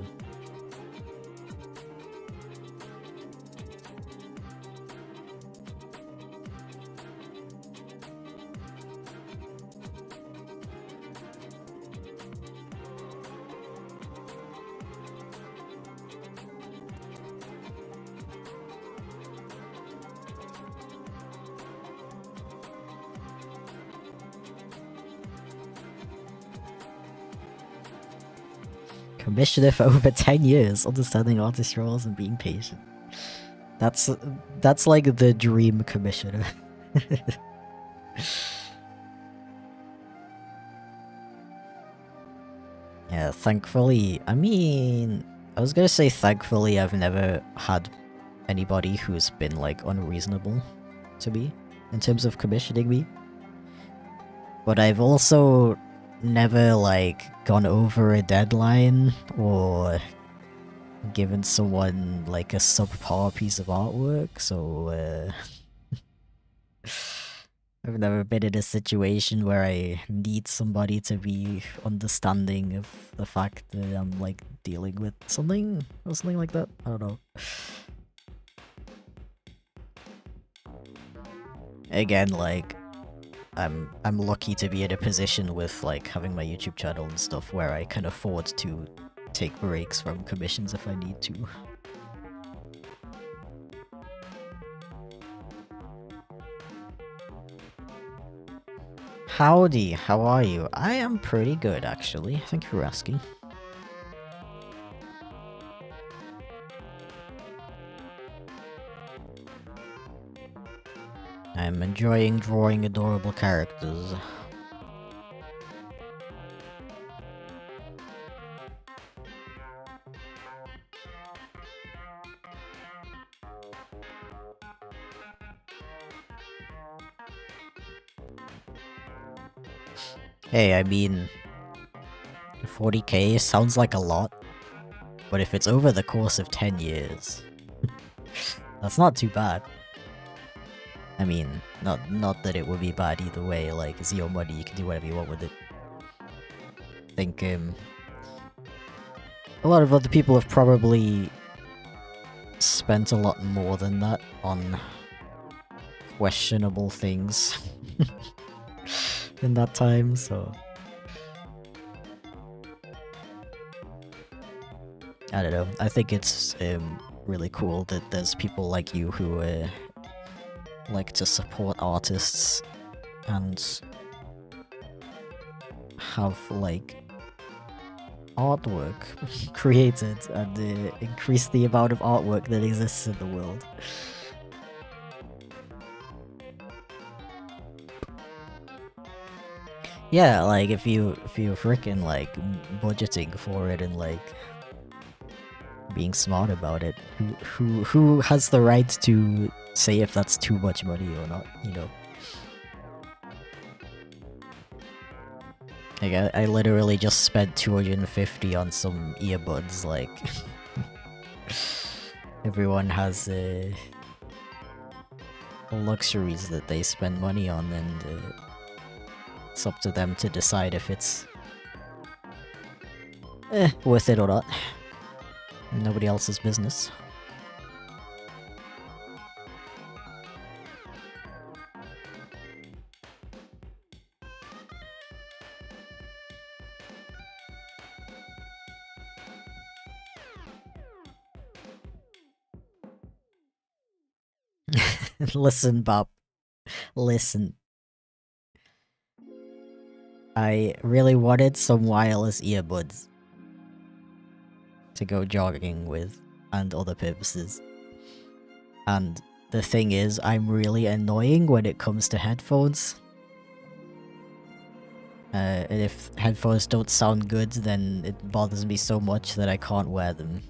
Speaker 1: Commissioner for over 10 years, understanding artist roles and being patient. That's like the dream commissioner. Yeah, thankfully, I mean, I was gonna say thankfully I've never had anybody who's been like unreasonable to me in terms of commissioning me. But I've also never like gone over a deadline or given someone like a subpar piece of artwork, so I've never been in a situation where I need somebody to be understanding of the fact that I'm like dealing with something or something like that. I don't know. Again, like I'm lucky to be in a position with like having my YouTube channel and stuff where I can afford to take breaks from commissions if I need to. Howdy, how are you? I am pretty good actually, thank you for asking. I'm enjoying drawing adorable characters. Hey, I mean, 40k sounds like a lot, but if it's over the course of 10 years, that's not too bad. I mean, not that it would be bad either way, like, it's your money, you can do whatever you want with it. I think, a lot of other people have probably spent a lot more than that on questionable things in that time, so... I don't know, I think it's really cool that there's people like you who like to support artists and have like artwork created and increase the amount of artwork that exists in the world. Yeah, like if you frickin' like budgeting for it and like being smart about it, who has the right to say if that's too much money or not? You know. Like I literally just spent 250 on some earbuds. Like everyone has luxuries that they spend money on, and it's up to them to decide if it's worth it or not. Nobody else's business. Listen, Bob. Listen. I really wanted some wireless earbuds to go jogging with and other purposes. And the thing is, I'm really annoying when it comes to headphones. And if headphones don't sound good, then it bothers me so much that I can't wear them.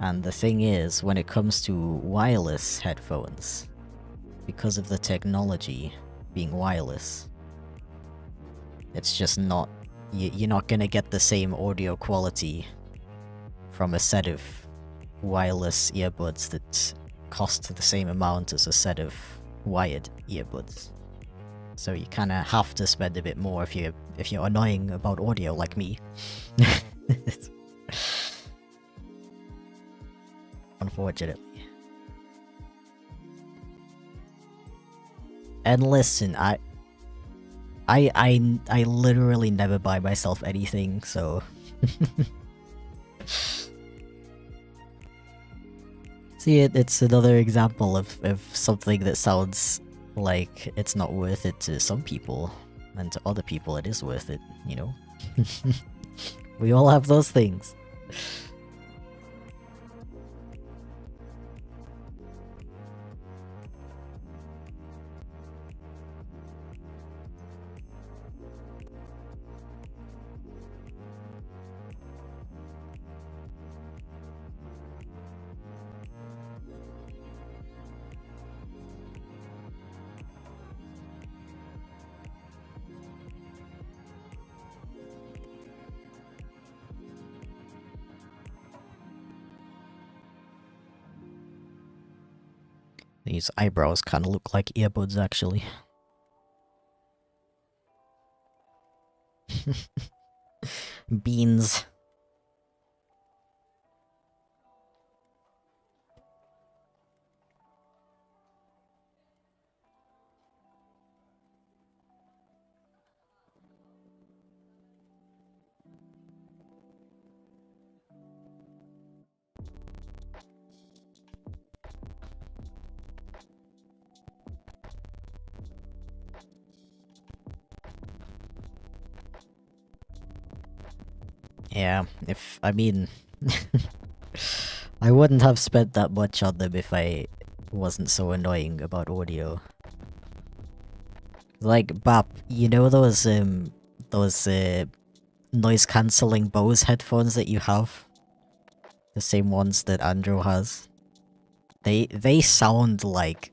Speaker 1: And the thing is, when it comes to wireless headphones, because of the technology being wireless, it's just not... You're not gonna get the same audio quality from a set of wireless earbuds that cost the same amount as a set of wired earbuds. So you kinda have to spend a bit more if you're annoying about audio like me. Unfortunately. And listen, I literally never buy myself anything, so... See, it's another example of something that sounds like it's not worth it to some people, and to other people it is worth it, you know? We all have those things. These eyebrows kind of look like earbuds, actually. Beans. Yeah, I mean... I wouldn't have spent that much on them if I wasn't so annoying about audio. Like, Bap, you know those noise-cancelling Bose headphones that you have? The same ones that Andrew has? They sound like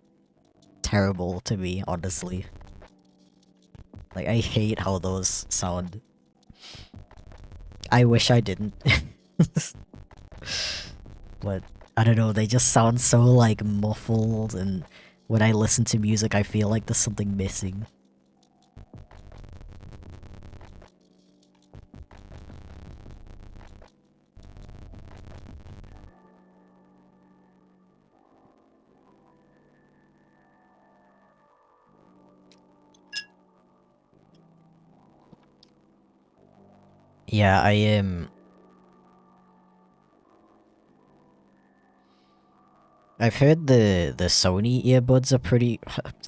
Speaker 1: terrible to me, honestly. Like, I hate how those sound. I wish I didn't. But, I don't know, they just sound so, like, muffled, and when I listen to music I feel like there's something missing. Yeah, I am... I've heard the Sony earbuds are pretty...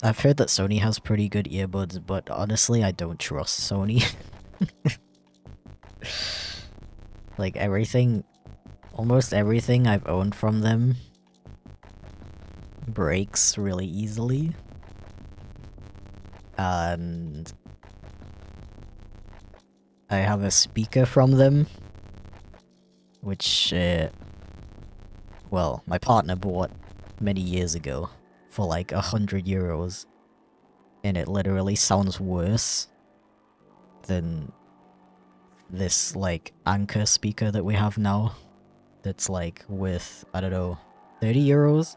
Speaker 1: I've heard that Sony has pretty good earbuds, but honestly I don't trust Sony. Like everything... Almost everything I've owned from them breaks really easily. And I have a speaker from them, which, well, my partner bought many years ago for like 100 euros, and it literally sounds worse than this, like, Anchor speaker that we have now. That's like worth, I don't know, 30 euros?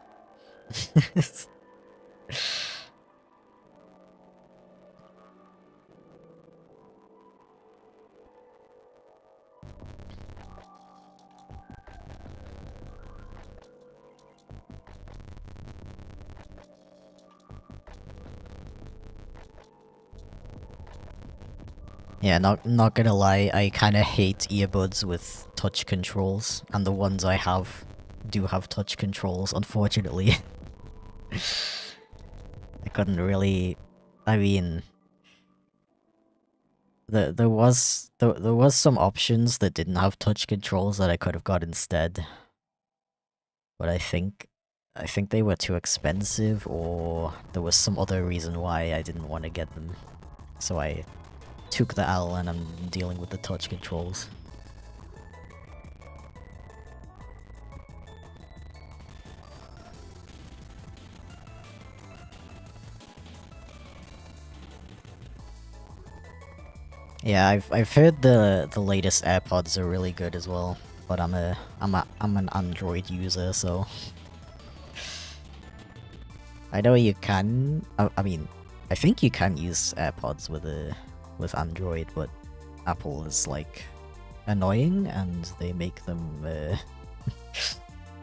Speaker 1: Yeah, not gonna lie, I kinda hate earbuds with touch controls, and the ones I have do have touch controls, unfortunately. I couldn't really... I mean... There was some options that didn't have touch controls that I could have got instead. But I think they were too expensive, or there was some other reason why I didn't want to get them. So I took the L and I'm dealing with the touch controls. Yeah, I've heard the latest AirPods are really good as well, but I'm an Android user, so I know you can. I mean, I think you can use AirPods with Android, but Apple is like annoying, and they make them.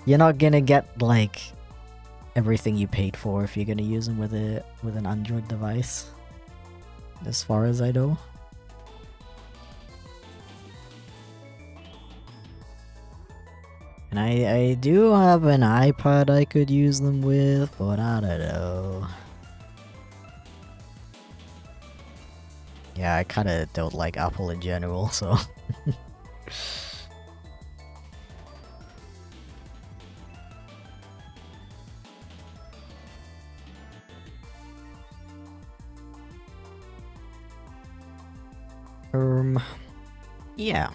Speaker 1: You're not gonna get like everything you paid for if you're gonna use them with an Android device, as far as I know. And I do have an iPad I could use them with, but I don't know. Yeah, I kinda don't like Apple in general, so... Yeah.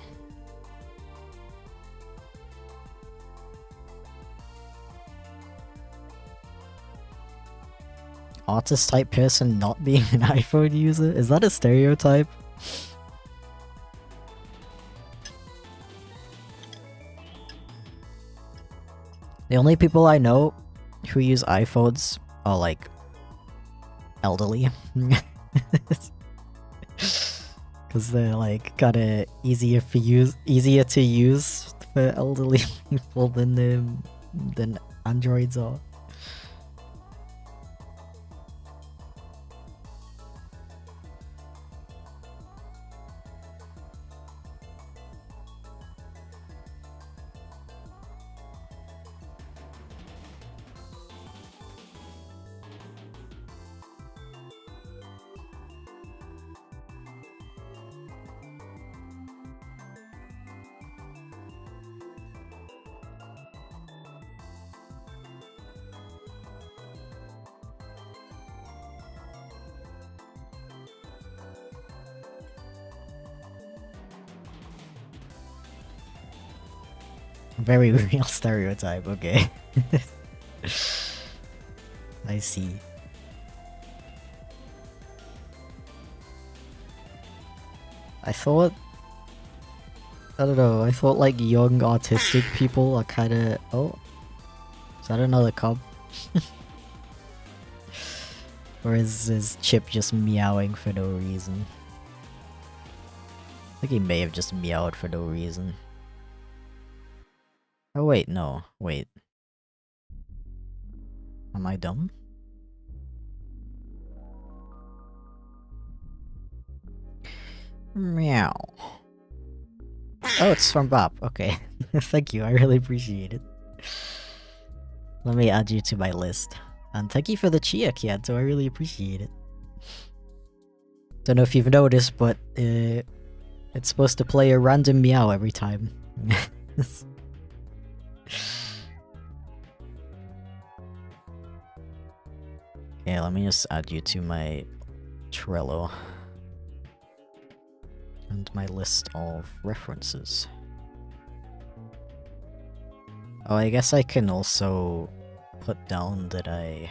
Speaker 1: Artist type person not being an iPhone user? Is that a stereotype? The only people I know who use iPhones are like elderly. Cause they're like kinda easier to use for elderly people than Androids are. Very real stereotype, okay. I see. I thought... I don't know, I thought like young autistic people are kinda... Oh? Is that another cub? Or is Chip just meowing for no reason? I think he may have just meowed for no reason. Oh wait, no. Wait. Am I dumb? Meow. Oh, it's from Bob. Okay. Thank you, I really appreciate it. Let me add you to my list. And thank you for the chia, Kiato, I really appreciate it. Don't know if you've noticed, but it's supposed to play a random meow every time. Okay, let me just add you to my Trello. And my list of references. Oh, I guess I can also put down that I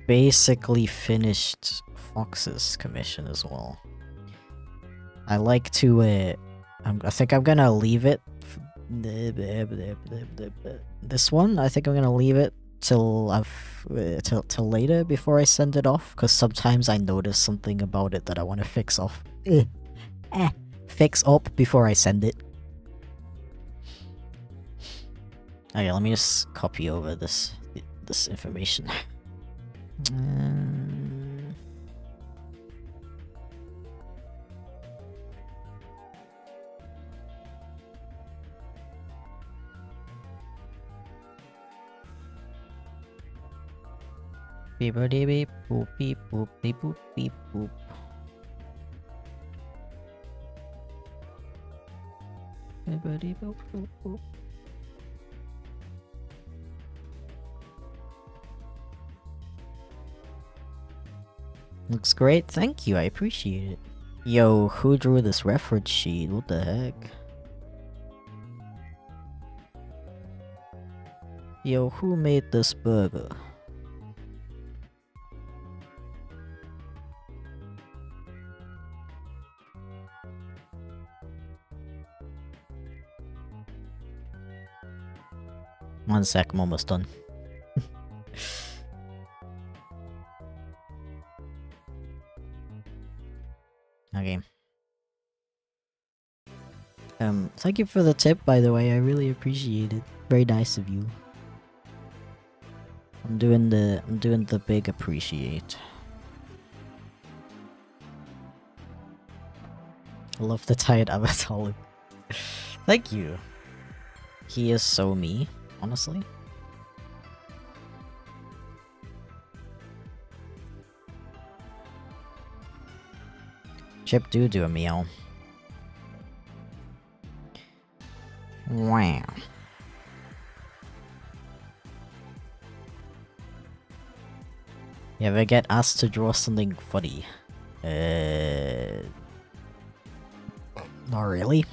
Speaker 1: basically finished Fox's commission as well. I like to, I think I'm gonna leave it. This one, I think I'm gonna leave it till till later before I send it off, because sometimes I notice something about it that I want to fix off. Fix up before I send it. Okay, let me just copy over this information. Beep beep beep boop beep boop beep boop beep boop. Beep beep boop boop boop. Looks great, thank you, I appreciate it. Yo, who drew this reference sheet? What the heck? Yo, who made this burger? One sec, I'm almost done. Okay. Thank you for the tip, by the way, I really appreciate it. Very nice of you. I'm doing the big appreciate. I love the tired avatar look. Thank you. He is so me, honestly. Chip do a meow. Wow. You ever get asked to draw something funny? Not really.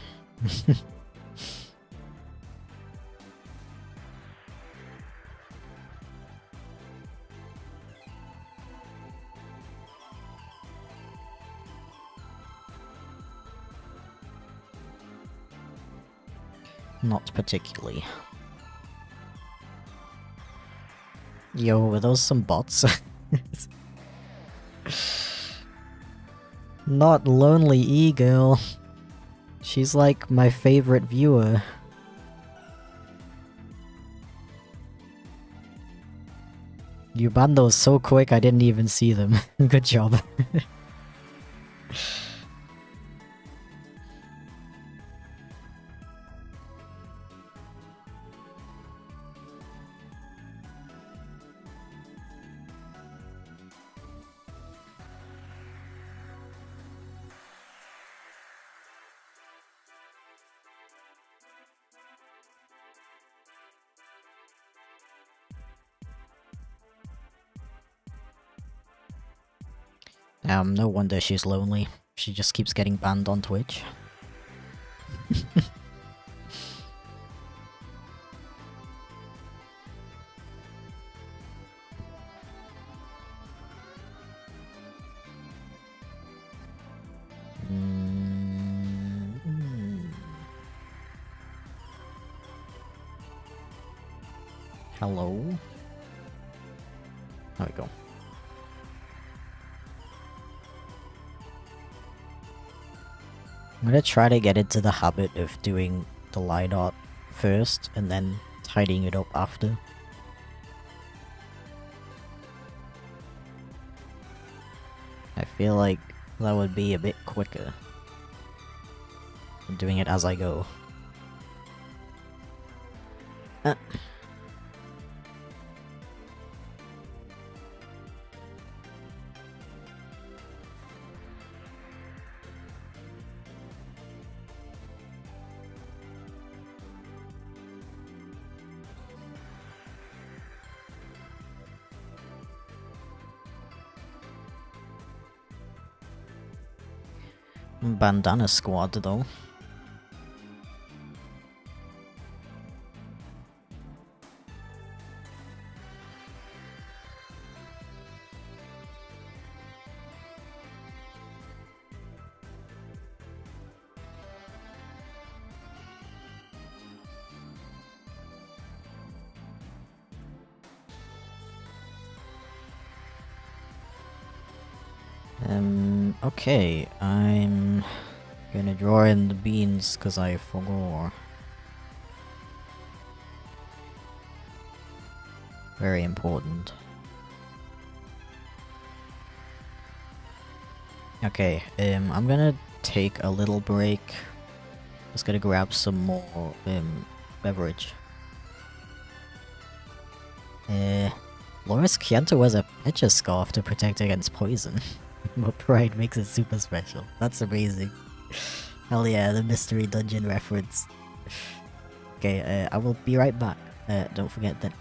Speaker 1: Not particularly. Yo, were those some bots? Not Lonely E-Girl. She's like my favorite viewer. You banned those so quick I didn't even see them. Good job. No wonder she's lonely. She just keeps getting banned on Twitch. Hello? There we go. I'm gonna try to get into the habit of doing the line art first and then tidying it up after. I feel like that would be a bit quicker than doing it as I go. Bandana squad, though. Okay, I'm gonna draw in the beans because I forgot. Very important. Okay, I'm gonna take a little break. Just gonna grab some more, beverage. Loris Kiento wears a pitcher scarf to protect against poison. But pride makes it super special. That's amazing. Hell yeah, the mystery dungeon reference. Okay, I will be right back. Don't forget that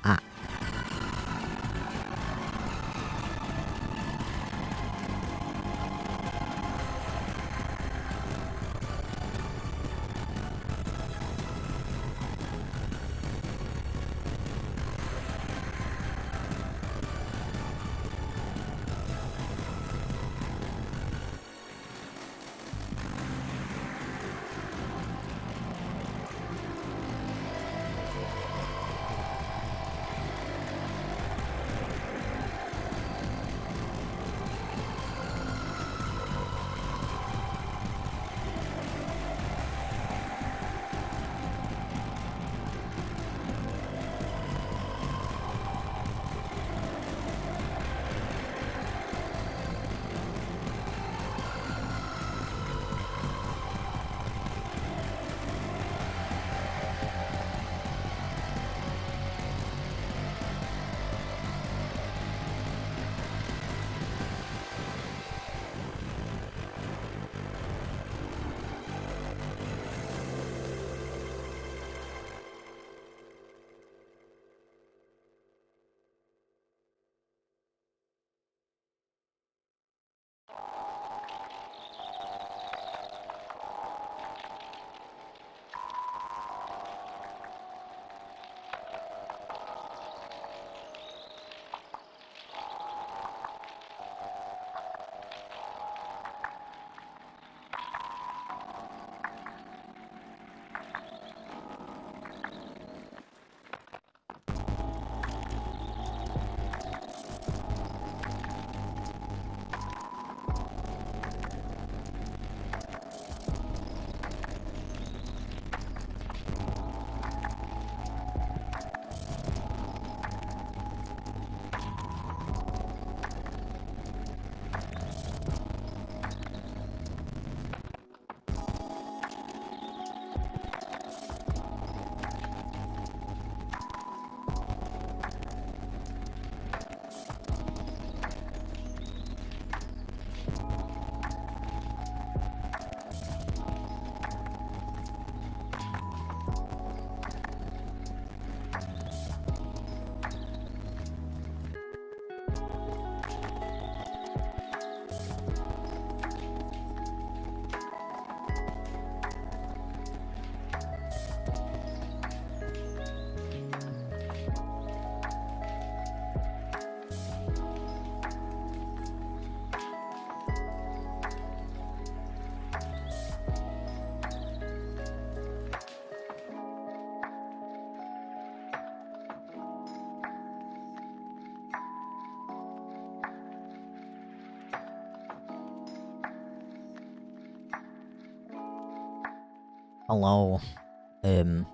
Speaker 1: hello.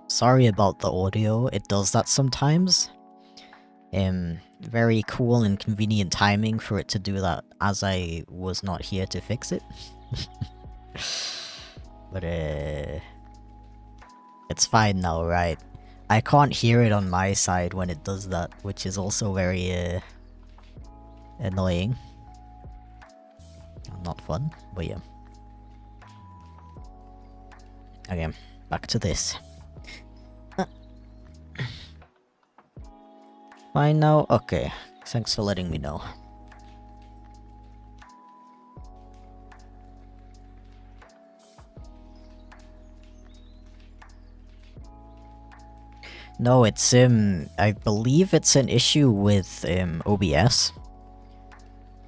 Speaker 1: Sorry about the audio. It does that sometimes. Very cool and convenient timing for it to do that as I was not here to fix it. But, it's fine now, right? I can't hear it on my side when it does that, which is also very, annoying. Not fun, but yeah. Okay, back to this. Fine now? Okay. Thanks for letting me know. No, it's I believe it's an issue with OBS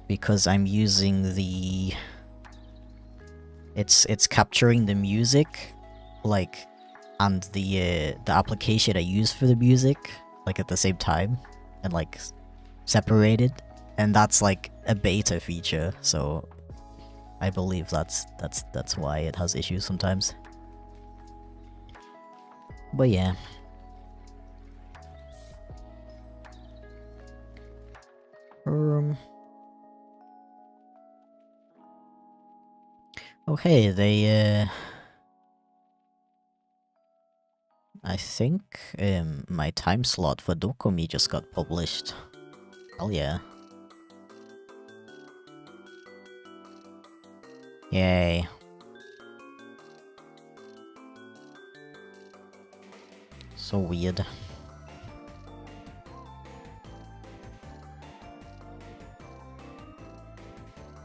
Speaker 1: because I'm using the it's capturing the music like and the application I use for the music like at the same time and like separated, and that's like a beta feature, so I believe that's why it has issues sometimes. But yeah. Okay, they I think my time slot for Dokumi just got published. Hell yeah. Yay. So weird.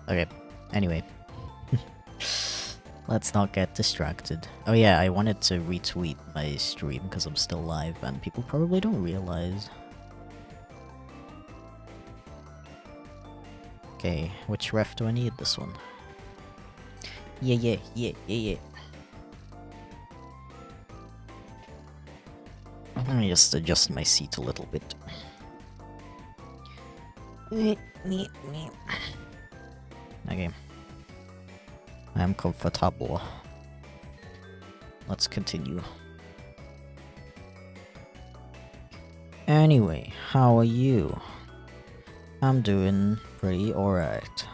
Speaker 1: Okay, anyway. Let's not get distracted. Oh yeah, I wanted to retweet my stream because I'm still live and people probably don't realize. Okay, which ref do I need? This one. Yeah. Let me just adjust my seat a little bit. Okay. I am comfortable. Let's continue. Anyway, how are you? I'm doing pretty alright.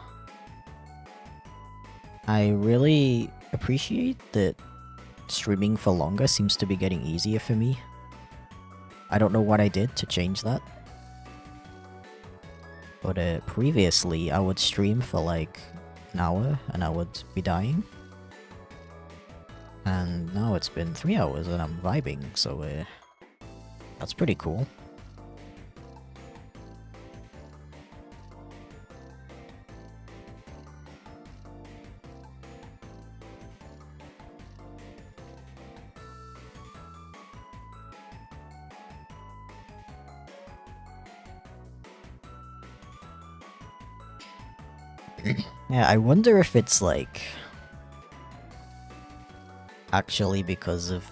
Speaker 1: I really appreciate that streaming for longer seems to be getting easier for me. I don't know what I did to change that. But previously I would stream for like an hour and I would be dying. And now it's been 3 hours and I'm vibing, so that's pretty cool. Yeah, I wonder if it's like actually because of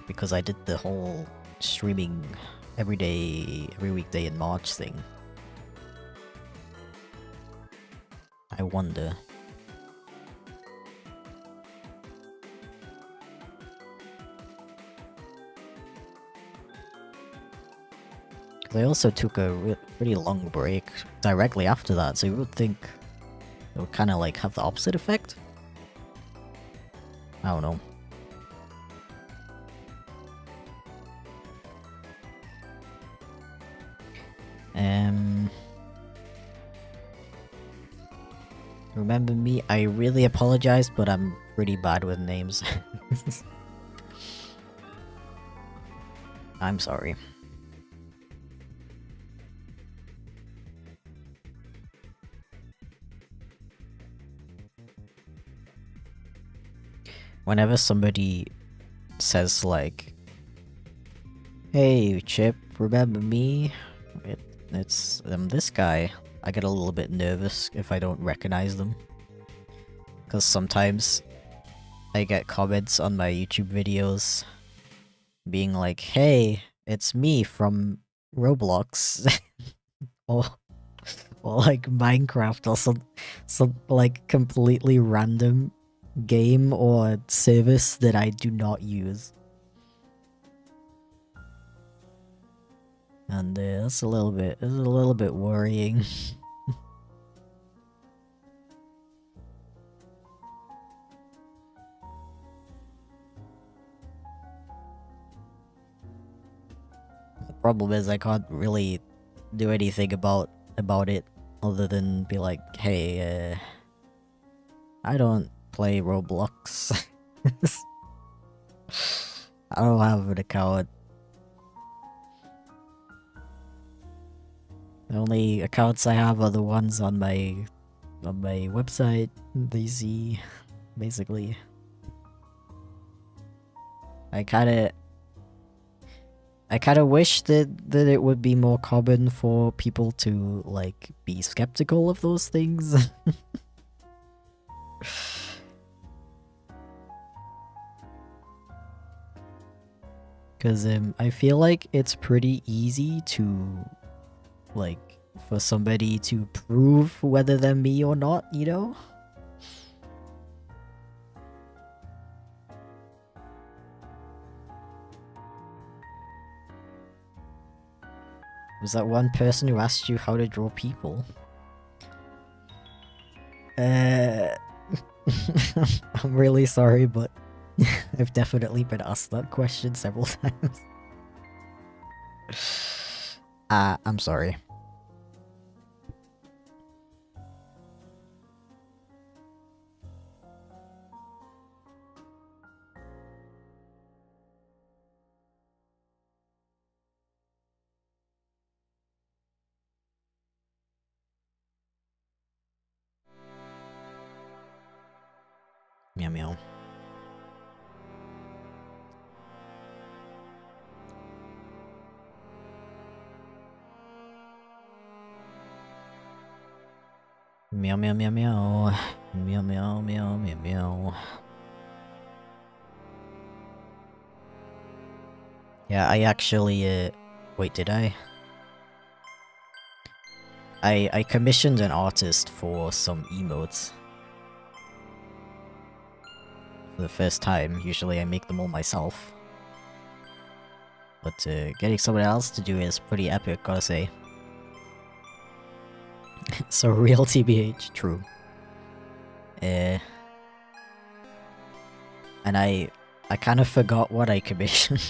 Speaker 1: because I did the whole streaming every weekday in March thing. I wonder. I also took a pretty long break directly after that, so you would think it would kind of like have the opposite effect? I don't know. Remember me? I really apologize, but I'm pretty bad with names. I'm sorry. Whenever somebody says like, "Hey, Chip, remember me?" It's this guy. I get a little bit nervous if I don't recognize them. Because sometimes I get comments on my YouTube videos being like, "Hey, it's me from Roblox." or like Minecraft or some like completely random game or service that I do not use. And it's a little bit worrying. The problem is I can't really do anything about it other than be like, hey, I don't play Roblox. I don't have an account. The only accounts I have are the ones on my website. They see, basically. I I kind of wish that it would be more common for people to like be skeptical of those things. Because I feel like it's pretty easy to, like, for somebody to prove whether they're me or not, you know? Was that one person who asked you how to draw people? I'm really sorry, but I've definitely been asked that question several times. I'm sorry. Meow meow. Meow meow meow meow. Meow meow meow meow meow. Yeah, I actually wait, did I? I commissioned an artist for some emotes. For the first time. Usually I make them all myself. But getting someone else to do it is pretty epic, gotta say. So real TBH, true. And I kind of forgot what I commissioned.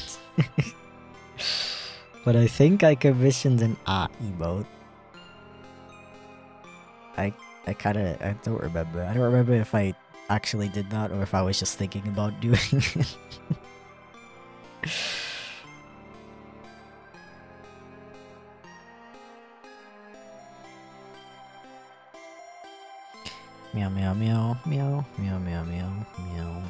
Speaker 1: But I think I commissioned an art emote. I don't remember. I don't remember if I actually did that or if I was just thinking about doing it. Meow meow meow meow meow meow meow meow.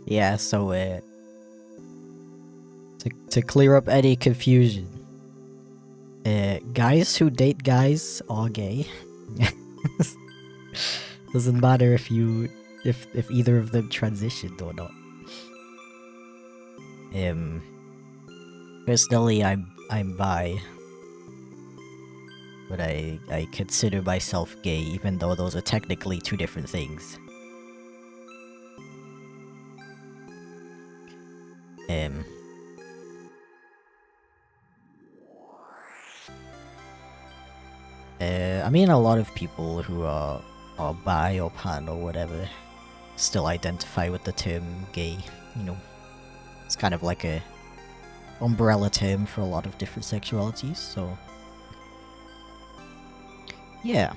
Speaker 1: Yeah, so to clear up any confusion, guys who date guys are gay. Doesn't matter if either of them transitioned or not. Personally, I'm bi, but I consider myself gay, even though those are technically two different things. I mean, a lot of people who are bi or pan or whatever still identify with the term gay, you know. It's kind of like a umbrella term for a lot of different sexualities, so yeah.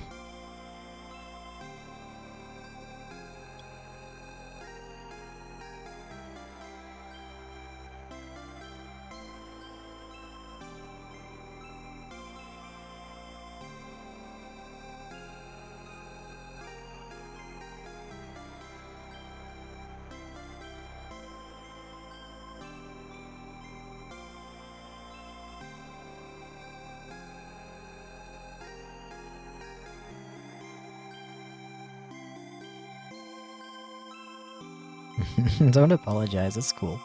Speaker 1: Don't apologize, it's cool.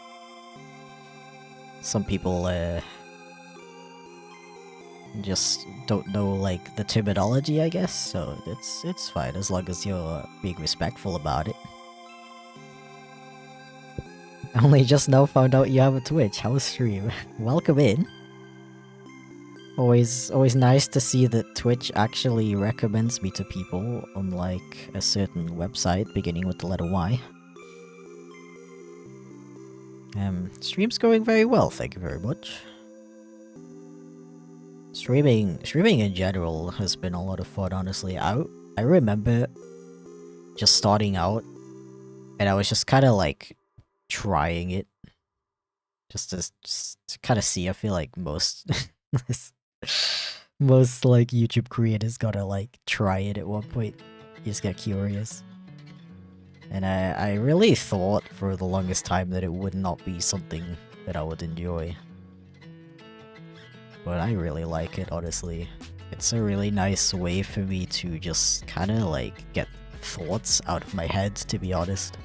Speaker 1: Some people just don't know like the terminology, I guess, so it's fine as long as you're being respectful about it. I only just now found out you have a Twitch. How was stream? Welcome in. Always nice to see that Twitch actually recommends me to people, unlike a certain website beginning with the letter Y. Stream's going very well, thank you very much. Streaming in general has been a lot of fun, honestly. I remember just starting out, and I was just kind of like trying it, just to kind of see. I feel like most most like YouTube creators gotta like try it at one point. You just get curious. And I really thought for the longest time that it would not be something that I would enjoy. But I really like it, honestly. It's a really nice way for me to just kind of like get thoughts out of my head, to be honest.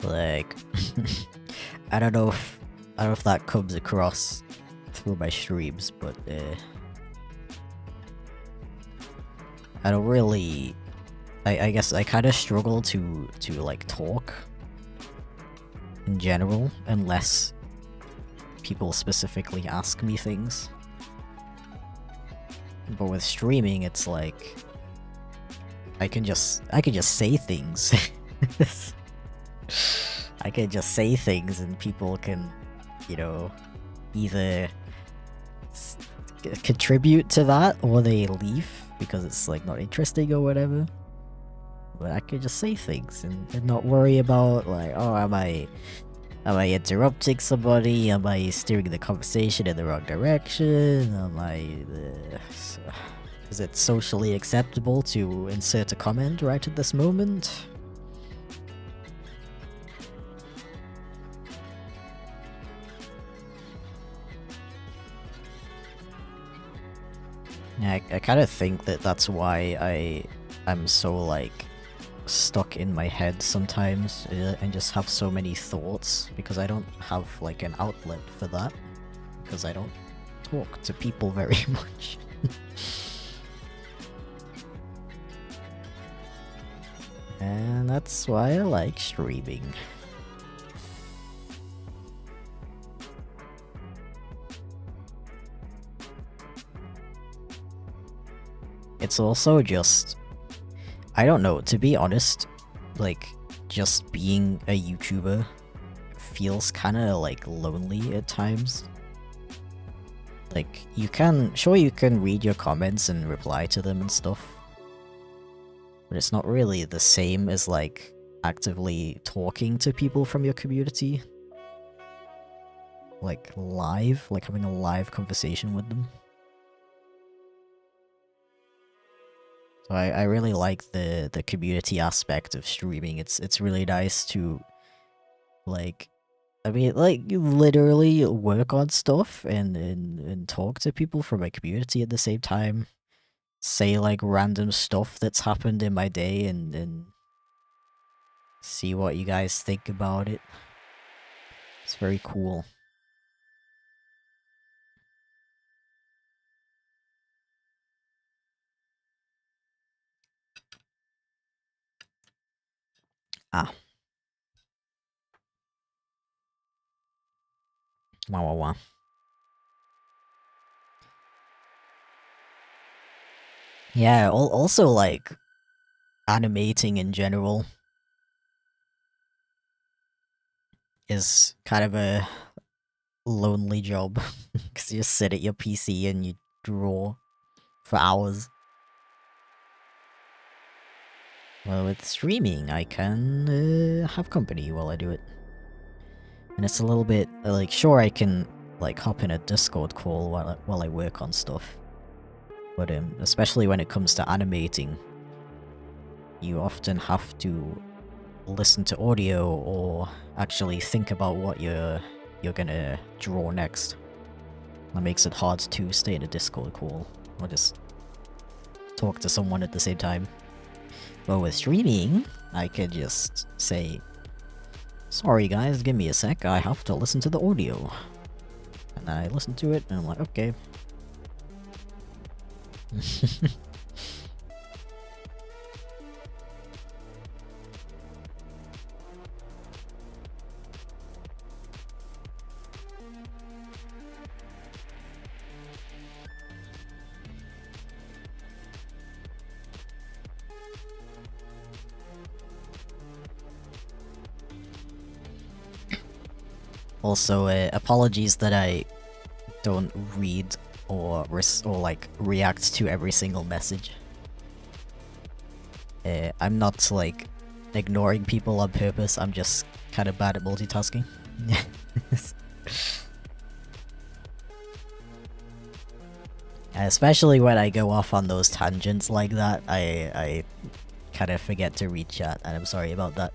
Speaker 1: Like, I don't know if that comes across through my streams, but I don't really. I guess I kind of struggle to like talk in general unless people specifically ask me things. But with streaming, it's like I can just say things. I can just say things and people can, you know, either contribute to that or they leave because it's like not interesting or whatever. But I can just say things and not worry about like, oh, am I interrupting somebody? Am I steering the conversation in the wrong direction? Is it socially acceptable to insert a comment right at this moment? Yeah, I kind of think that that's why I'm so like stuck in my head sometimes and just have so many thoughts because I don't have like an outlet for that because I don't talk to people very much. And that's why I like streaming. It's also just, I don't know, to be honest, like, just being a YouTuber feels kinda like lonely at times. Like, you can read your comments and reply to them and stuff, but it's not really the same as like actively talking to people from your community. Like live, like having a live conversation with them. So I really like the community aspect of streaming. It's really nice to like, I mean, like, you literally work on stuff and talk to people from my community at the same time. Say like random stuff that's happened in my day and see what you guys think about it. It's very cool. Ah. Wow. Yeah, also like animating in general is kind of a lonely job because you just sit at your PC and you draw for hours. Well, with streaming, I can have company while I do it. And it's a little bit, like, sure, I can, like, hop in a Discord call while I work on stuff. But, especially when it comes to animating, you often have to listen to audio or actually think about what you're gonna draw next. That makes it hard to stay in a Discord call, or just talk to someone at the same time. But with streaming, I could just say, sorry guys, give me a sec, I have to listen to the audio. And then I listen to it, and I'm like, okay. Also, apologies that I don't read or like react to every single message. I'm not like ignoring people on purpose. I'm just kind of bad at multitasking. Especially when I go off on those tangents like that, I kind of forget to read chat, and I'm sorry about that.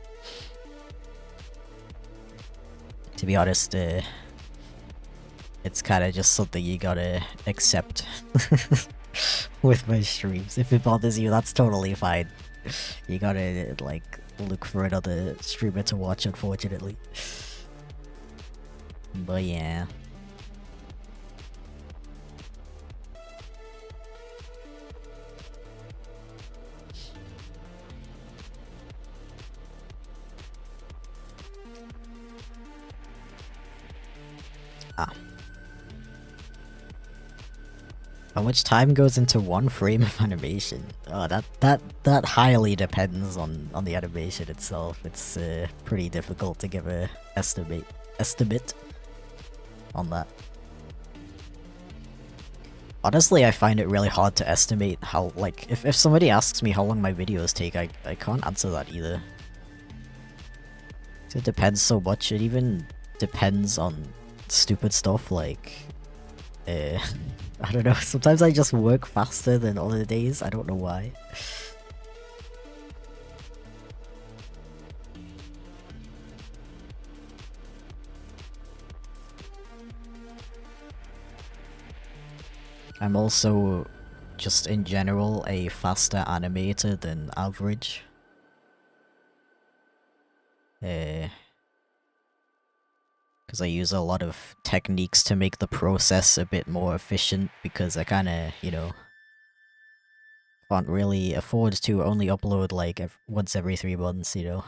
Speaker 1: To be honest, it's kind of just something you gotta accept with my streams. If it bothers you, that's totally fine. You gotta, like, look for another streamer to watch, unfortunately. But yeah. Ah. How much time goes into one frame of animation? Oh, that highly depends on the animation itself. It's pretty difficult to give a estimate on that. Honestly, I find it really hard to estimate how, like, if somebody asks me how long my videos take, I can't answer that either. It depends so much. It even depends on stupid stuff like, I don't know, sometimes I just work faster than other days, I don't know why. I'm also, just in general, a faster animator than average. Because I use a lot of techniques to make the process a bit more efficient, because I kinda, you know, can't really afford to only upload like once every 3 months, you know.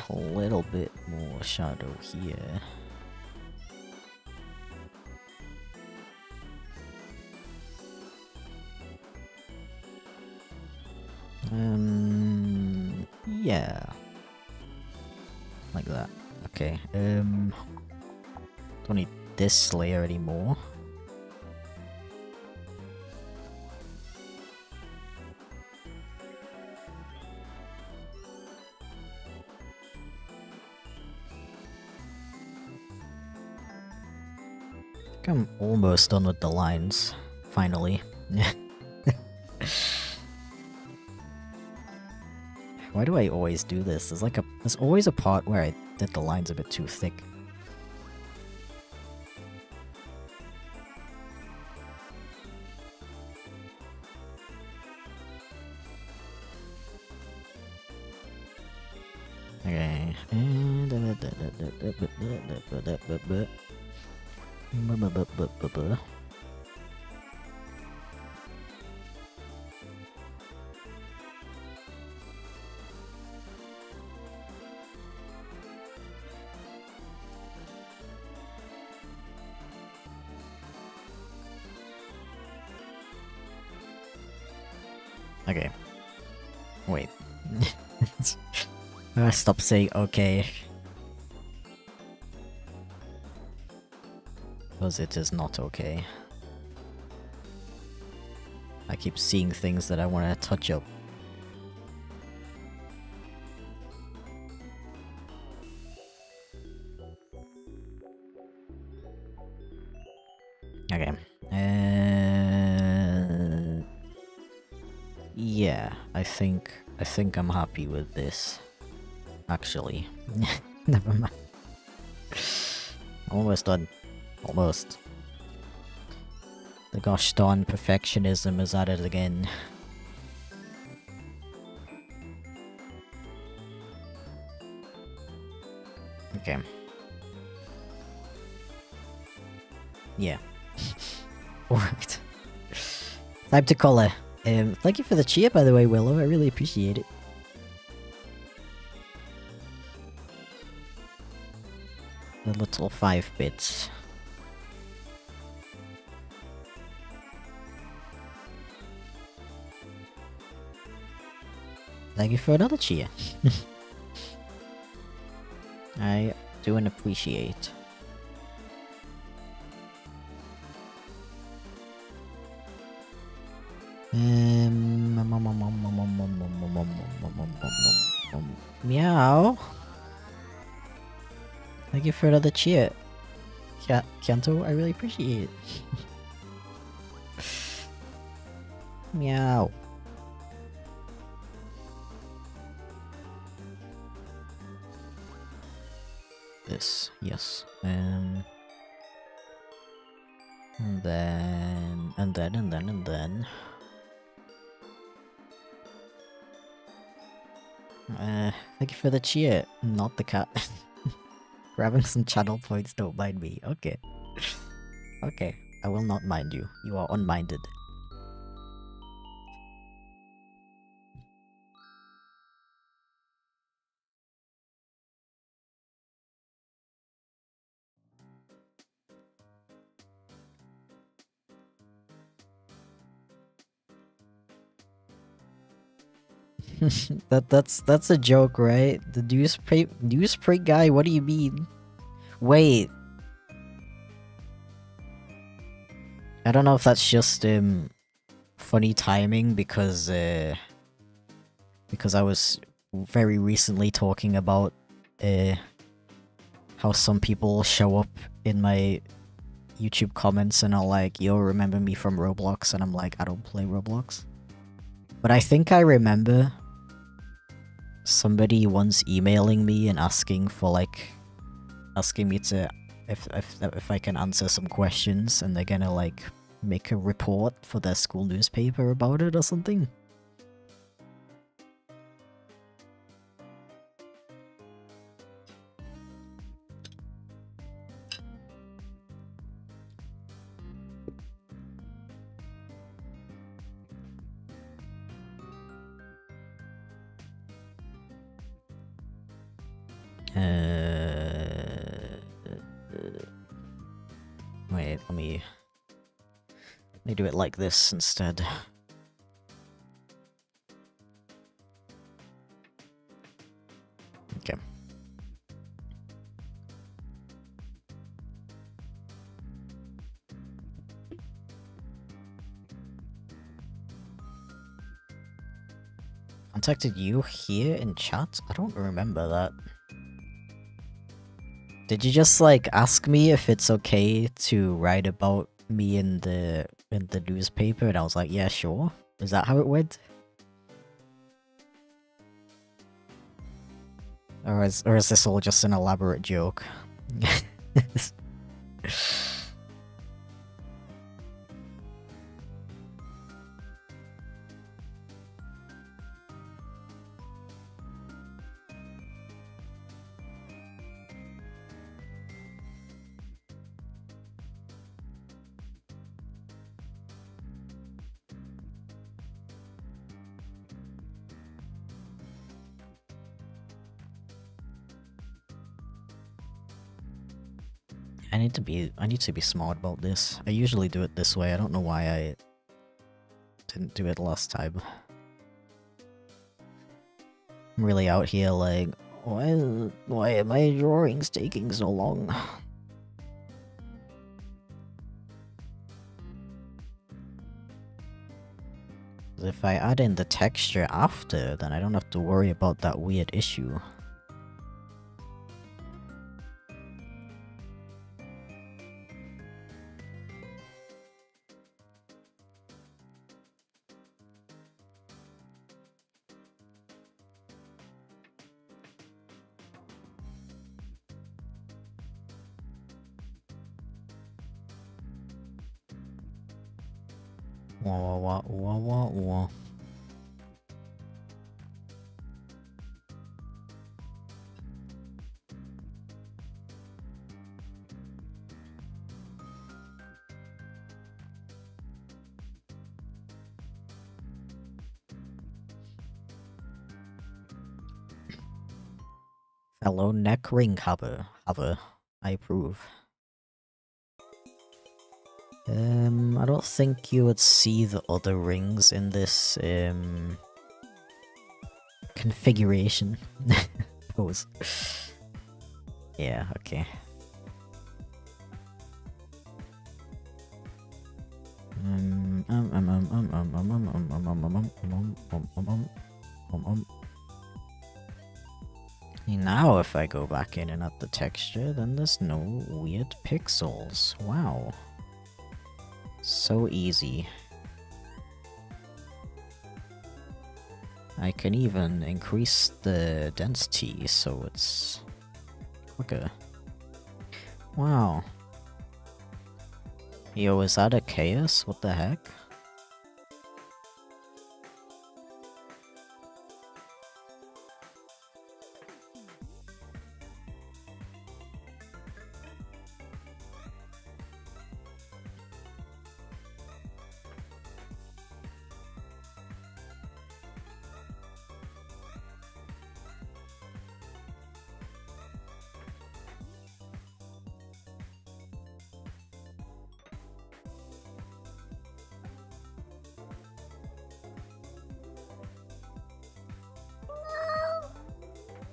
Speaker 1: A little bit more shadow here. Yeah. Like that. Okay, don't need this layer anymore. I think I'm almost done with the lines, finally. Why do I always do this? There's always a part where I did the lines a bit too thick. Okay. Okay. Wait. Stop saying okay. Because it is not okay. I keep seeing things that I want to touch up. Yeah, I think I'm happy with this. Actually. Never mind. Almost done. Almost. The gosh darn perfectionism is at it again. Okay. Yeah. Alright. Time to color. Thank you for the cheer, by the way, Willow. I really appreciate it. The little 5 bits. Thank you for another cheer. I do and appreciate. Meow. Thank you for another cheer. Kanto, I really appreciate it. Meow. This, yes. And then... thank you for the cheer, not the cat. Grabbing some channel points, don't mind me. Okay. Okay, I will not mind you. You are unminded. That's a joke, right? The newsprint guy, what do you mean? Wait. I don't know if that's just funny timing because I was very recently talking about how some people show up in my YouTube comments and are like, yo, remember me from Roblox? And I'm like, I don't play Roblox. But I think I remember somebody once emailing me and asking me to if I can answer some questions, and they're gonna like make a report for their school newspaper about it or something. Wait, let me do it like this instead. Okay. Contacted you here in chat? I don't remember that. Did you just like ask me if it's okay to write about me in the newspaper? And I was like, yeah, sure. Is that how it went? Or is this all just an elaborate joke? I need to be smart about this. I usually do it this way. I don't know why I didn't do it last time. I'm really out here like, why are my drawings taking so long? If I add in the texture after, then I don't have to worry about that weird issue. Wah, wah, wah, wah, wah. Fellow neck ring haver. I approve. I don't think you would see the other rings in this, configuration. Pose. Yeah, okay. Now if I go back in and add the texture, then there's no weird pixels. Wow. So easy. I can even increase the density so it's quicker. Wow. Yo, is that a chaos? What the heck?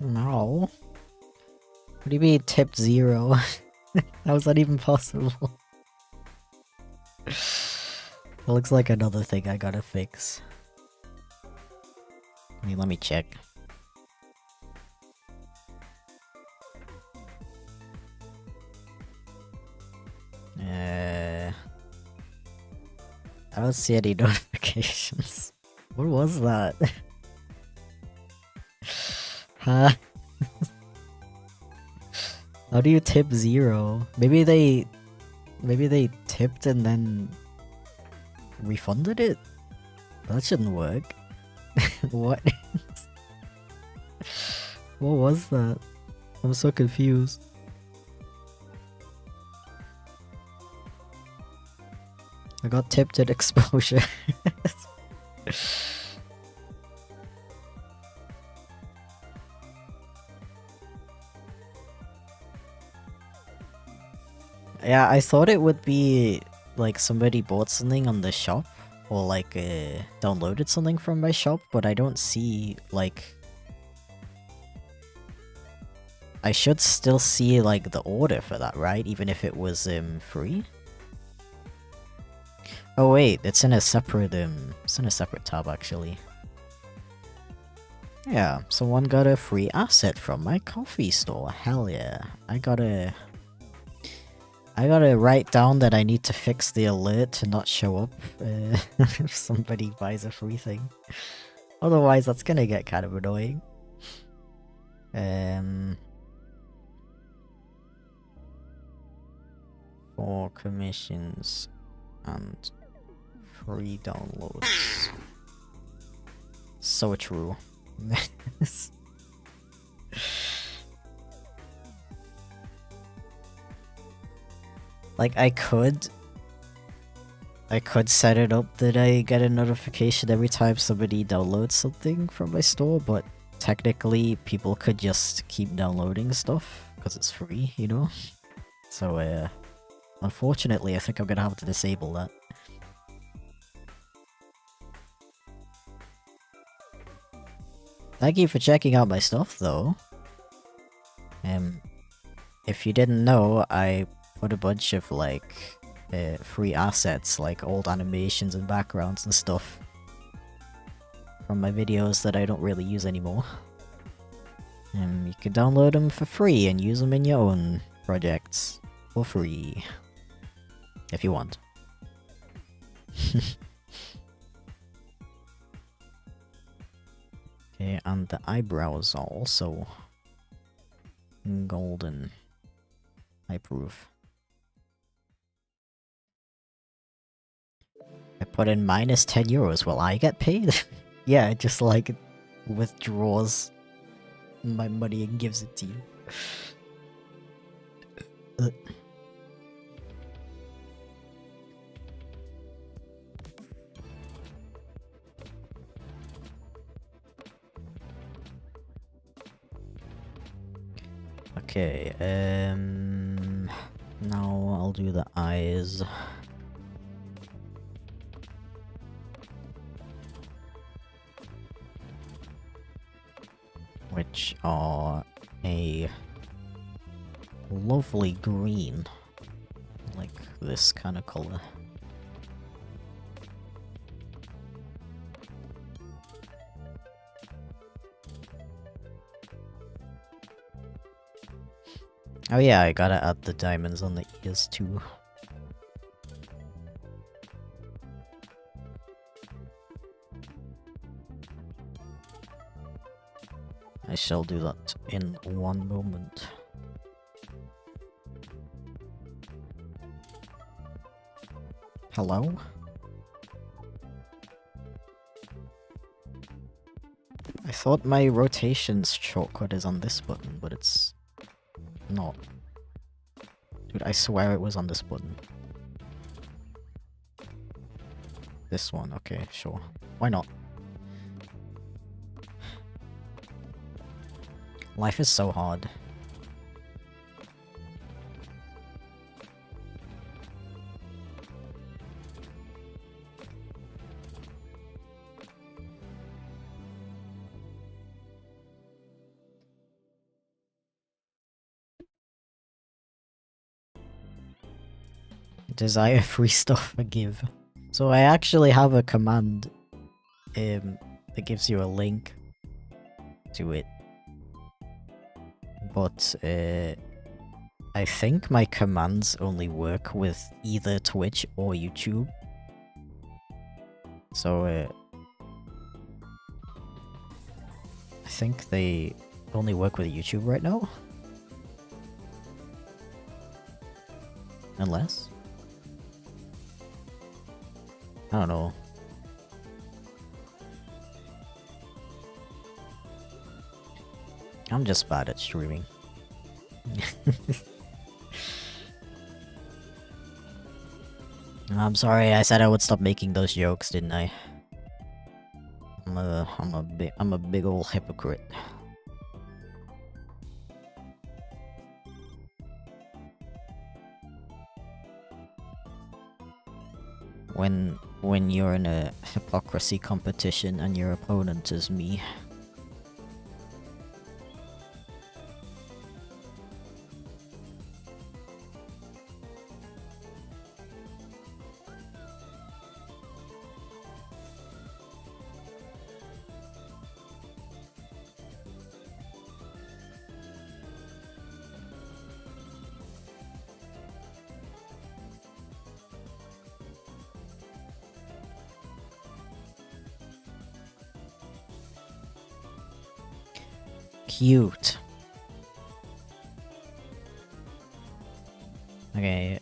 Speaker 1: No. What do you mean tip 0? How is that even possible? That looks like another thing I gotta fix. I mean, let me check. I don't see any notifications. What was that? Huh? How do you tip 0? Maybe they tipped and then refunded it? That shouldn't work. What? What was that? I'm so confused. I got tipped at exposure. Yeah, I thought it would be like somebody bought something on the shop or like downloaded something from my shop, but I don't see like... I should still see like the order for that, right? Even if it was free? Oh wait, it's in a separate tab actually. Yeah, someone got a free asset from my coffee store. Hell yeah. I gotta write down that I need to fix the alert to not show up if somebody buys a free thing. Otherwise, that's gonna get kind of annoying. For commissions and free downloads. So true. Like, I could set it up that I get a notification every time somebody downloads something from my store, but technically people could just keep downloading stuff because it's free, you know? So, unfortunately, I think I'm gonna have to disable that. Thank you for checking out my stuff, though. If you didn't know, I put a bunch of, like, free assets, like old animations and backgrounds and stuff from my videos that I don't really use anymore. You can download them for free and use them in your own projects for free. If you want. Okay, and the eyebrows are also golden. I approve. Put in minus 10 euros. Will I get paid? Yeah, it just like withdraws my money and gives it to you. Okay, now I'll do the eyes. Which are a lovely green. Like this kind of color. Oh yeah, I gotta add the diamonds on the ears too. I shall do that in one moment. Hello? I thought my rotations shortcut is on this button, but it's not. Dude, I swear it was on this button. This one, okay, sure. Why not? Life is so hard. Desire free stuff, forgive. So I actually have a command that gives you a link to it. But I think my commands only work with either Twitch or YouTube. So I think they only work with YouTube right now. Unless? I don't know. I'm just bad at streaming. I'm sorry, I said I would stop making those jokes, didn't I? I'm a big old hypocrite. When you're in a hypocrisy competition and your opponent is me. Cute. Okay,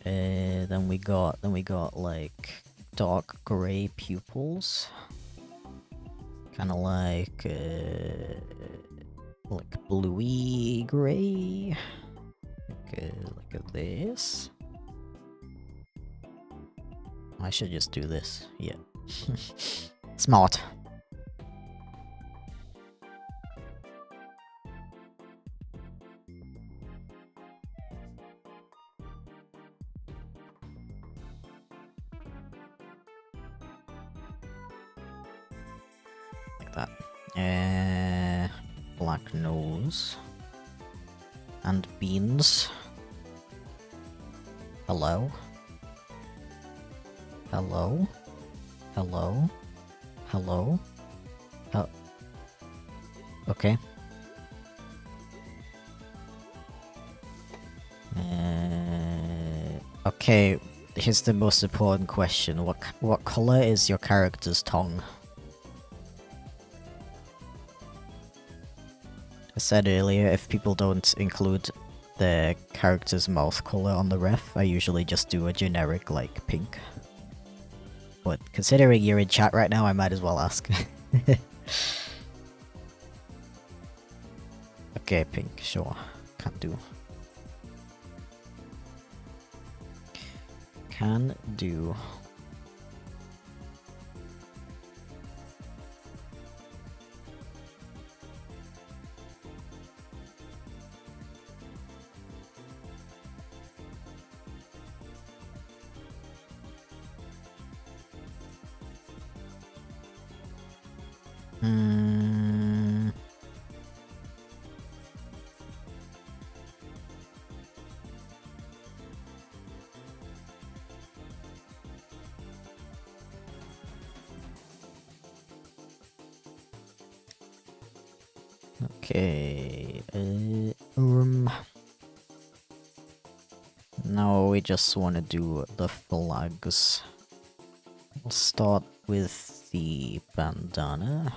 Speaker 1: then we got like dark gray pupils. Kind of like bluey gray. Like this. I should just do this. Yeah. Smart. Black nose. And beans. Hello? Hello? Hello? Hello? Okay. Okay, here's the most important question. What color is your character's tongue? I said earlier, if people don't include the character's mouth color on the ref, I usually just do a generic, like, pink. But considering you're in chat right now, I might as well ask. Okay, pink, sure. Can do. Can do. Okay. Now we just want to do the flags. We'll start with the bandana.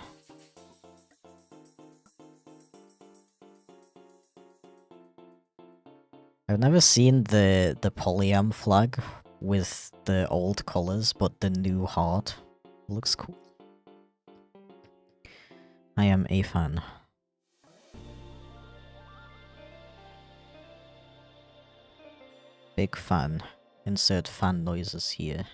Speaker 1: I've never seen the polyam flag with the old colors, but the new heart looks cool. I am a fan. Big fan. Insert fan noises here.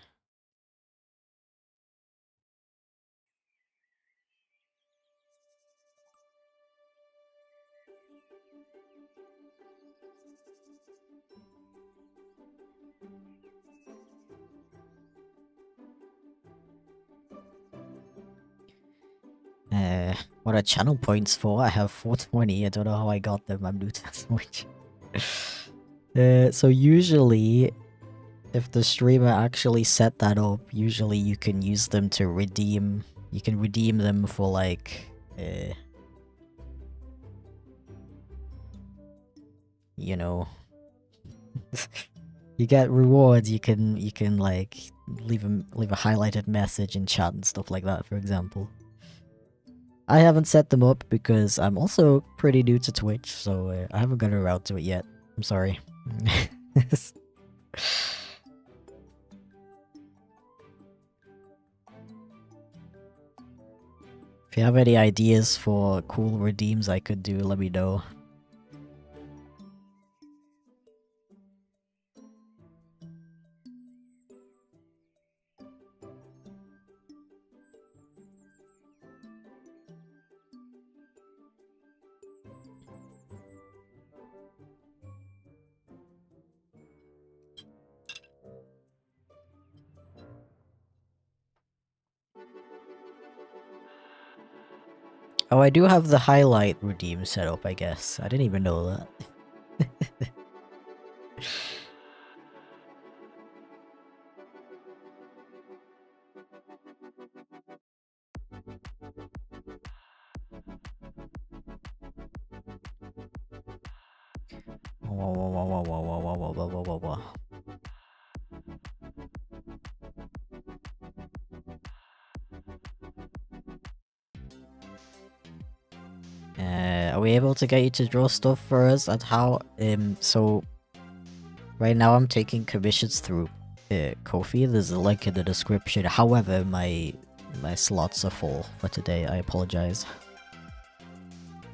Speaker 1: What are channel points for? I have 420. I don't know how I got them. I'm new to the Switch. So usually, if the streamer actually set that up, usually you can use them to redeem. You can redeem them for like, you know, you get rewards. You can like leave a highlighted message in chat and stuff like that. For example. I haven't set them up because I'm also pretty new to Twitch, so I haven't gotten around to it yet. I'm sorry. If you have any ideas for cool redeems I could do, let me know. Oh, I do have the highlight redeem set up, I guess. I didn't even know that. Whoa, whoa, whoa, whoa, whoa, whoa, whoa, whoa, whoa, whoa, whoa. Are we able to get you to draw stuff for us? And how? So right now I'm taking commissions through Ko-fi. There's a link in the description. However, my slots are full for today. I apologize.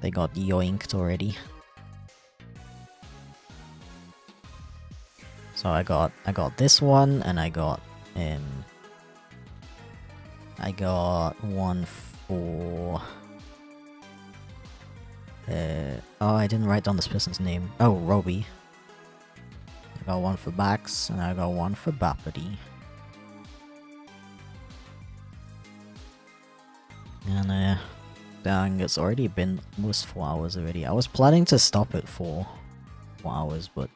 Speaker 1: They got yoinked already. So I got this one, and I got one for oh, I didn't write down this person's name. Oh, Roby. I got one for Bax, and I got one for Bapity. And dang, it's already been almost 4 hours already. I was planning to stop at 4 hours, but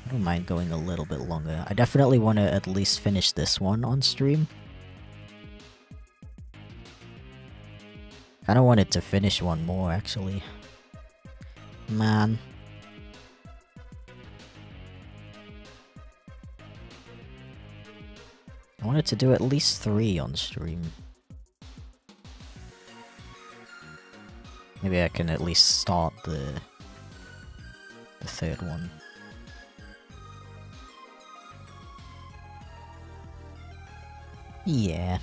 Speaker 1: I don't mind going a little bit longer. I definitely want to at least finish this one on stream. I don't want it to finish one more, actually. Man. I wanted to do at least 3 on stream. Maybe I can at least start the third one. Yeah.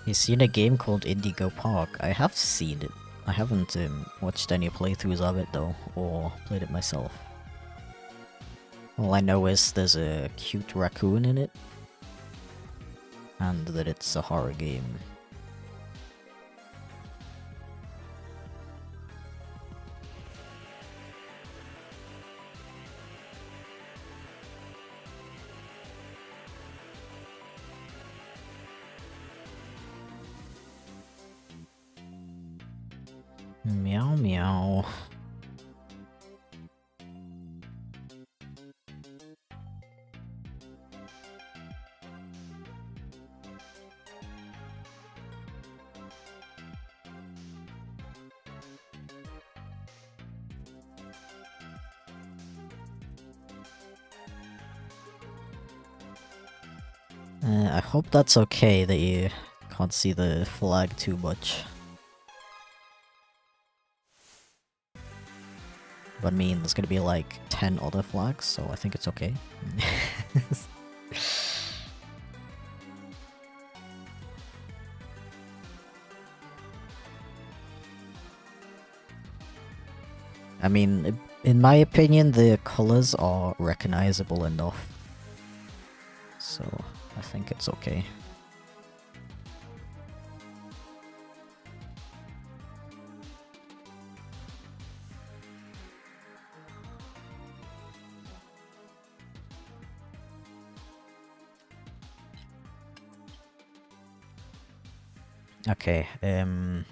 Speaker 1: You seen a game called Indigo Park? I have seen it. I haven't watched any playthroughs of it though, or played it myself. All I know is there's a cute raccoon in it, and that it's a horror game. Meow meow. I hope that's okay that you can't see the flag too much. But I mean, there's gonna be like 10 other flags, so I think it's okay. I mean, in my opinion, the colors are recognizable enough. So, I think it's okay. Okay, then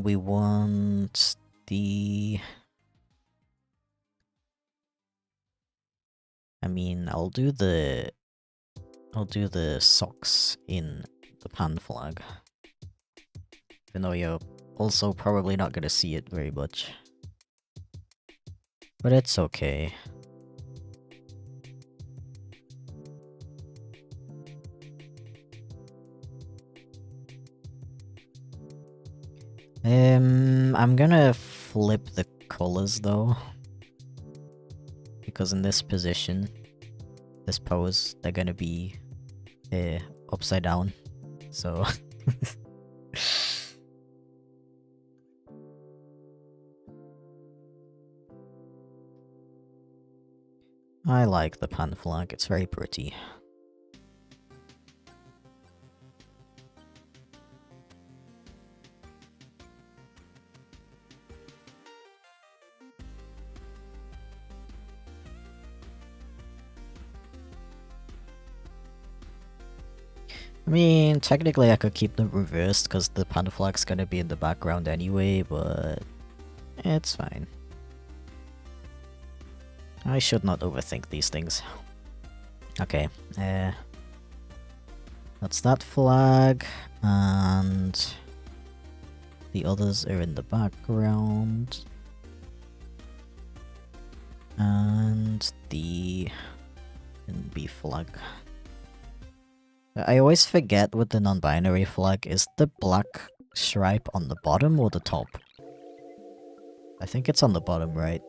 Speaker 1: we want the... I mean, I'll do the socks in the pan flag. Even though you're also probably not gonna see it very much. But it's okay. I'm gonna flip the colors though. Because in this position, this pose, they're gonna be upside down. So I like the pan flag, it's very pretty. I mean, technically I could keep them reversed because the pan flag's gonna be in the background anyway, but it's fine. I should not overthink these things. Okay, that's that flag, and the others are in the background. And the NB flag. I always forget with the non-binary flag, is the black stripe on the bottom or the top? I think it's on the bottom, right?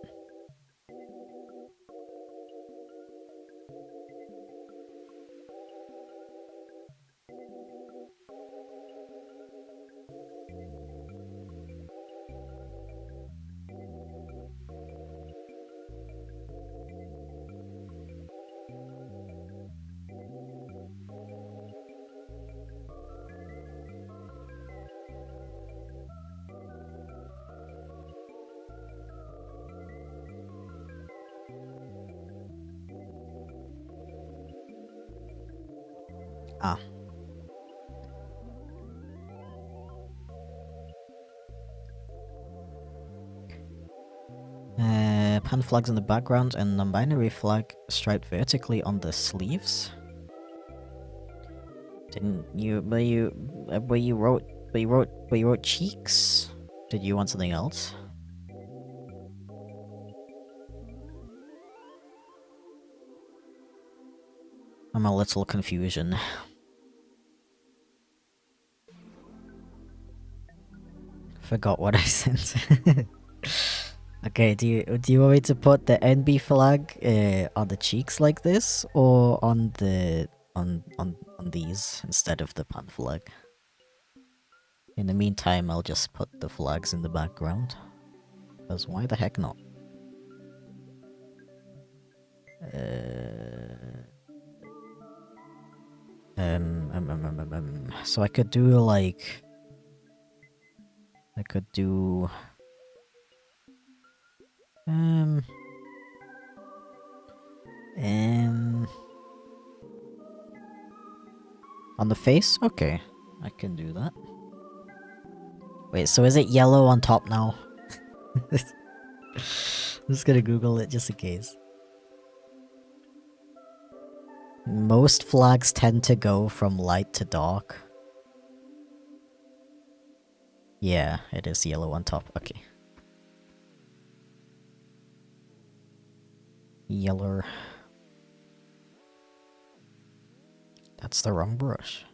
Speaker 1: Ah. Pan flags in the background and non-binary flag striped vertically on the sleeves. Didn't you? But you wrote cheeks. Did you want something else? I'm a little confusion. Forgot what I sent. Okay, do you want me to put the NB flag on the cheeks like this, or on the on these instead of the pan flag? In the meantime, I'll just put the flags in the background. Because why the heck not? So I could do like... I could do... On the face? Okay. I can do that. Wait, so is it yellow on top now? I'm just gonna Google it just in case. Most flags tend to go from light to dark. Yeah, it is yellow on top. Okay. Yeller. That's the wrong brush.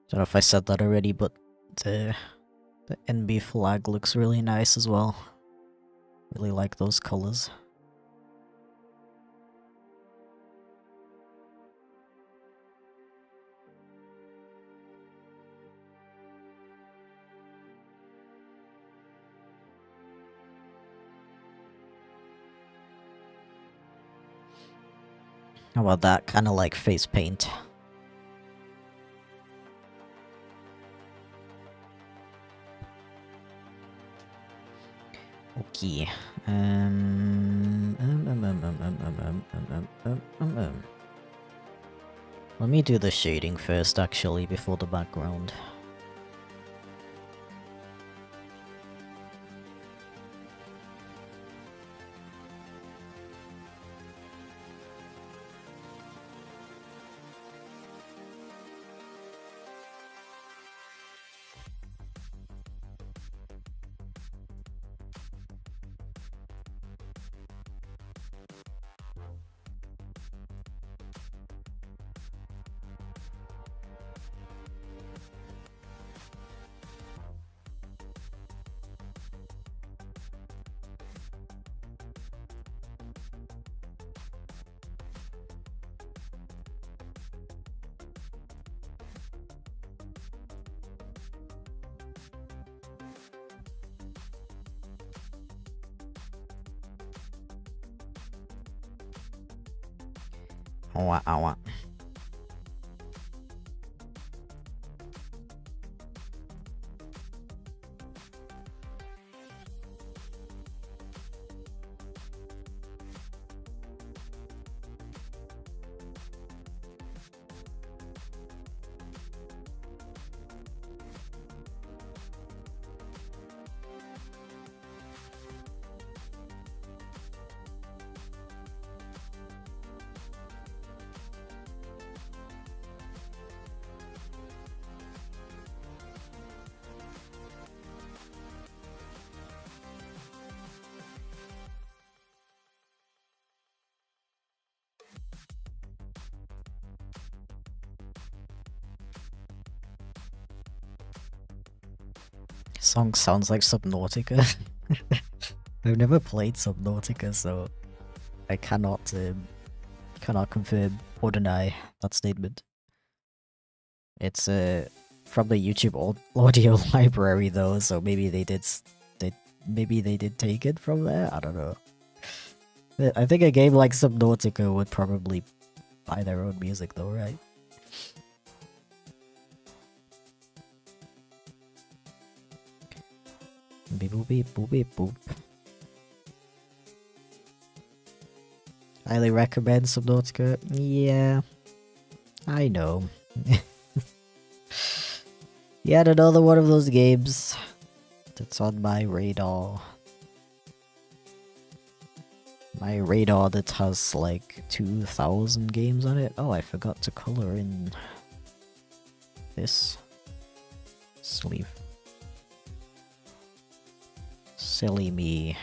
Speaker 1: Don't know if I said that already, but the NB flag looks really nice as well. Really like those colors. How about that? Kind of like face paint. Okay. Let me do the shading first, actually, before the background. Owa, owa. Song sounds like Subnautica. I've never played Subnautica, so I cannot confirm or deny that statement. It's from the YouTube audio library though, so maybe they did take it from there. I don't know. I think a game like Subnautica would probably buy their own music though, right? Beep boop beep boop beep boop. Highly recommend Subnautica. Yeah, I know. Yet another one of those games that's on my radar. My radar that has like 2,000 games on it. Oh, I forgot to color in this sleeve. Silly me.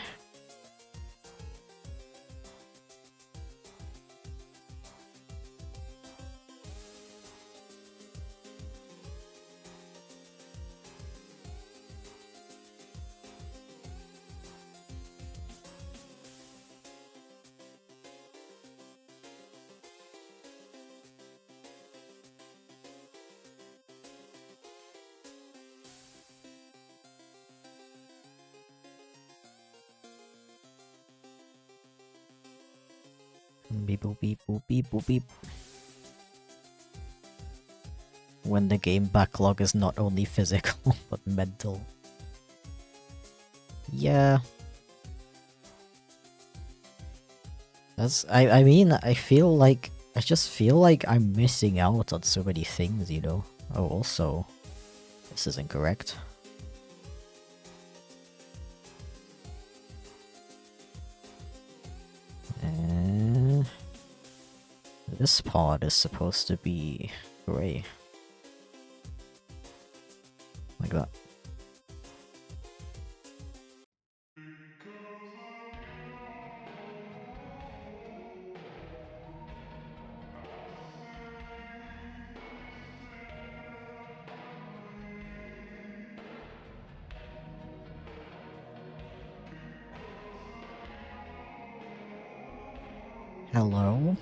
Speaker 1: Beep boop beep boop beep boop beep. When the game backlog is not only physical, but mental. Yeah. I mean, I just feel like I'm missing out on so many things, you know? Oh, also, this is incorrect. This part is supposed to be gray. Like that. Hello?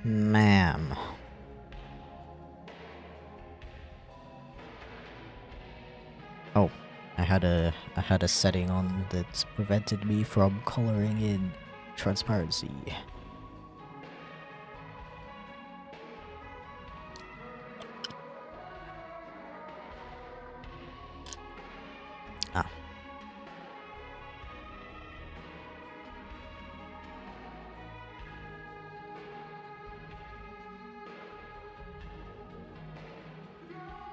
Speaker 1: Ma'am. Oh, I had a setting on that prevented me from coloring in transparency. Ah.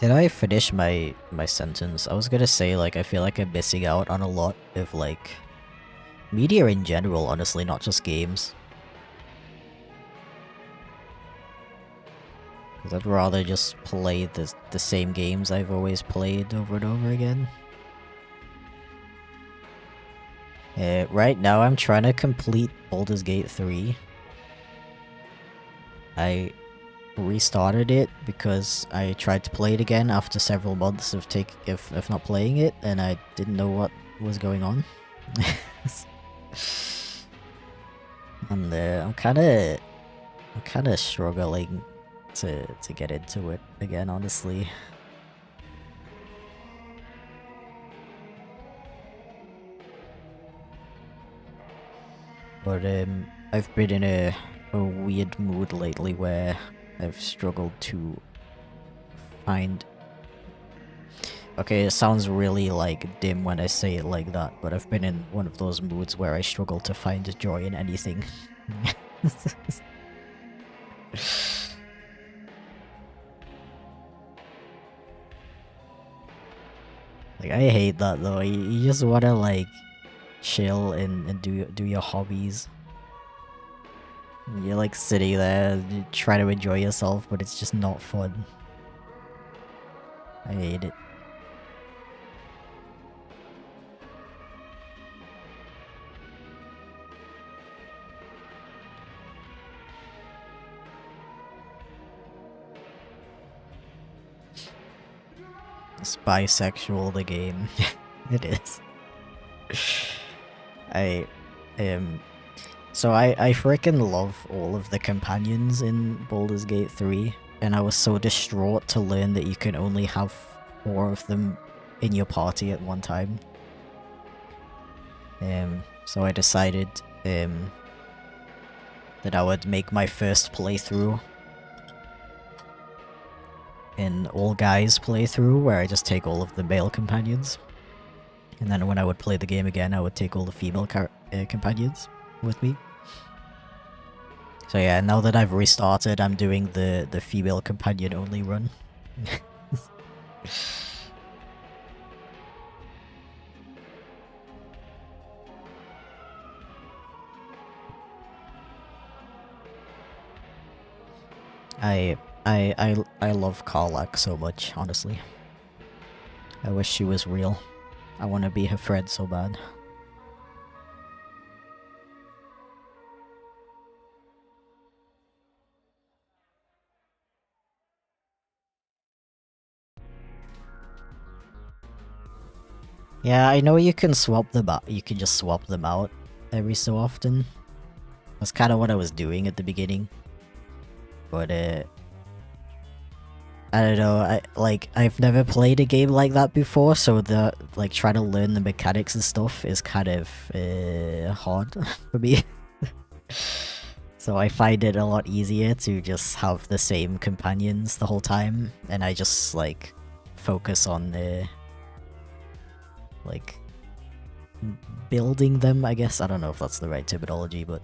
Speaker 1: Did I finish my sentence? I was gonna say, like, I feel like I'm missing out on a lot of, like, media in general, honestly, not just games. Because I'd rather just play the same games I've always played over and over again. Right now I'm trying to complete Baldur's Gate 3. I restarted it because I tried to play it again after several months of not playing it, and I didn't know what was going on. And I'm kind of struggling to get into it again, honestly. But I've been in a weird mood lately where I've struggled to find... Okay, it sounds really, like, dim when I say it like that, but I've been in one of those moods where I struggle to find joy in anything. Like, I hate that though. You just wanna, like, chill and do your hobbies. You're like sitting there, you try to enjoy yourself, but it's just not fun. I hate it. It's bisexual, the game. It is. So I freaking love all of the companions in Baldur's Gate 3, and I was so distraught to learn that you can only have 4 of them in your party at one time. So I decided that I would make my first playthrough an all guys playthrough where I just take all of the male companions, and then when I would play the game again I would take all the female companions with me. So yeah, now that I've restarted, I'm doing the female companion only run. I love Karlach so much, honestly. I wish she was real. I want to be her friend so bad. Yeah, I know you can swap them out. You can just swap them out every so often. That's kind of what I was doing at the beginning. But I don't know, I've never played a game like that before, so trying to learn the mechanics and stuff is kind of hard for me. So I find it a lot easier to just have the same companions the whole time, and I just like focus on like building them, I guess. I don't know if that's the right terminology, but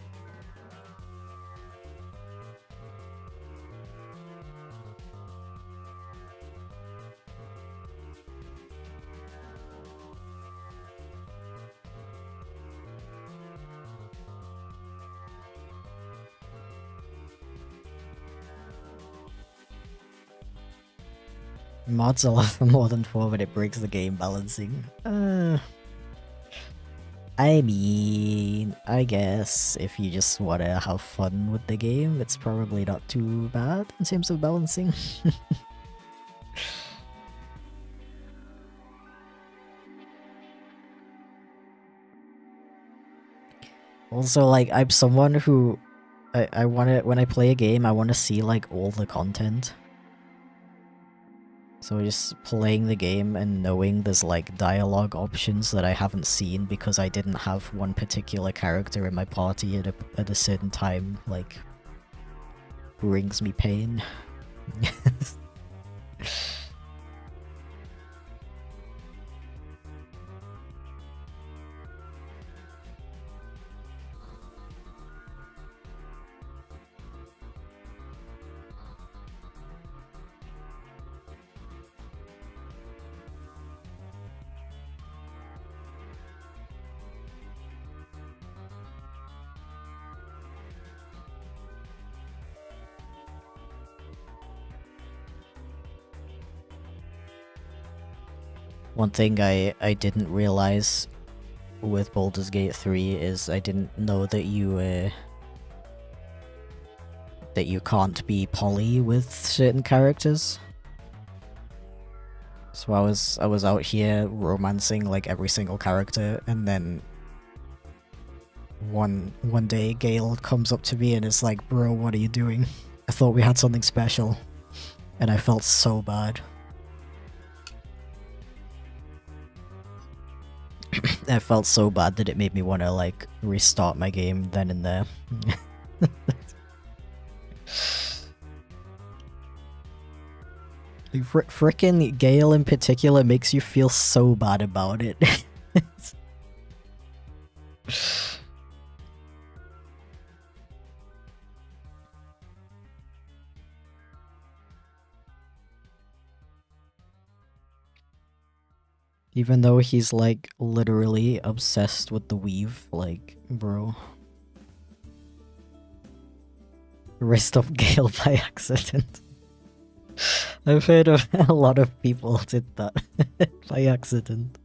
Speaker 1: mods allow for more than 4 but it breaks the game balancing. I mean, I guess if you just wanna have fun with the game, it's probably not too bad in terms of balancing. Also, like, I'm someone who I wanna, when I play a game, I wanna see like all the content. So just playing the game and knowing there's like dialogue options that I haven't seen because I didn't have one particular character in my party at a certain time, like, brings me pain. One thing I didn't realize with Baldur's Gate 3 is I didn't know that you can't be poly with certain characters. So I was out here romancing like every single character, and then one day Gale comes up to me and is like, "Bro, what are you doing? I thought we had something special." And I felt so bad. I felt so bad that it made me want to like restart my game then and there. Frickin' Gale in particular makes you feel so bad about it. Even though he's like literally obsessed with the weave, like, bro. Rest of Gale by accident. I've heard of a lot of people did that by accident.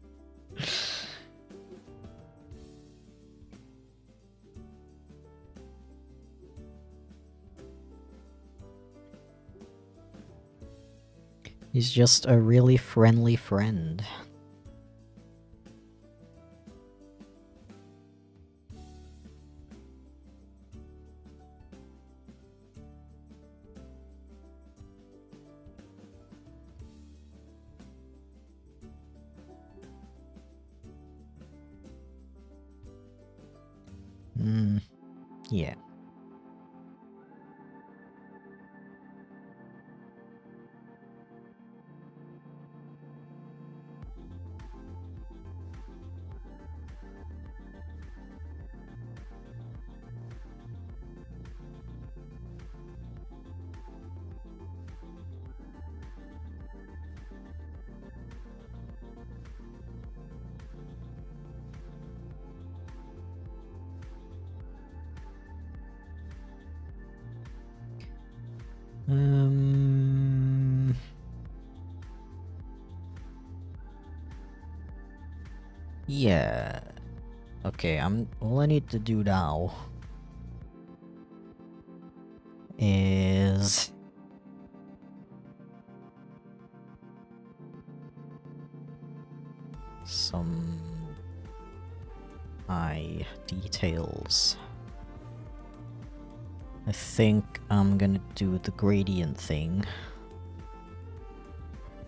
Speaker 1: He's just a really friendly friend. Yeah. Yeah. Okay, all I need to do now is some eye details. I think I'm gonna do the gradient thing.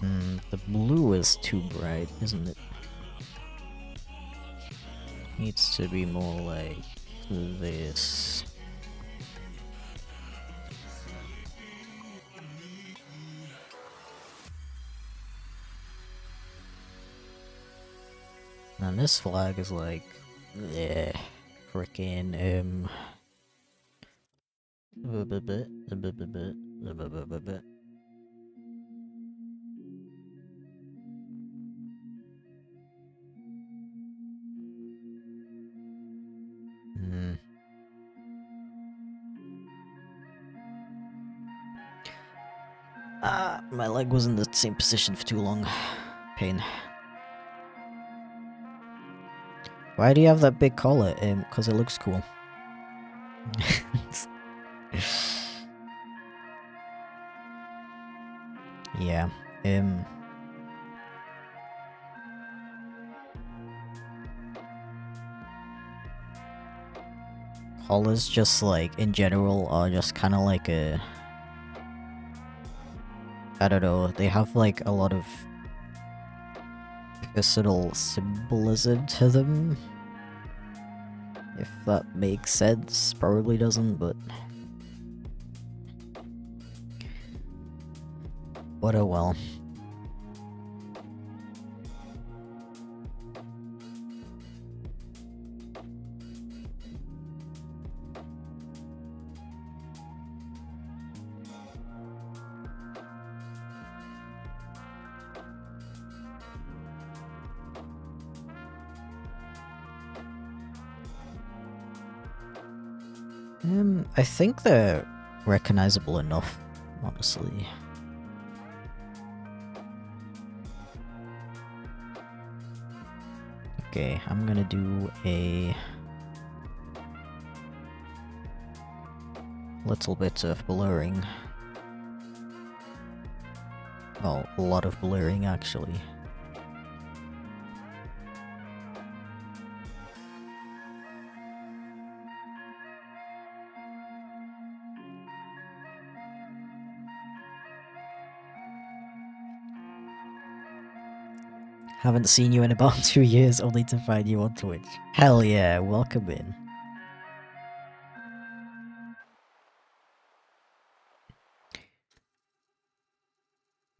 Speaker 1: The blue is too bright, isn't it? Needs to be more like this. And this flag is like, yeah, freaking my leg was in the same position for too long. Pain. Why do you have that big collar? Because it looks cool. Yeah. Collars just like, in general, are just kind of like a... I don't know, they have like a lot of personal symbolism to them. If that makes sense, probably doesn't, but... But oh well. I think they're recognizable enough, honestly. Okay, I'm gonna do a little bit of blurring. Well, a lot of blurring, actually. Haven't seen you in about 2 years, only to find you on Twitch. Hell yeah, welcome in.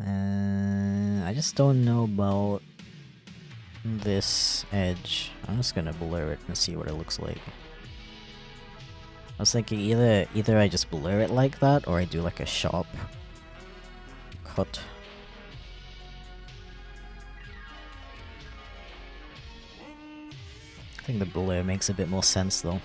Speaker 1: I just don't know about this edge. I'm just gonna blur it and see what it looks like. I was thinking either I just blur it like that, or I do like a sharp cut. I think the blur makes a bit more sense though.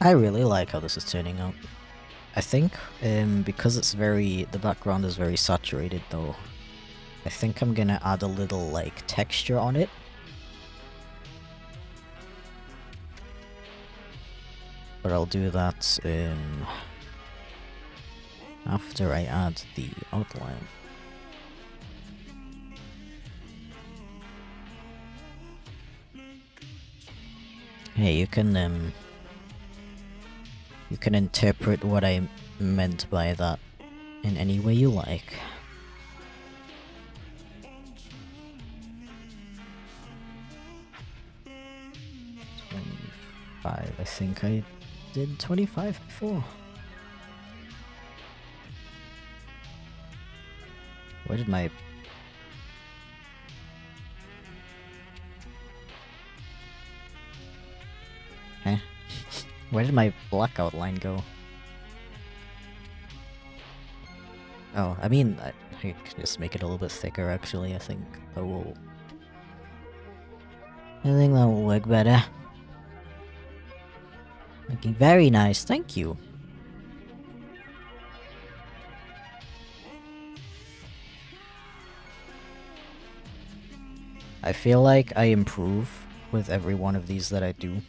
Speaker 1: I really like how this is turning out. I think, because it's the background is very saturated though, I think I'm gonna add a little, like, texture on it. But I'll do that, after I add the outline. Hey, you can interpret what I meant by that in any way you like. I think I did 25 before. Where did my... Huh? Where did my black outline go? Oh, I mean, I can just make it a little bit thicker actually, I think that will... I think that will work better. Okay, very nice, thank you. I feel like I improve with every one of these that I do.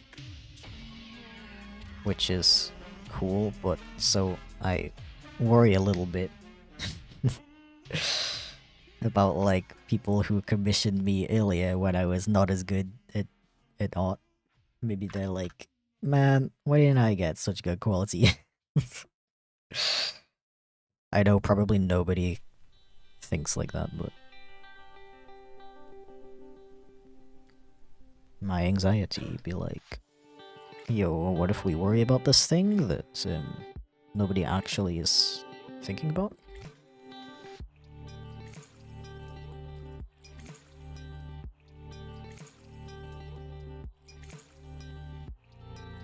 Speaker 1: which is cool, but so I worry a little bit about like people who commissioned me earlier when I was not as good at art. Maybe they're like, man, why didn't I get such good quality? I know probably nobody thinks like that, but my anxiety be like, yo, what if we worry about this thing that nobody actually is thinking about?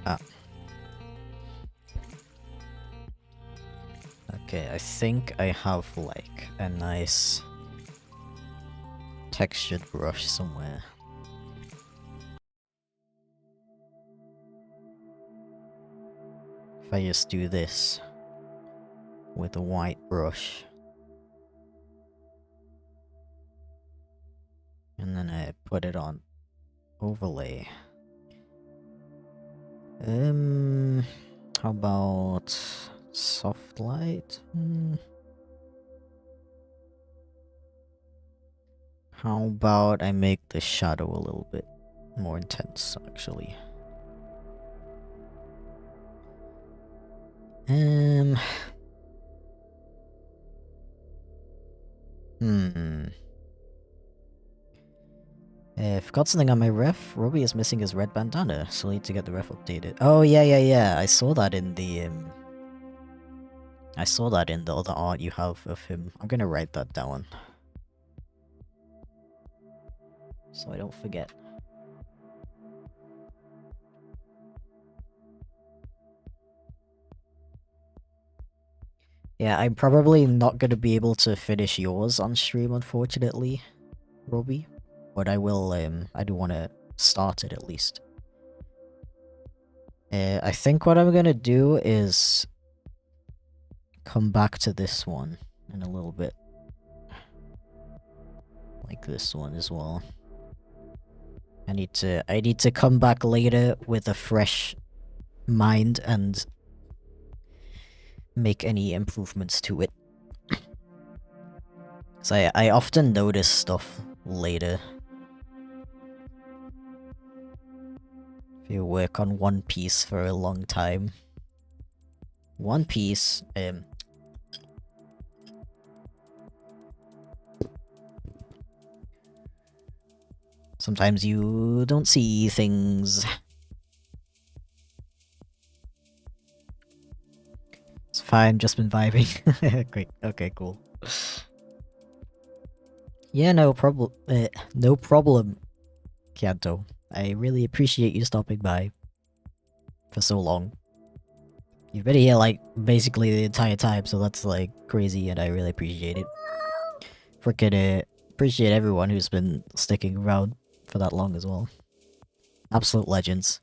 Speaker 1: Ah. Okay, I think I have like a nice textured brush somewhere. If I just do this with a white brush, and then I put it on overlay. How about soft light? How about I make the shadow a little bit more intense, actually? Forgot something on my ref. Robbie is missing his red bandana, so I need to get the ref updated. Oh, yeah. I saw that in the, I saw that in the other art you have of him. I'm gonna write that down, so I don't forget. Yeah, I'm probably not gonna be able to finish yours on stream, unfortunately, Robbie. But I will, I do want to start it at least. I think what I'm gonna do is come back to this one in a little bit. Like this one as well. I need to come back later with a fresh mind and make any improvements to it. So I often notice stuff later. If you work on one piece for a long time. One Piece, sometimes you don't see things. It's fine, just been vibing. Great, okay, cool. Yeah, no problem. No problem, Kianto. I really appreciate you stopping by for so long. You've been here like basically the entire time, so that's like crazy, and I really appreciate it. Freaking appreciate everyone who's been sticking around for that long as well. Absolute legends.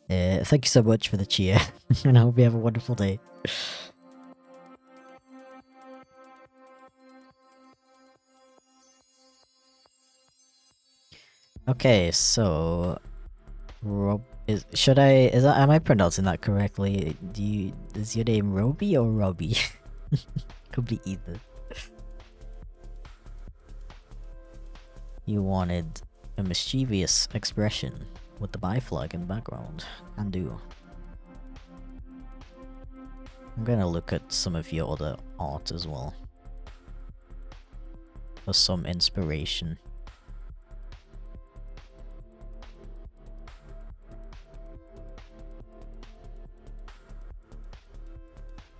Speaker 1: Thank you so much for the cheer, and I hope you have a wonderful day. Okay, so am I pronouncing that correctly? Is your name Roby or Robbie? Could be either. You wanted a mischievous expression with the bi flag in the background. Can do. I'm gonna look at some of your other art as well for some inspiration.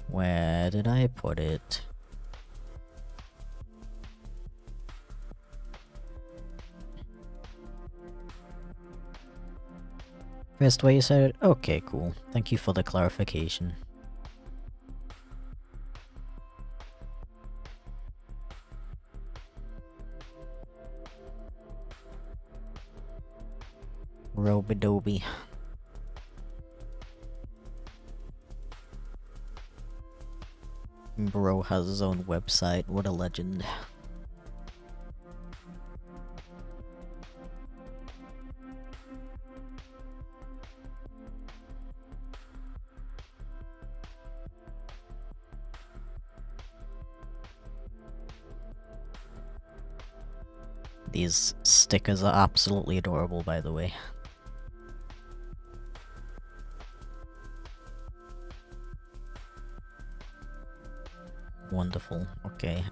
Speaker 1: Where did I put it? First way you said it? Okay, cool. Thank you for the clarification. Robidobi. Bro has his own website, what a legend. These stickers are absolutely adorable, by the way. Wonderful. Okay.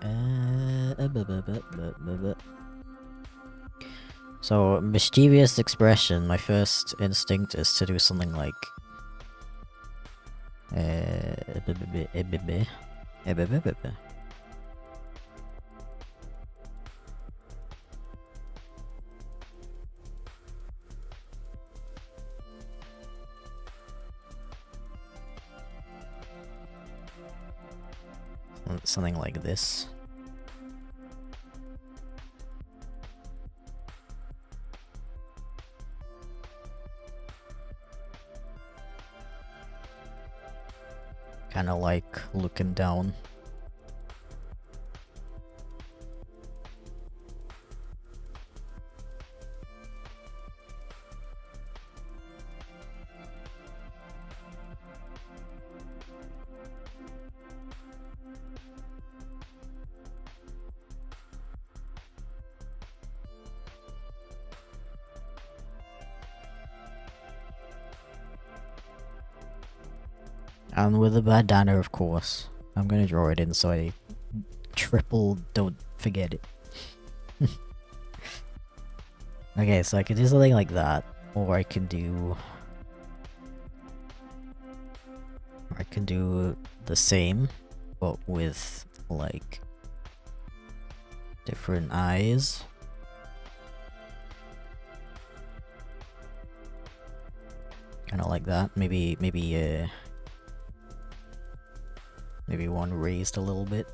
Speaker 1: So, mischievous expression. My first instinct is to do something like something like this. Kinda like looking down. And with a bandana, of course. I'm gonna draw it in so I triple don't forget it. Okay, so I can do something like that. Or I can do... I can do the same, but with, like, different eyes. Kinda like that. Maybe one raised a little bit.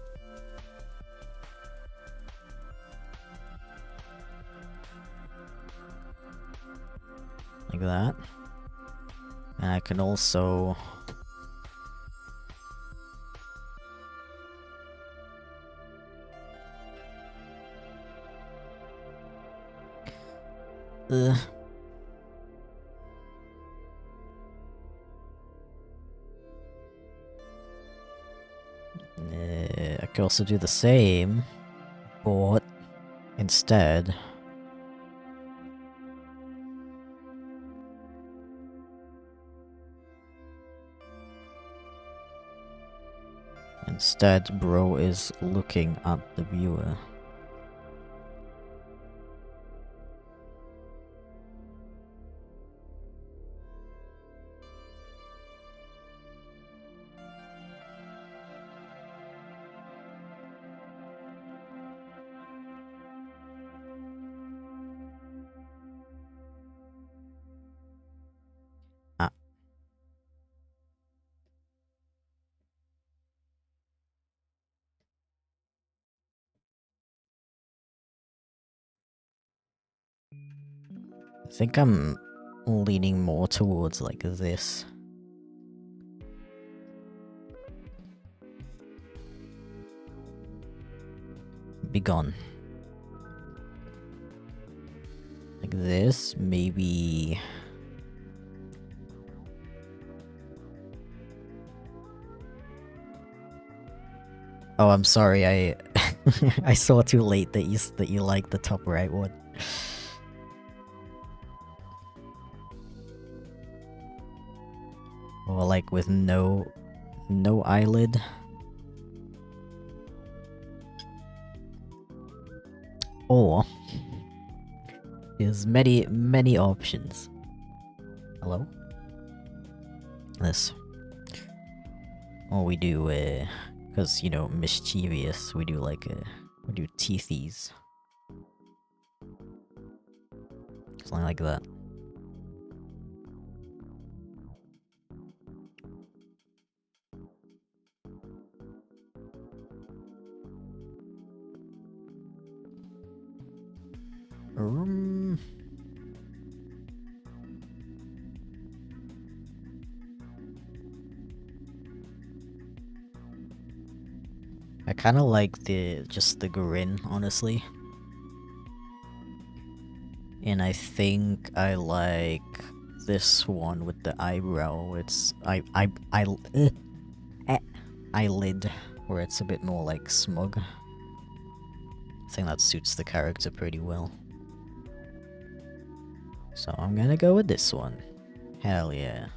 Speaker 1: Like that. And I can also... I could also do the same, but instead... Instead, bro is looking at the viewer. I think I'm leaning more towards like this. Be gone. Like this, maybe... Oh, I'm sorry, I I saw too late that you like the top right one. Or like with no eyelid. Or there's many options. Hello? This. Or we do because you know, mischievous, we do like we do teethies. Something like that. I kind of like just the grin, honestly. And I think I like this one with the eyebrow. It's eyelid, where it's a bit more like smug. I think that suits the character pretty well. So I'm gonna go with this one. Hell yeah.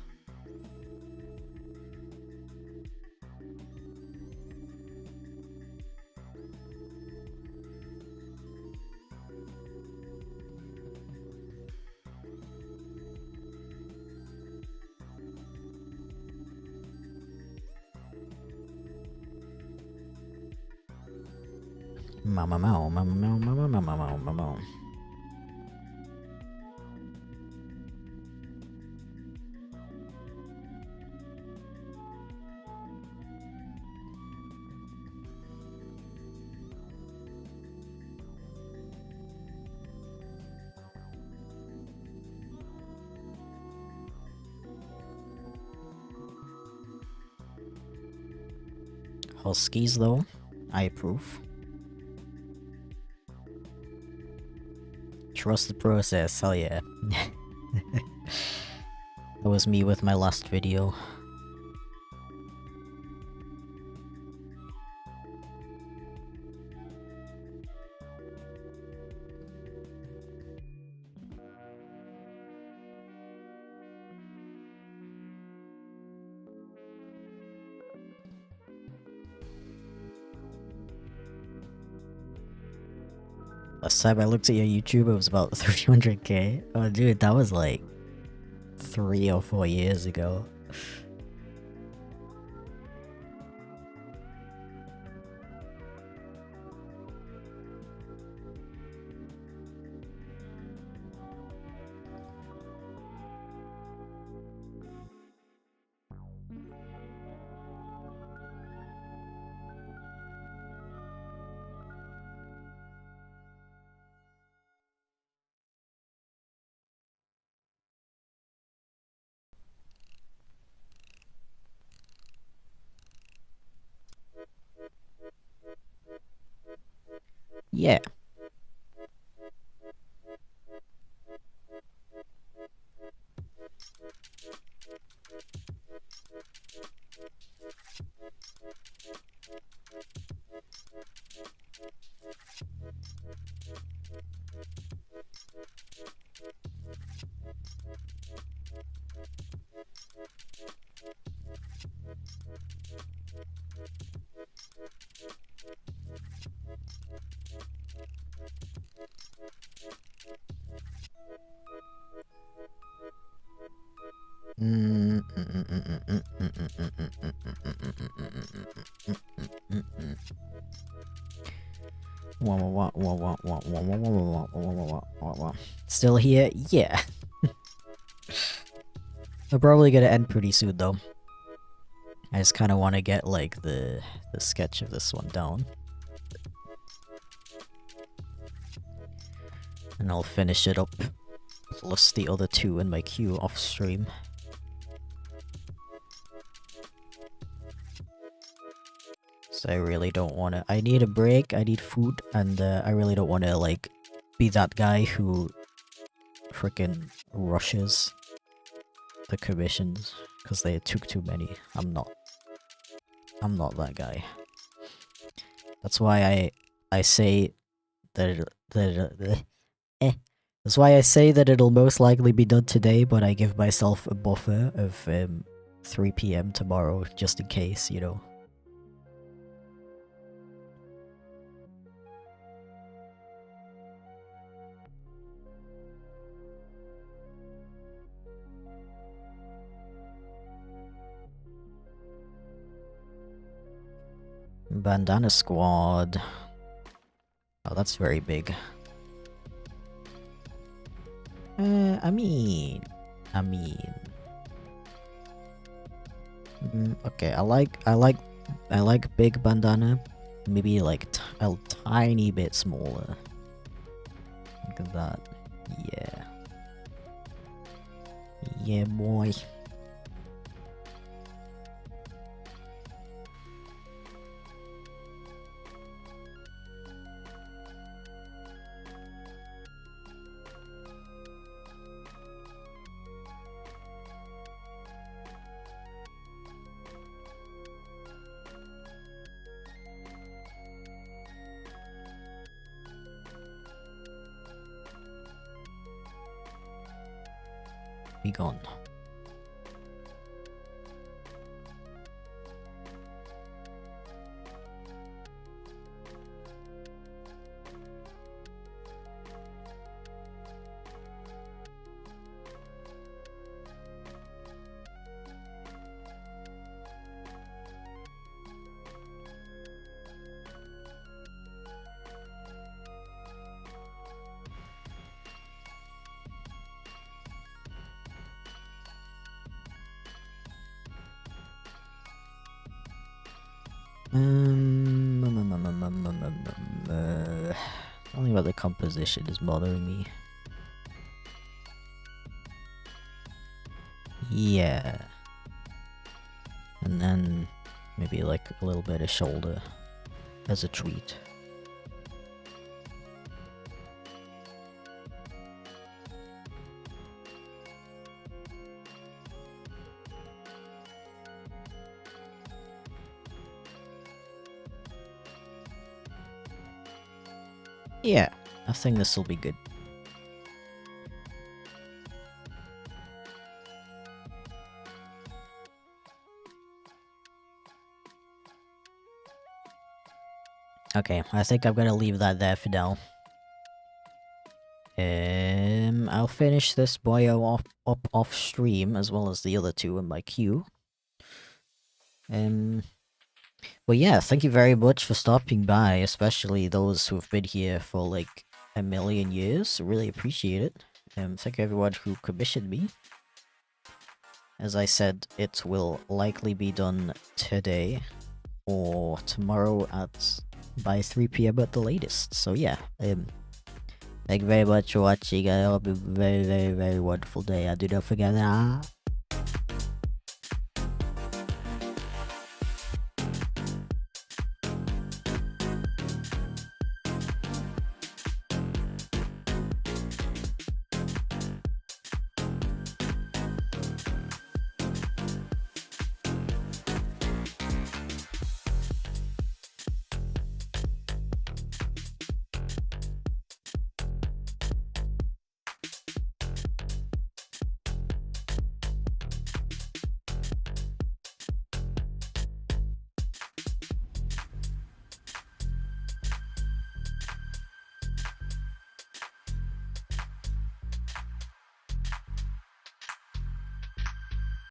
Speaker 1: Mama mau, mama mau, mama mama mau, mama mau. Huskies though, I approve. Trust the process, hell yeah. That was me with my last video. Last time I looked at your YouTube, it was about 300k. Oh, dude, that was like 3 or 4 years ago. Yeah. Still here? Yeah. We're probably gonna end pretty soon though. I just kind of want to get like the sketch of this one down. And I'll finish it up, plus the other 2 in my queue off stream. So I really don't want to. I need a break, I need food, and I really don't want to like be that guy who freaking rushes the commissions because they took too many. I'm not that guy. That's why I say that that's why I say that it'll most likely be done today, but I give myself a buffer of 3 PM tomorrow just in case, you know. Bandana squad. Oh, that's very big. I mean, okay. I like big bandana. Maybe like a tiny bit smaller. Look at that. Yeah. Yeah, boy. be gone. Something about the composition is bothering me. Yeah. And then maybe like a little bit of shoulder as a treat. Yeah, I think this will be good. Okay, I think I'm gonna leave that there for now. I'll finish this boyo off stream as well as the other two in my queue. Well, yeah, thank you very much for stopping by, especially those who have been here for like a million years. Really appreciate it. Thank you everyone who commissioned me. As I said, it will likely be done today or tomorrow by 3 PM at the latest. So yeah, thank you very much for watching. I hope you have a very, very, very wonderful day. And do not forget that